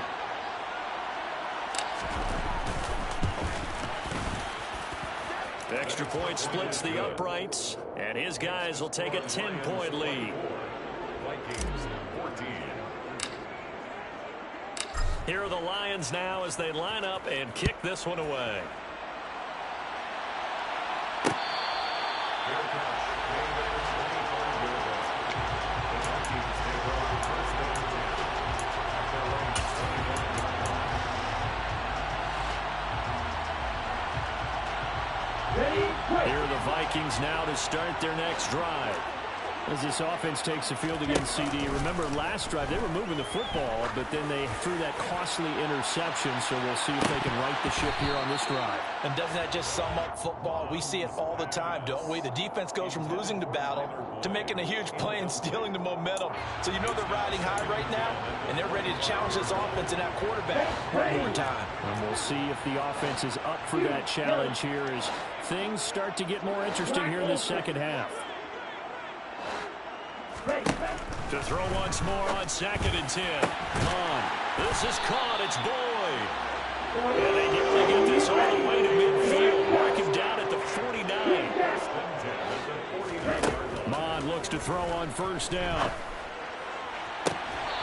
Extra point splits the uprights, and his guys will take a 10-point lead. Vikings 14. Here are the Lions now as they line up and kick this one away. Here are the Vikings now to start their next drive. As this offense takes the field against CD. Remember, last drive, they were moving the football, but then they threw that costly interception, so we'll see if they can right the ship here on this drive. And doesn't that just sum up football? We see it all the time, don't we? The defense goes from losing the battle to making a huge play and stealing the momentum. So you know they're riding high right now, and they're ready to challenge this offense and that quarterback one more time. And we'll see if the offense is up for that challenge here as things start to get more interesting here in the 2nd half. To throw once more on 2nd and 10. On. This is caught. It's Boyd. And they nearly get this all the way to midfield. Mark him down at the 49. Mon looks to throw on first down.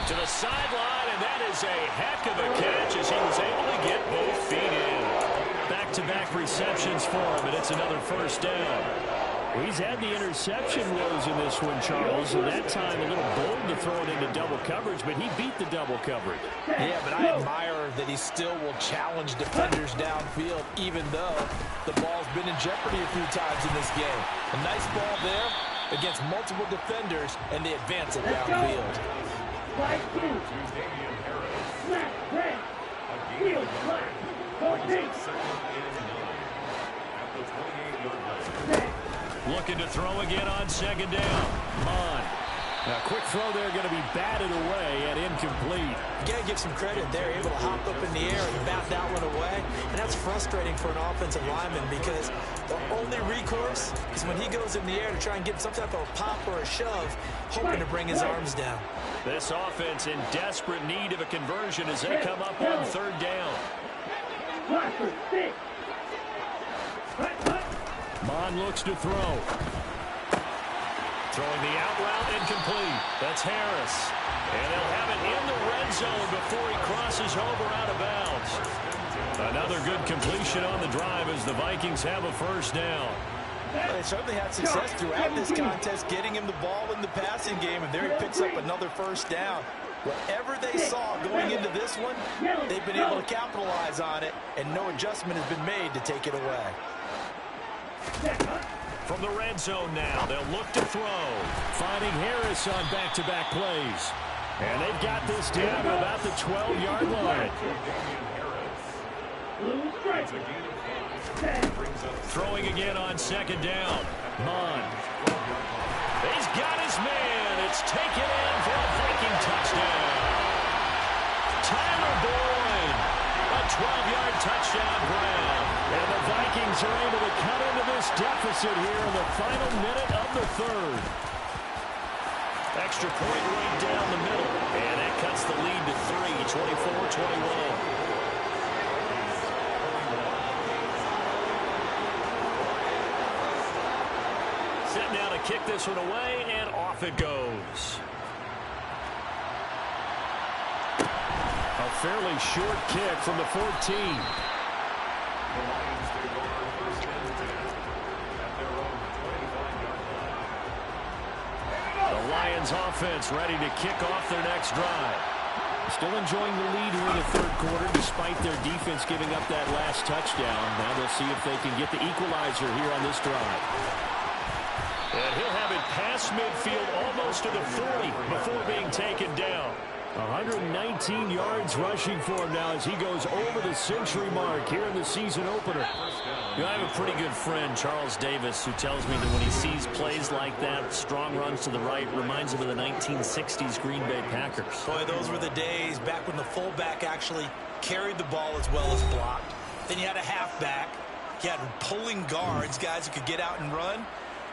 To the sideline, and that is a heck of a catch as he was able to get both feet in. Back-to-back receptions for him, and it's another first down. Well, he's had the interception woes in this one, Charles, and that time a little bold to throw it into double coverage, but he beat the double coverage. Yeah, but I admire that he still will challenge defenders downfield, even though the ball's been in jeopardy a few times in this game. A nice ball there against multiple defenders, and they advance it downfield. Looking to throw again on second down. Mon. A quick throw there, going to be batted away and incomplete. You got to give some credit. They're able to hop up in the air and bat that one away. And that's frustrating for an offensive lineman because the only recourse is when he goes in the air to try and get some type of pop or a shove, hoping to bring his arms down. This offense in desperate need of a conversion as they come up on third down. Mon looks to throw. Throwing the out route incomplete. That's Harris. And they'll have it in the red zone before he crosses over out of bounds. Another good completion on the drive as the Vikings have a first down. Well, they certainly had success throughout this contest, getting him the ball in the passing game, and there he picks up another first down. Whatever they saw going into this one, they've been able to capitalize on it, and no adjustment has been made to take it away. From the red zone now, they'll look to throw. Finding Harris on back-to-back plays. And they've got this down to about the 12-yard line. Throwing again on second down. Mon. He's got his man. It's taken in for a Viking touchdown. Tyler Boyd. A 12-yard touchdown grab. And the Vikings are able to cut into this deficit here in the final minute of the third. Extra point right down the middle. And that cuts the lead to 3, 24-21. Set now to kick this one away, and off it goes. A fairly short kick from the 14. The Lions offense ready to kick off their next drive. Still enjoying the lead here in the third quarter despite their defense giving up that last touchdown. Now they'll see if they can get the equalizer here on this drive. And he'll have it past midfield almost to the 40 before being taken down. 119 yards rushing for him now as he goes over the century mark here in the season opener. You know, I have a pretty good friend, Charles Davis, who tells me that when he sees plays like that, strong runs to the right, reminds him of the 1960s Green Bay Packers. Boy, those were the days back when the fullback actually carried the ball as well as blocked. Then you had a halfback. You had pulling guards, guys who could get out and run.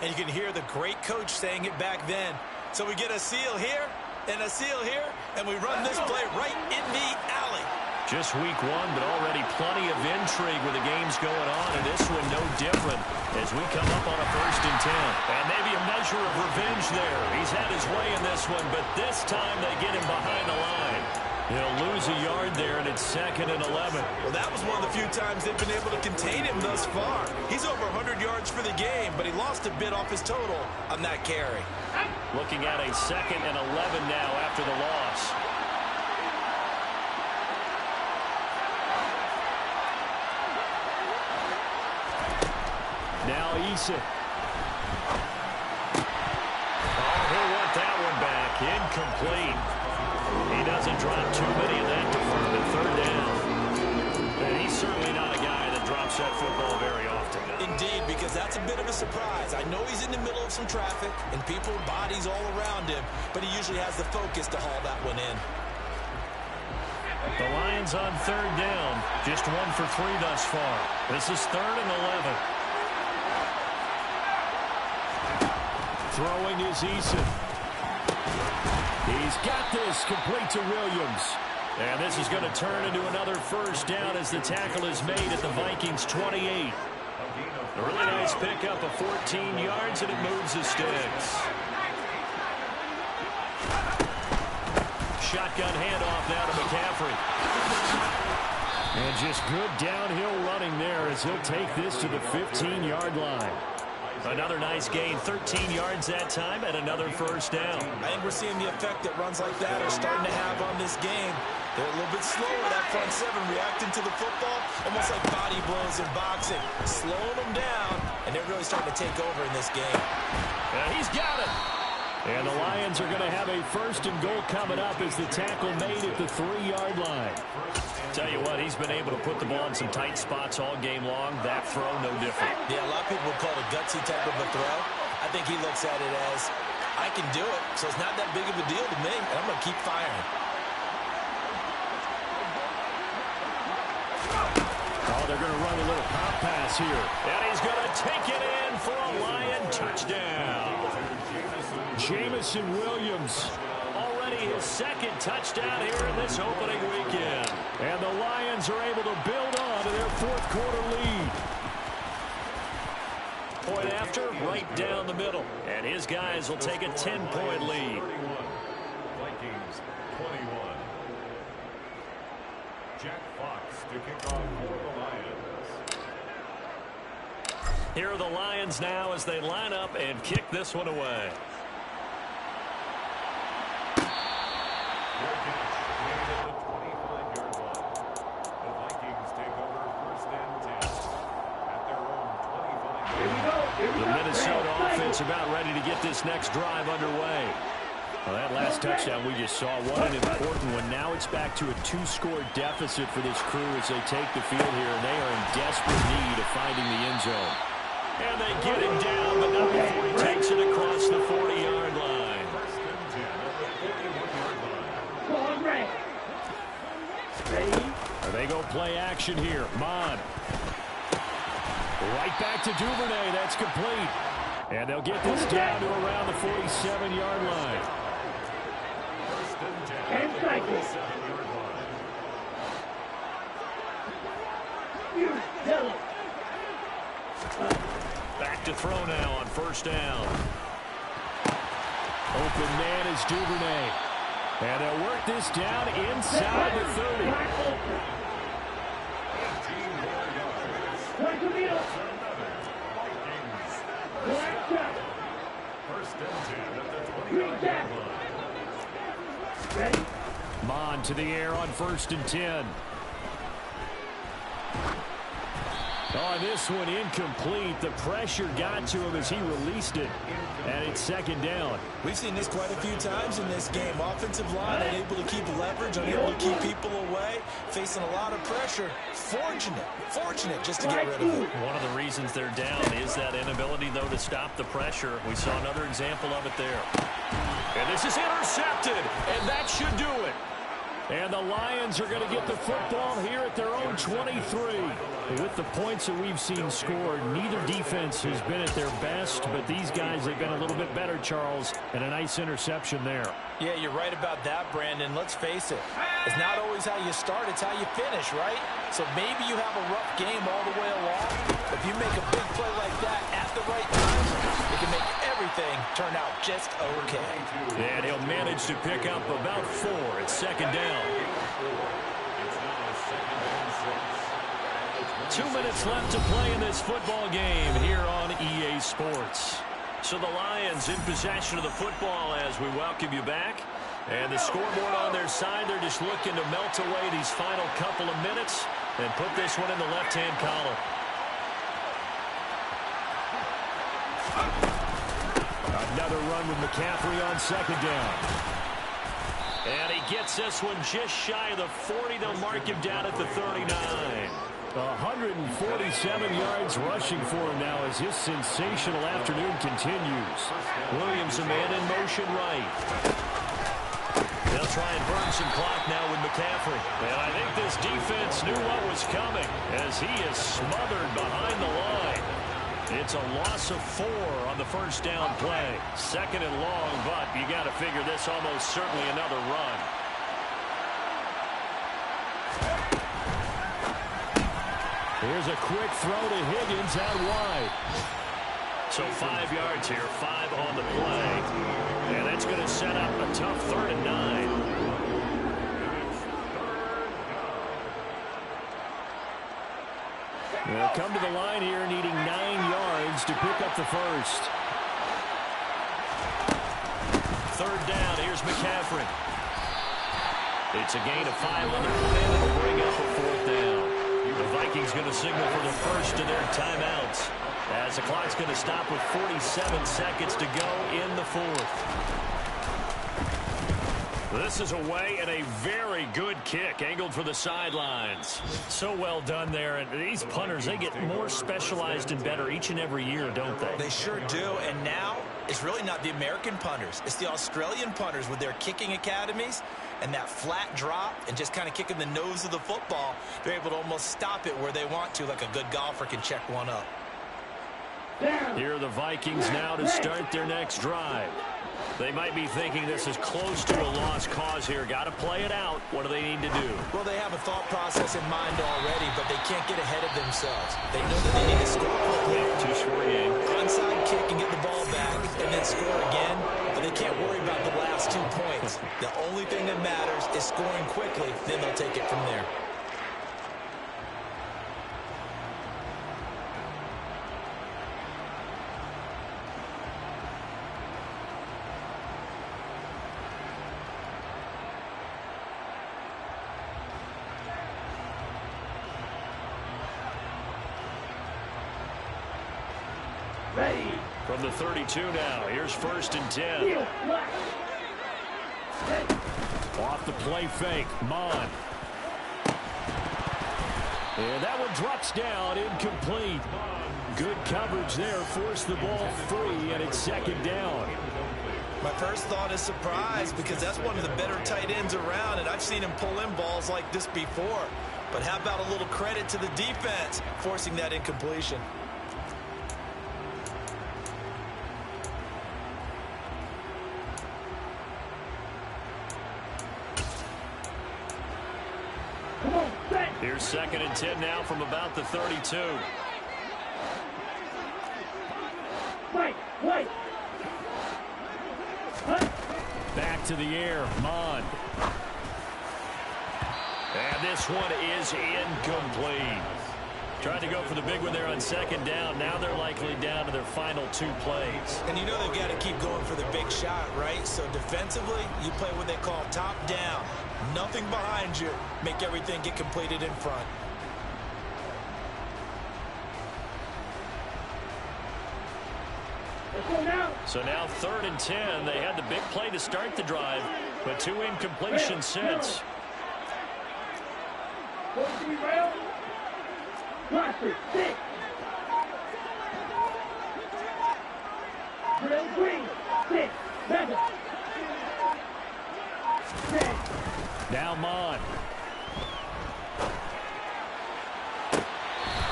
And you can hear the great coach saying it back then. So we get a seal here and a seal here, and we run this play right in the alley. Just week one, but already plenty of intrigue with the games going on, and this one no different as we come up on a 1st and 10. And maybe a measure of revenge there. He's had his way in this one, but this time they get him behind the line. He'll lose a yard there, and it's 2nd and 11. Well, that was one of the few times they've been able to contain him thus far. He's over 100 yards for the game, but he lost a bit off his total on that carry. Looking at a 2nd and 11 now after the loss. Now Eason. Oh, he'll want that one back. Incomplete. He doesn't drop too many in that department. 3rd down. And he's certainly not a guy that drops that football very often. Indeed, because that's a bit of a surprise. I know he's in the middle of some traffic and people, bodies all around him, but he usually has the focus to haul that one in. The Lions on 3rd down. Just 1 for 3 thus far. This is 3rd and 11. Throwing is Eason. He's got this complete to Williams. And this is going to turn into another 1st down as the tackle is made at the Vikings 28. A really nice pickup of 14 yards, and it moves the sticks. Shotgun handoff now to McCaffrey. And just good downhill running there as he'll take this to the 15-yard line. Another nice gain, 13 yards that time, and another first down. I think we're seeing the effect that runs like that are starting to have on this game. They're a little bit slower, that front seven, reacting to the football, almost like body blows in boxing, slowing them down, and they're really starting to take over in this game. He's got it. And the Lions are going to have a first and goal coming up as the tackle made at the 3-yard line. Tell you what, he's been able to put the ball in some tight spots all game long. That throw, no different. Yeah, a lot of people would call it a gutsy type of a throw. I think he looks at it as, I can do it, so it's not that big of a deal to me, and I'm going to keep firing. Oh, they're going to run a little pop pass here. And he's going to take it in for a Lion touchdown. Jamison Williams. Already his second touchdown here in this opening weekend. And the Lions are able to build on to their fourth-quarter lead. Point after, right down the middle. And his guys will take a 10-point lead. Vikings 21. Jack Fox to kick off for the Lions. Here are the Lions now as they line up and kick this one away. The Minnesota offense about ready to get this next drive underway. Well, that last touchdown we just saw, what an important one. Now it's back to a 2-score deficit for this crew as they take the field here, and they are in desperate need of finding the end zone. And they get him down, but not before he takes it across the 40-yard line. They go play action here. Mon. Right back to Duvernay. That's complete. And they'll get this down to around the 47-yard line. Back to throw now on first down. Open man is Duvernay. And they'll work this down inside the 30. Mon to the air on 1st and 10. Oh, this one incomplete. The pressure got to him as he released it. And it's 2nd down. We've seen this quite a few times in this game. Offensive line unable to keep leverage, unable to keep people away, facing a lot of pressure. Fortunate just to get rid of it. One of the reasons they're down is that inability, though, to stop the pressure. We saw another example of it there. And this is intercepted, and that should do it. And the Lions are going to get the football here at their own 23. With the points that we've seen scored, neither defense has been at their best, but these guys have been a little bit better, Charles, and a nice interception there. Yeah, you're right about that, Brandon. Let's face it. It's not always how you start, it's how you finish, right? So maybe you have a rough game all the way along. If you make a big play like that at the right time, it can make everything turn out just okay. And he'll manage to pick up about 4 at 2nd down. 2 minutes left to play in this football game here on EA Sports. So the Lions in possession of the football as we welcome you back. And the scoreboard on their side, they're just looking to melt away these final couple of minutes and put this one in the left-hand column. Another run with McCaffrey on 2nd down. And he gets this one just shy of the 40. They'll mark him down at the 39. 147 yards rushing for him now as his sensational afternoon continues. Williams, a man in motion right. They'll try and burn some clock now with McCaffrey. And I think this defense knew what was coming as he is smothered behind the line. It's a loss of 4 on the first down play. 2nd and long, but you got to figure this almost certainly another run. Here's a quick throw to Higgins out wide. So 5 yards here, 5 on the play. And that's going to set up a tough 3rd and 9. They'll come to the line here needing 9 yards to pick up the first. Third down, here's McCaffrey. It's a gain of 5 on the play, and it'll bring up a 4th down. The Vikings going to signal for the first of their timeouts, as the clock's going to stop with 47 seconds to go in the 4th. This is away and a very good kick, angled for the sidelines. So well done there. And these punters, they get more specialized and better each and every year, don't they? They sure do. And now it's really not the American punters. It's the Australian punters with their kicking academies and that flat drop and just kind of kicking the nose of the football. They're able to almost stop it where they want to, like a good golfer can check one up. Here are the Vikings now to start their next drive. They might be thinking this is close to a lost cause here. Got to play it out. What do they need to do? Well, they have a thought process in mind already, but they can't get ahead of themselves. They know that they need to score quickly. Two-score game. Onside kick and get the ball back and then score again, but they can't worry about the last 2 points. The only thing that matters is scoring quickly, then they'll take it from there. From the 32 now, here's 1st and 10. Off the play fake, Mon. And that one drops down, incomplete. Good coverage there, forced the ball free, and it's 2nd down. My first thought is surprise, because that's one of the better tight ends around, and I've seen him pull in balls like this before. But how about a little credit to the defense, forcing that incompletion? Here's 2nd and 10 now from about the 32. Back to the air, Mon. And this one is incomplete. Tried to go for the big one there on 2nd down. Now they're likely down to their final 2 plays. And you know they've got to keep going for the big shot, right? So defensively, you play what they call top down. Nothing behind you. Make everything get completed in front. So now 3rd and 10. They had the big play to start the drive, but 2 incompletions since. Now Mon.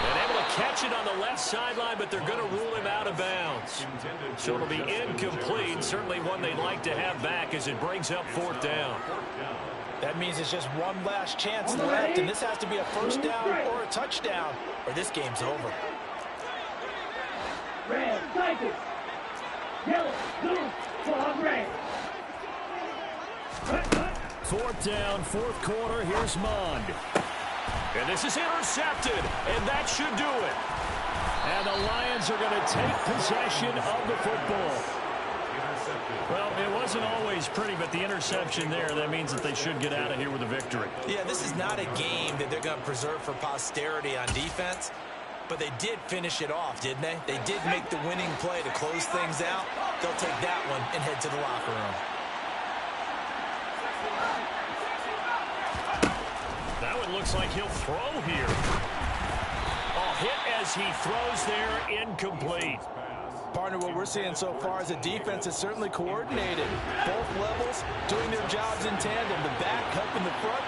And able to catch it on the left sideline, but they're going to rule him out of bounds. So it'll be incomplete. Certainly one they'd like to have back as it brings up 4th down. That means it's just one last chance left, and this has to be a 1st down or a touchdown, or this game's over. Red, cycle. Yellow, blue, fog, red. 4th down, 4th quarter. Here's Mond. And this is intercepted, and that should do it. And the Lions are going to take possession of the football. Well, it wasn't always pretty, but the interception there, that means that they should get out of here with a victory. Yeah, this is not a game that they're going to preserve for posterity on defense, but they did finish it off, didn't they? They did make the winning play to close things out. They'll take that one and head to the locker room. That one looks like he'll throw here. Oh, hit as he throws there, incomplete. Partner, what we're seeing so far is a defense that's certainly coordinated. Both levels doing their jobs in tandem. The back helping the front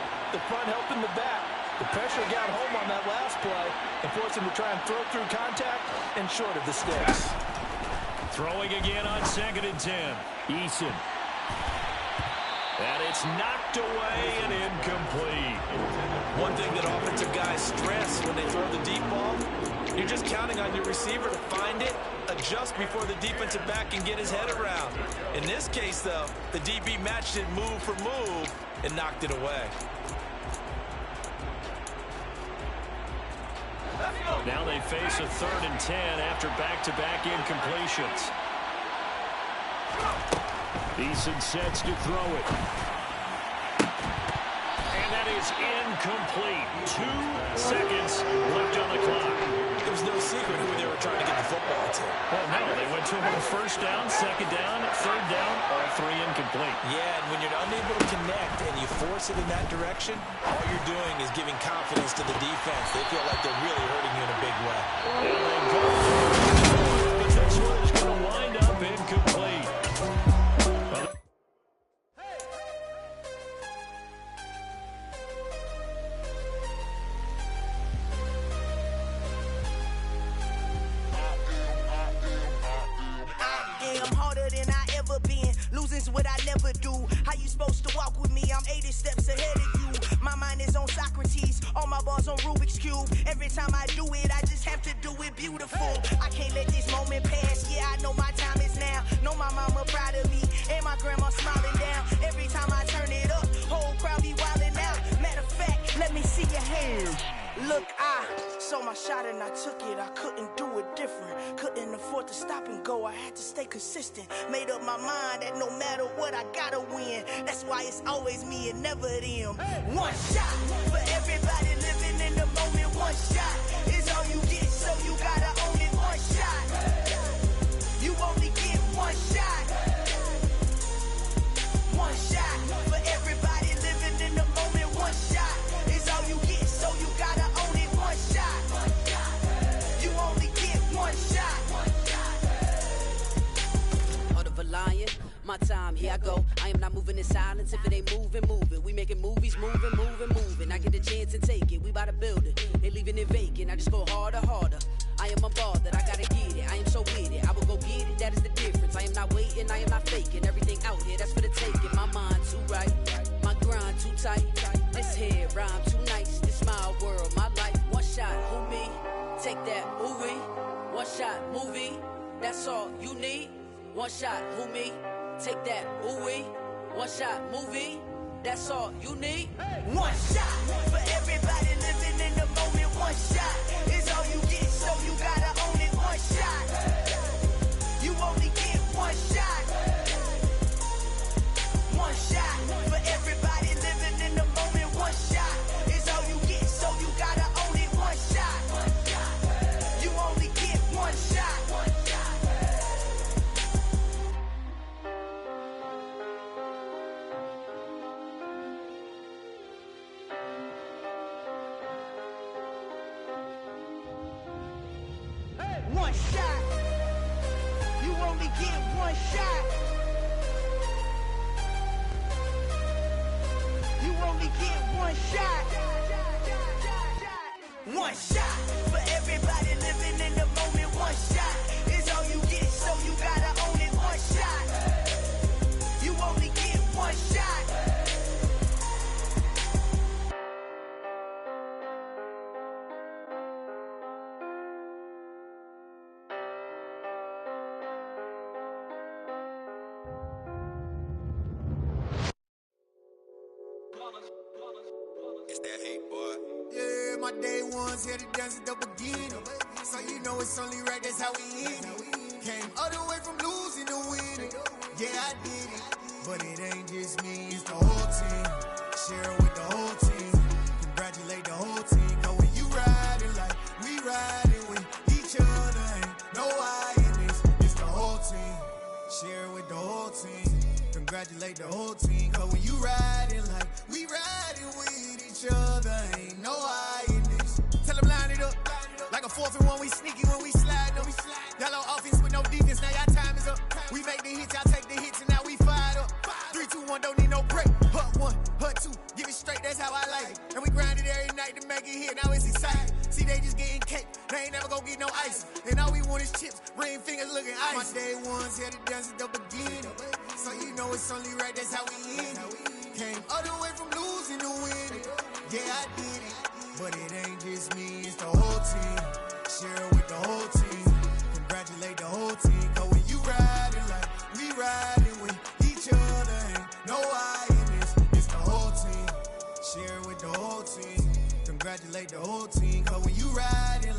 helping the back. The pressure got home on that last play and forced him to try and throw through contact and short of the sticks. Throwing again on 2nd and 10. Eason. And it's knocked away and incomplete. One thing that offensive guys stress when they throw the deep ball, you're just counting on your receiver to find it, adjust before the defensive back can get his head around. In this case, though, the DB matched it move for move and knocked it away. Now they face a 3rd and 10 after back-to-back incompletions. Beeson sets to throw it. And that is incomplete. 2 seconds left on the clock. There was no secret who they were trying to get the football to. Well, no, they went to him on 1st down, 2nd down, 3rd down, all 3 incomplete. Yeah, and when you're unable to connect and you force it in that direction, all you're doing is giving confidence to the defense. They feel like they're really hurting you in a big way. And they go. But this one is going to wind up incomplete. What I never do. How you supposed to walk with me? I'm 80 steps ahead of you. My mind is on Socrates, all my balls on Rubik's Cube. Every time I do it, I just have to do it beautiful. I can't let this moment pass. Yeah, I know my time is now. Know my mama proud of me, and my grandma smiling down. Every time I turn it up, whole crowd be wildin' out. Matter of fact, let me see your hands. Look, I saw my shot and I took it. I couldn't do it different. Couldn't afford to stop and go. I had to stay consistent. Made up my mind that no matter what, I gotta win. That's why it's always me and never them. One shot for everybody living in the moment. One shot is all you get, so you gotta own it. One shot. You only get one shot. One shot for everybody living in the moment. One shot is all you get, so you gotta own it. One shot. You only get one shot. Heart of a lion, my time, here I go. I am not moving in silence. If it ain't moving, moving. We making movies, moving, moving, moving. I get a chance and take it. We bout to build it. They leaving it vacant. I just go harder, harder. I am a ball that I gotta get it. I am so with it. I will go get it. That is the difference. I am not waiting. I am not faking. Everything out here, that's for the taking. My mind too right. My grind too tight. This head rhyme too nice. This my world, my life. One shot, who me? Take that, movie. One shot, movie. That's all you need. One shot, who me? Take that, ooh-wee. One shot, movie. That's all you need. One shot for everybody living in the moment. One shot is all you get, so you gotta own it. One shot. You only get one shot. One shot for everybody living in the moment. One shot is all you get, so you gotta own it. One shot. You only get one shot. One shot. You only get one shot. You only get one shot. One shot for everybody living in the moment. One shot is all you get, so you gotta own it. One shot. You only get one shot. It's that hate, boy. Yeah, my day ones here to dance at the beginning. So you know it's only right, that's how we end it. Came all the way from losing to winning. Yeah, I did it. But it ain't just me, it's the whole team. Share it with the whole team. Congratulate the whole team. Cause when you riding like we riding with each other, ain't no I in this. It's the whole team. Share it with the whole team. Congratulate the whole team. Cause when you riding like we riding with each other, ain't no I in this. Tell them line it up. Like a 4th and 1, we sneaky when we slide them. Yellow offense with no defense, now y'all time is up. We make the hits, y'all take the hits, and now we fired up. 3, 2, 1, don't need no break. Hut 1, hut 2, give it straight, that's how I like it. And we grind it every night to make it hit, now it's exciting. See, they just getting cake, they ain't never gonna get no ice. And all we want is chips, ring fingers looking ice. My day ones here to dance at the beginning. So you know it's only right, that's how we end it. Came all the way from losing to winning. Yeah, I did it. But it ain't just me, it's the whole team. Share it with the whole team. Congratulate the whole team. Cause when you riding like we riding with each other, ain't no I in this. It's the whole team. Share it with the whole team. Congratulate the whole team. Cause when you riding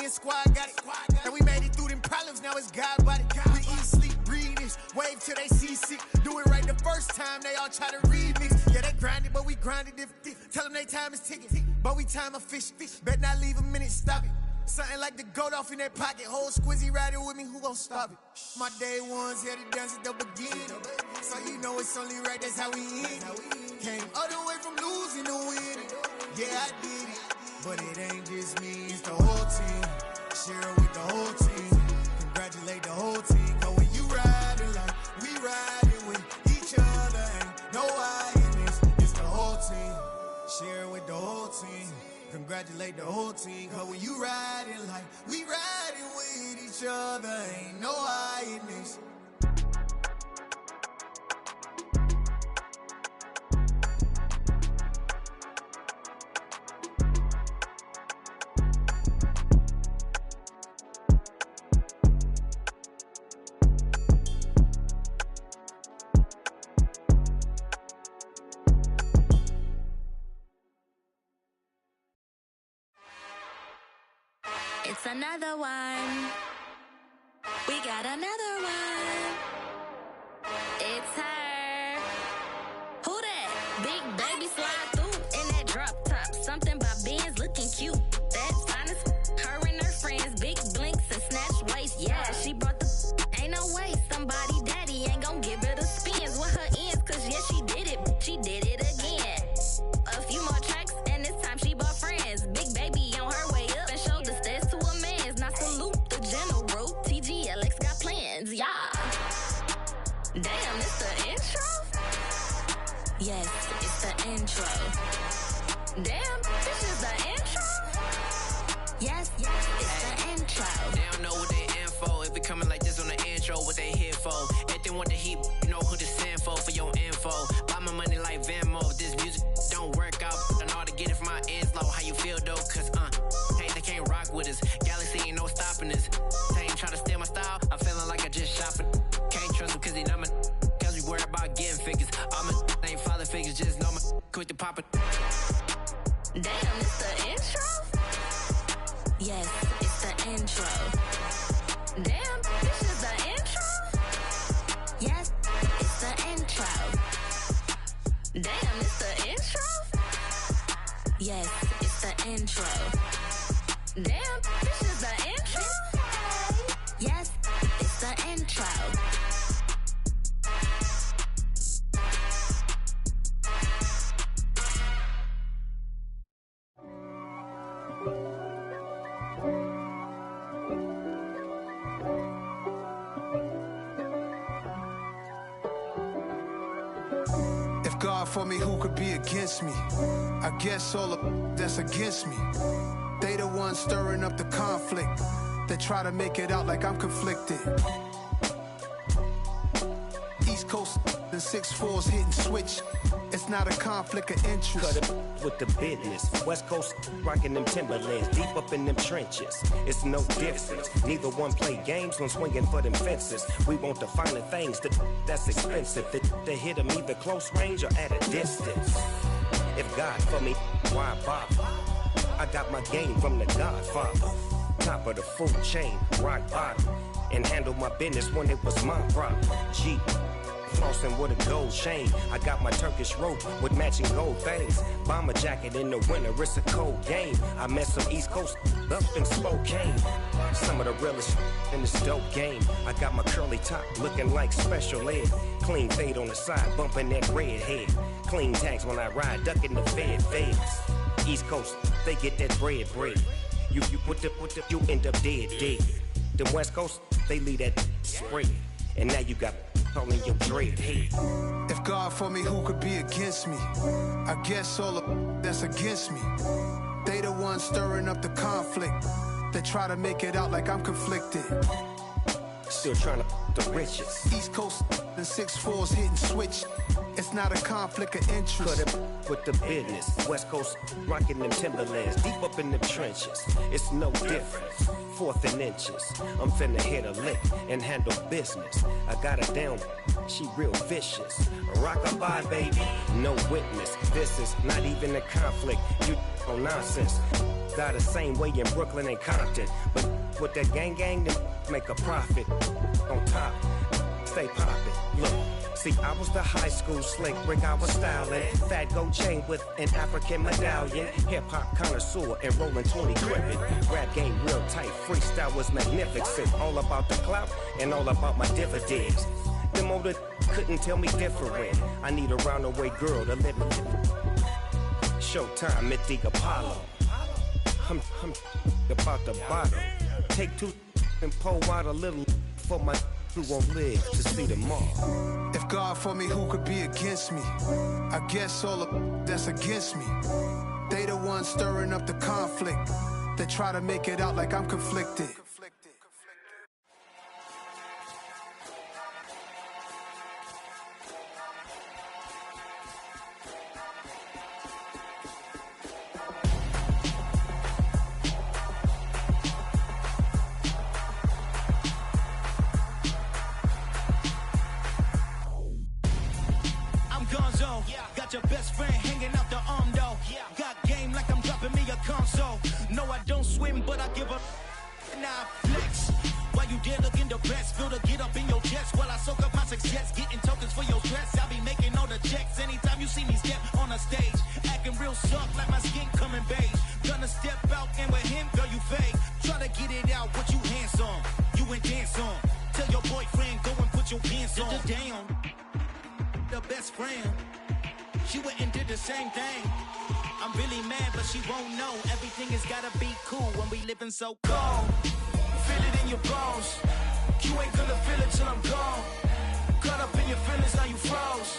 the squad got it. And we made it through them problems, now it's God body. We eat, sleep, breathe this, wave till they see sick. Do it right the first time, they all try to remix. Yeah, they grinded, but we grinded different. Tell them they time is ticking, but we time a fish. Bet not leave a minute, stop it. Something like the goat off in that pocket. Whole squizzy riding with me, who gon' stop it? My day ones here to dance at the beginning. So you know it's only right, that's how we end. Came all the way from losing to winning. Yeah, I did it, but it ain't just me, it's the whole team. Share it with the whole team. Congratulate the whole team. Cause when you riding like we riding with each other, ain't no I in this, it's the whole team. Share it with the whole team. Congratulate the whole team. Cause when you riding like we riding with each other, ain't no I in this. It's another one. We got another one. It's her. Who that? Big baby slide through in that drop top. Something about Benz looking cute. That's fine as her and her friends. Big blinks and snatch waist. Yeah, she brought the ain't no way. Somebody daddy ain't gon' give her the spins with her ends. Cause yeah, she did it. She did it again. A few more tracks and this time she bought friends. Big baby on her way up and showed the stairs to a man's. Now salute the general. TGLX got plans, yeah. Damn, it's the intro? Yes, it's the intro. Damn, this is the intro? Yes, it's the intro. They don't know what they info. If it coming like this on the intro, what they here for? Everything want the heat, you know who to send for your info. Buy my money like Venmo. This music don't work out. I know how to get it from my ends low. How you feel though? Cause hey, they can't rock with us. Galaxy ain't no stopping us. They ain't try to steal my style. I'm feeling like I just shot for. Can't trust him cause he not my. Cause we worry about getting figures. All my ain't father figures. Just know my quick to pop it. Damn, it's the intro? Yes, it's the intro. Damn, this is the intro? Yes, it's the intro. Damn, it's the intro? Yes, it's the intro. Damn, this is the intro? Yes, it's the intro. If God for me, who could be against me? I guess all of that's against me. They the ones stirring up the conflict. They try to make it out like I'm conflicted. East Coast and 6'4s hitting switch. It's not a conflict of interest. Cut it with the business. West Coast rocking them Timberlands, deep up in them trenches. It's no difference. Neither one play games when swinging for them fences. We want the finer things that's expensive. They hit them either close range or at a distance. If God for me, why bother? I got my game from the Godfather. Top of the food chain, rock bottom. And handle my business when it was my problem. G. Flossing with a gold chain. I got my Turkish rope with matching gold things. Bomber jacket in the winter, it's a cold game. I met some East Coast up in Spokane. Some of the realest in this dope game. I got my curly top looking like special ed. Clean fade on the side, bumping that red head. Clean tags when I ride, ducking the feds. East Coast, they get that bread. You you end up dead. The West Coast, they leave that spread. And now you got calling your dread head. If God for me, who could be against me? I guess all of that's against me. They the ones stirring up the conflict. They try to make it out like I'm conflicted. Still trying to the riches. East Coast and 6'4s hitting switch. It's not a conflict of interest. Cut it with the business. West Coast rocking them Timberlands, deep up in them trenches. It's no difference. 4th and inches. I'm finna hit a lick and handle business. I got her down. She real vicious. Rock-a-bye, baby. No witness. This is not even a conflict. You on nonsense. die the same way in Brooklyn and Compton. But with that gang, then make a profit. On top, stay poppin'. Look, see, I was the high school slick Rick, I was styling. Fat gold chain with an African medallion. Hip-hop connoisseur and rolling 20 crippin'. Rap game real tight, freestyle was magnificent. All about the clout and all about my dividends. Them older couldn't tell me different. I need a roundaway girl to let me Showtime at the Apollo. I'm about the bottle. Take two and pour out a little for my who won't live to see tomorrow. If God for me, who could be against me? I guess all of that's against me. They the ones stirring up the conflict. They try to make it out like I'm conflicted. Got your best friend hanging out the arm though. Got game like I'm dropping me a console. No, I don't swim, but I give up. Now flex. While you there looking the best, feel the get up in your chest while I soak up my success. Getting tokens for your stress. I'll be making all the checks anytime you see me step on a stage. Acting real soft like my skin coming beige. Gonna step out and with him, girl, you fake. Try to get it out, what you hands on. You and dance on. Tell your boyfriend, go and put your pants on. Down. The best friend. She went and did the same thing. I'm really mad, but she won't know. Everything has gotta be cool when we living so cold. Feel it in your bones. You ain't gonna feel it till I'm gone. Caught up in your feelings, now you froze.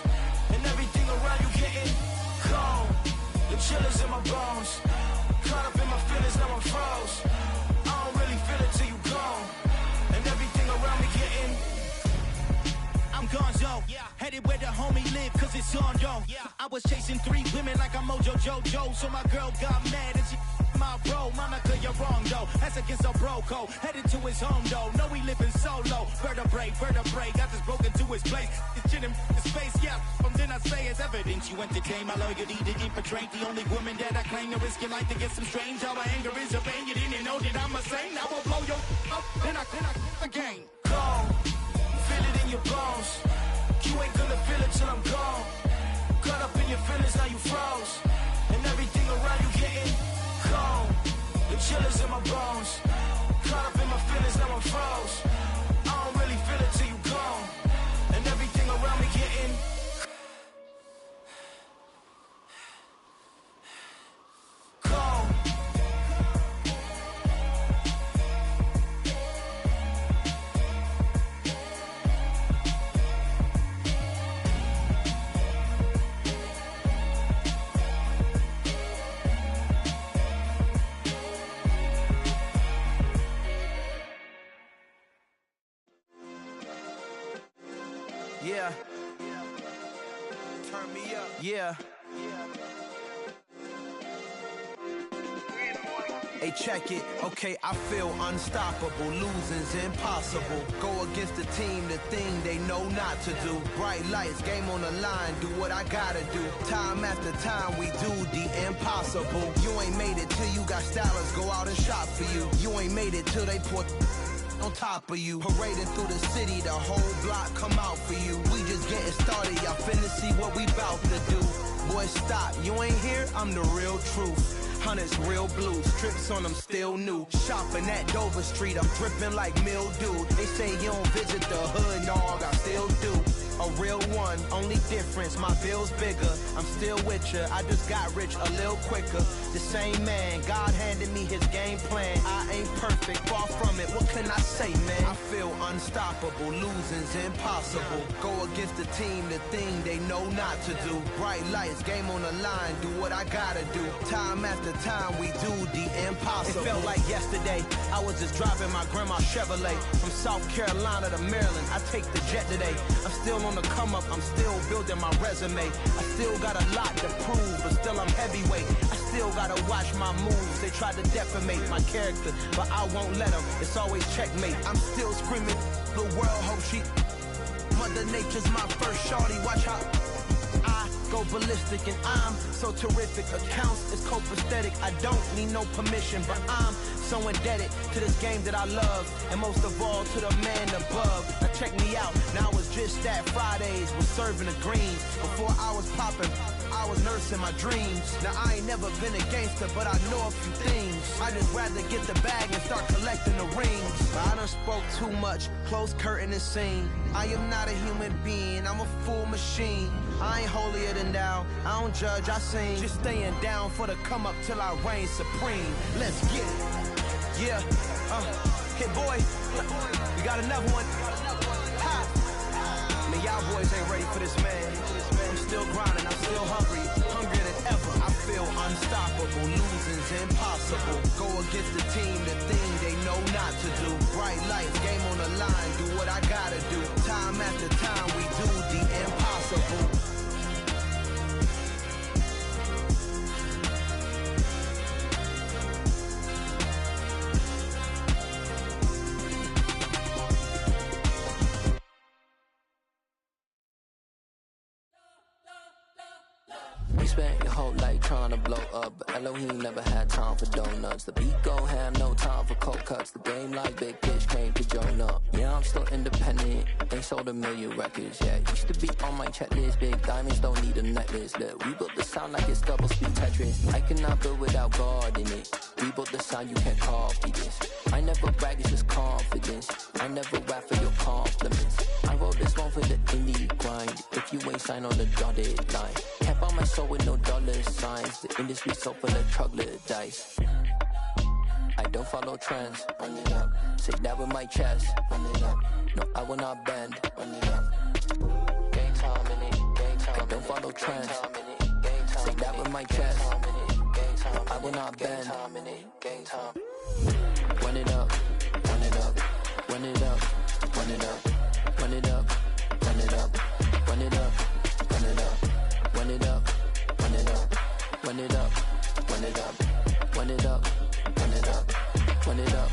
And everything around you getting cold. The chill is in my bones. Caught up in my feelings, now I'm froze. I don't really feel it till you gone. And everything around me getting I'm gonzo, headed where the homie live, cause it's on though. I was chasing 3 women like I'm Mojo Jojo, so my girl got mad and she my bro. Monica, you're wrong though, that's against our bro code. Headed to his home though, know we living solo. Vertebrae, got this broken to his place. It's chin in his face, then I say it's evidence. You entertain my loyalty to infiltrate the only woman that I claim to risk your life to get some strange. How my anger is a pain, you didn't know that I'm a saint. I will blow your up, then I again. Go. Feel it in your bones. You ain't gonna feel it till I'm gone. Caught up in your feelings, now you froze. And everything around you getting cold. The chill is in my bones. Caught up in my feelings, now I'm froze. I don't really feel it till you gone. And everything around me getting cold. Yeah. Turn me up. Yeah. Hey, check it. Okay, I feel unstoppable. Losing's impossible. Go against the team, the thing they know not to do. Bright lights, game on the line. Do what I gotta do. Time after time, we do the impossible. You ain't made it till you got stylers go out and shop for you. You ain't made it till they put on top of you. Parading through the city, the whole block come out for you. We just getting started, y'all finna see what we bout to do. Boy, stop, you ain't here, I'm the real truth. Hunters, real blue, strips on them still new. Shopping at Dover Street, I'm dripping like mildew. They say you don't visit the hood, dog, I still do. A real one, only difference, my bill's bigger. I'm still with ya, I just got rich a little quicker. The same man, God handed me his game plan. I ain't perfect, far from it, what can I say, man? I feel unstoppable, losing's impossible. Go against the team, the thing they know not to do. Bright lights, game on the line, do what I gotta do. Time after time, we do the impossible. It felt like yesterday, I was just driving my grandma's Chevrolet. From South Carolina to Maryland, I take the jet today. I'm still on the come up, I'm still building my resume. I still got a lot to prove, but still I'm heavyweight. I still gotta watch my moves. They try to defamate my character, but I won't let them. It's always checkmate. I'm still screaming, the world hope she. Mother Nature's my first shorty. Watch how I go ballistic, and I'm so terrific. Accounts is copacetic. I don't need no permission, but I'm so indebted to this game that I love, and most of all to the man above. Now check me out. Now it's just that Fridays was serving the greens. Before I was popping, I was nursing my dreams. Now I ain't never been a gangster, but I know a few things. I just rather get the bag and start collecting the rings. But I done spoke too much, close curtain and scene. I am not a human being, I'm a full machine. I ain't holier than thou, I don't judge, I sing. Just staying down for the come up till I reign supreme. Let's get it. Yeah, hit boy, we got another one. Ha! Man, y'all boys ain't ready for this, man. I'm still grinding, I'm still hungry, hungrier than ever. I feel unstoppable, losing's impossible. Go against the team, the thing they know not to do. Bright lights, game on the line, do what I gotta do. Time after time, we do the impossible. You spent your whole life trying to blow up, but Elohim never had time for donuts. The beat gon' have no time for cold cuts. The game like Big Fish came to join up. Yeah, I'm still independent, ain't sold a million records. Yeah, used to be on my checklist. Big diamonds don't need a necklace. Look, we built the sound like it's double speed Tetris. I cannot build without God in it. We built the sound, you can't copy this. I never brag, it's just confidence. I never rap for your compliments. I wrote this one for the indie grind. If you ain't signed on the dotted line, can't buy my soul with no dollar signs. The industry so full of troglodytes. I don't follow trends. Run it up. Say that with my chest. Run it up. No, I will not bend. Run it up. Gang time in it. Gang time. I don't follow trends. Say that with my chest. No, I will not bend. Gang time. Run it up. Run it up. Run it up. Run it up. Run it up. Run it up. Run it up. Run it up. Run it up. Run it up. Run it up. Run it up. Run it up. Run it up. Run it up.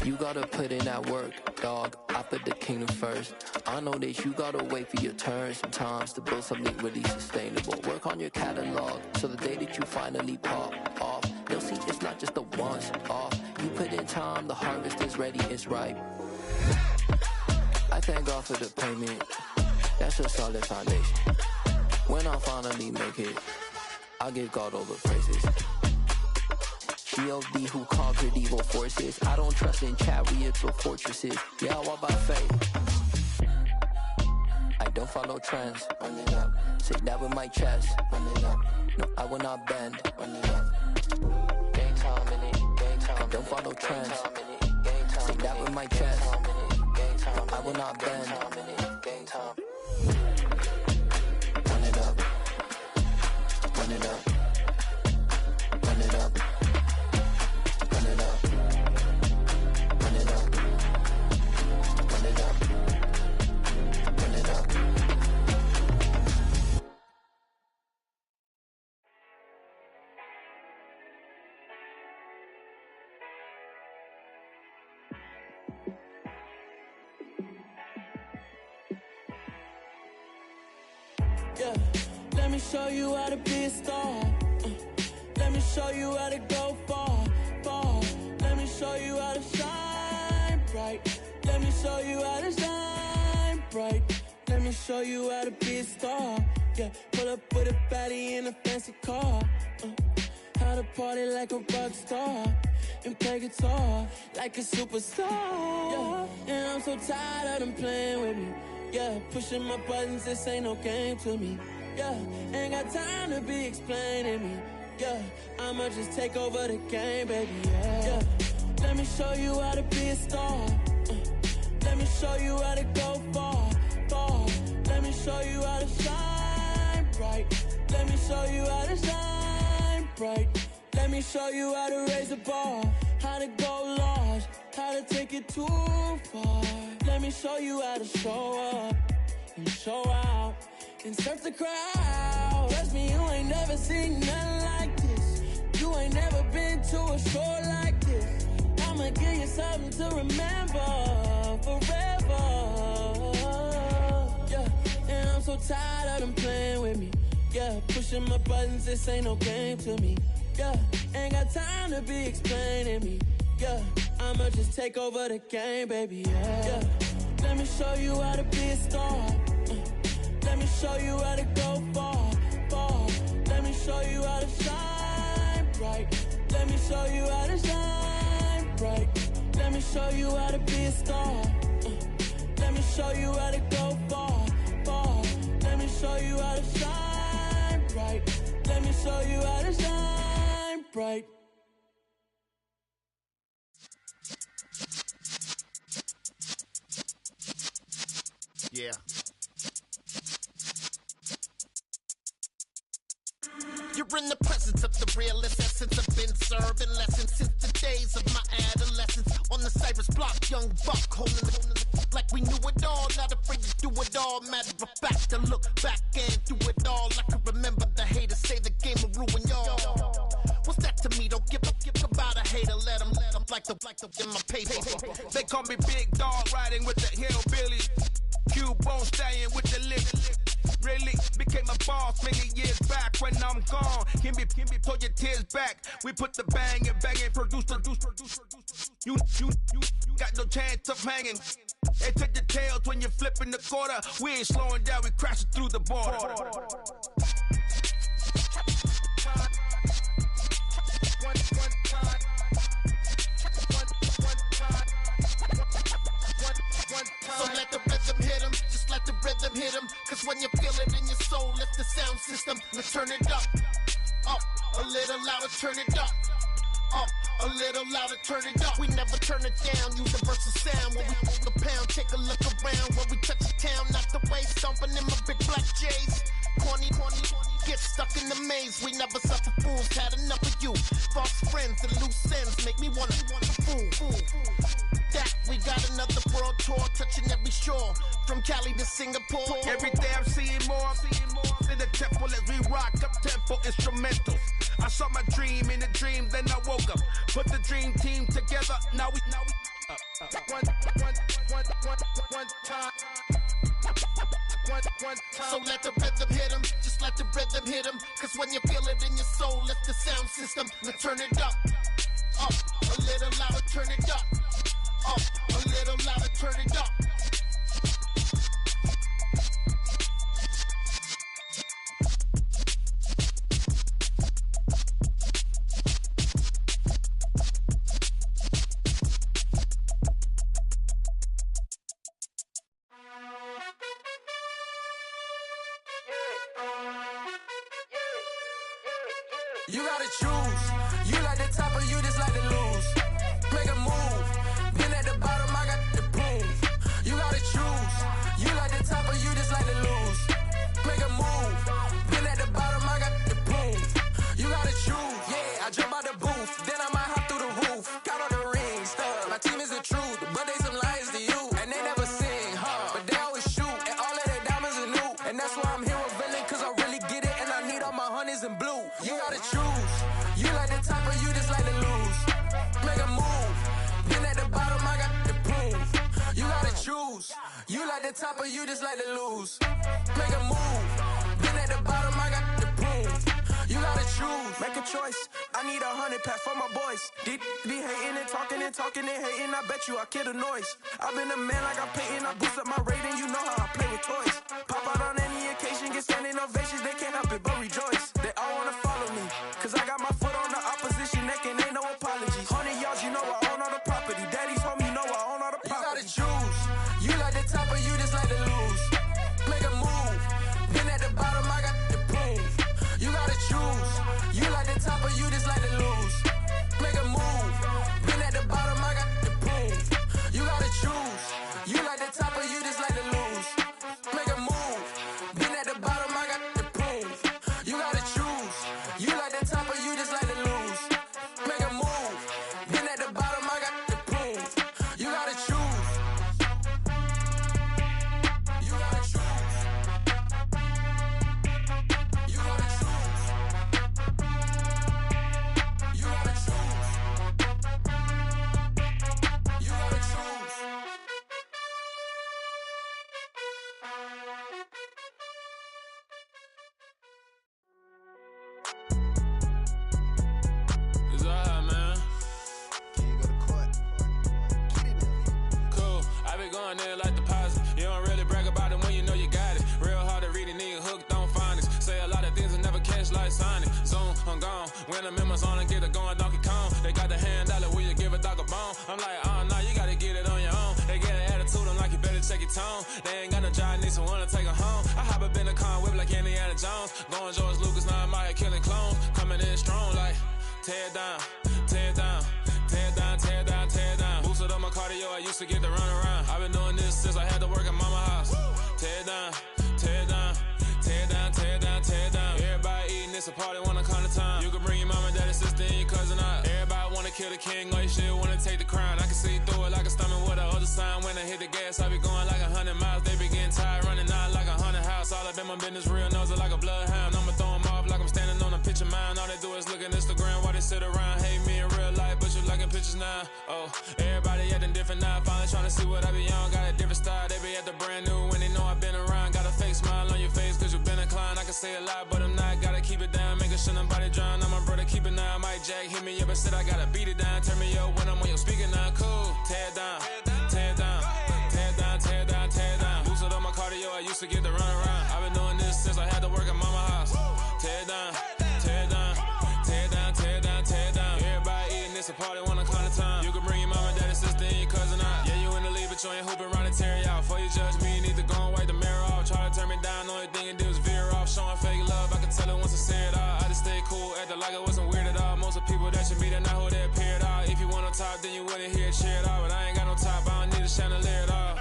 You gotta put in that work, dog. I put the kingdom first. I know that you gotta wait for your turn sometimes to build something really sustainable. Work on your catalog so the day that you finally pop off, they'll see it's not just a once off. You put in time, the harvest is ready, it's ripe. I thank God for the payment. That's a solid foundation. When I finally make it, I give God all the praises. G.O.D. who conquered evil forces. I don't trust in chariots or fortresses. Yeah, I walk by faith. I don't follow trends. Run it up. Say that with my chest. Run it up. No, I will not bend. Run it up. Gang time in it. Gang time. I don't follow trends. Say that with my chest. No, I will not bend. Gang time. Run it up. Run it up. Run it up. Run it up. Run it up. Run it up. Run it up. Yeah, let me show you how to be a star. Let me show you how to go far, far. Let me show you how to shine bright. Let me show you how to shine bright. Let me show you how to be a star. Yeah, pull up with a baddie in a fancy car. How to party like a rock star and play guitar like a superstar. Yeah, and I'm so tired of them playing with me. Yeah, pushing my buttons, this ain't no game to me. Yeah, ain't got time to be explaining me. Yeah, I'ma just take over the game, baby. Yeah, let me show you how to be a star. Let me show you how to go far, far. Let me show you how to shine bright. Let me show you how to shine bright. Let me show you how to raise the bar, how to go large, how to take it too far. Let me show you how to show up and show out and surf the crowd. Trust me, you ain't never seen nothing like this. You ain't never been to a show like this. I'ma give you something to remember forever. Yeah, and I'm so tired of them playing with me. Yeah, pushing my buttons, this ain't no game to me. Yeah, ain't got time to be explaining me. Yeah, I'ma just take over the game, baby. Yeah. Let me show you how to be a star. Let me show you how to go far, far. Let me show you how to shine bright. Let me show you how to shine bright. Let me show you how to be a star. Let me show you how to go far, far. Let me show you how to shine bright. Let me show you how to shine bright. Yeah. You're in the presence of the realest essence. I've been serving lessons since the days of my adolescence. On the Cyrus block, young buck, holding the like we knew it all. Not afraid to do it all. Matter of fact, to look back and do it all. I can remember the haters say the game will ruin y'all. What's that to me? Don't give about a hater. Let them like the in my paper. They call me Big Dog, riding with the hillbillies. Q-Bone staying with the lip. Really became a boss many years back. When I'm gone, can be pull your tears back. We put the bang and produce. You got no chance of hanging. They take the tails when you're flipping the quarter. We ain't slowing down, we crashing through the border. So let the rhythm hit him, just let the rhythm hit him. Cause when you feel it in your soul, lift the sound system. Let's turn it up, a little louder, turn it up. A little louder, turn it up. We never turn it down, universal sound. When we move the pound, take a look around. When we touch the town, not the way, stomping in my big black J's. Corny, get stuck in the maze. We never suffer fools, had enough of you. False friends and loose ends make me wanna fool. That we got another world tour, touching every shore, from Cali to Singapore. Every day I'm seeing more in the temple as we rock up tempo instrumentals. I saw my dream in a dream, then I woke up. Put the dream team together, now we one time. So let the rhythm hit him, just let the rhythm hit him. Cause when you feel it in your soul, lift the sound system. Now turn it up, a little louder, turn it up. A little louder, turn it up. You gotta choose. You like the top or you just like to lose. Make a move. Been at the bottom, I got the proof. You gotta choose. You like the top or you just like to lose. Make a move. Been at the bottom, I got the proof. You gotta choose. Yeah, I jump out the booth, then I might hop through the roof. Count all the rings, stuff. My team is the truth, but they some liars to you. And they never sing, but they always shoot. And all of their diamonds are new. And that's why I'm here with Villain, cause I really get it. And I need all my honeys in blue. You gotta choose. You like the top or you just like to lose. Make a move. Been at the bottom, I got the proof. You gotta choose. You like the top or you just like to lose. Make a move. Been at the bottom, I got the proof. You gotta choose. Make a choice. I need 100 pack for my boys. Be hating and talking and hating. I bet you I kill the noise. I've been a man like I'm Peyton. I boost up my rating. You know how I play with toys. Pop out on any occasion, get standing ovations. They can't help it but rejoice. They all wanna follow me, cause I got my foot on the opposition neck and ain't no apologies. 100 yards, you know I own all the property. Daddy's home, you know I own all the property. You gotta choose. You like the top or you just like to lose. Make a move. Been at the bottom, I got the proof. You gotta choose. You like the top or you just like to lose. Make a move. Been at the bottom, I got the proof. You gotta choose. You like the top or you just like to lose. Make a move. Been at the bottom, I got the proof. You gotta choose. You like the top or you just like to lose. Make a move. Been at the bottom, I got the proof. You gotta choose. going in like deposit. You don't really brag about it when you know you got it. Real hard to read it, nigga hooked on phonics. Say a lot of things and never catch like Sonic. Zoom, I'm gone. When the members on and get it going Donkey Kong. They got the hand dollar, will you give a dog a bone? I'm like, oh, no, you gotta get it on your own. They get an attitude, I'm like, you better check your tone. They ain't got no job, need someone to take her home. I hop up in the car, whip like Indiana Jones. Going George Lucas, now I'm out here killing clones. Coming in strong like, tear down, tear down, tear down, tear down, tear down. Boosted up my cardio, I used to get to run around. I've been doing this since I had to work at mama house. Tear down, tear down, tear down, tear down, tear down. Everybody eating, it's a party, wanna come to time. You can bring your mama, daddy, sister, and your cousin out. Everybody wanna kill the king, like shit, wanna take the crown. I can see through it like a stomach with a other sign. When I hit the gas, I be going like 100 miles. They be getting tired, running out like 100 house. All up in my business, real nose like a bloodhound. I'ma throw 'em off like I'm standing on a picture mine. All they do is look at Instagram while they sit around. Hate me in real life, but you liking pictures now. Oh, everybody acting different now. Finally trying to see what I be on. Got a different style, they be at the brand new when they know I've been around. Got a fake smile on your face cause you been inclined. I can say a lot, but I'm not. Gotta keep it down, making sure nobody drown. I'm my brother, keep it now. Mike Jack hit me up and said I gotta beat it down. Turn me up when I'm on your speaker now. Cool, tear down, tear down, tear down, tear down, tear down. Boosted up my cardio, I used to get to run around. I've been doing this since I had to work at mama house. Tear down, tear down, tear down, tear down, tear down. Everybody eating, it's a party, wanna come to time. You can bring your mama, daddy, sister, and your cousin out. Yeah, you in the lead, but you ain't hooping around and tear you out. Before you judge me, you need to go and wipe the mirror off. Try to turn me down, only thing you do is veer off. Showing fake love, I can tell it once I say it all. I just stay cool, acting like I wasn't weird at all. Most of the people that you meet are not who they appear at all. If you want on top, then you wouldn't hear it cheer at all. But I ain't got no top, I don't need a chandelier at all.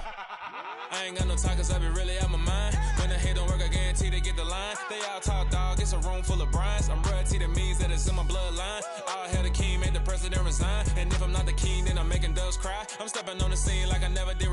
I ain't got no time cause I be really out my mind. When the hate don't work, I guarantee they get the line. They all talk dog, it's a room full of Bryans. I'm royalty, that means that it's in my bloodline. All hail the king, made the president resign. And if I'm not the king, then I'm making doves cry. I'm stepping on the scene like I never did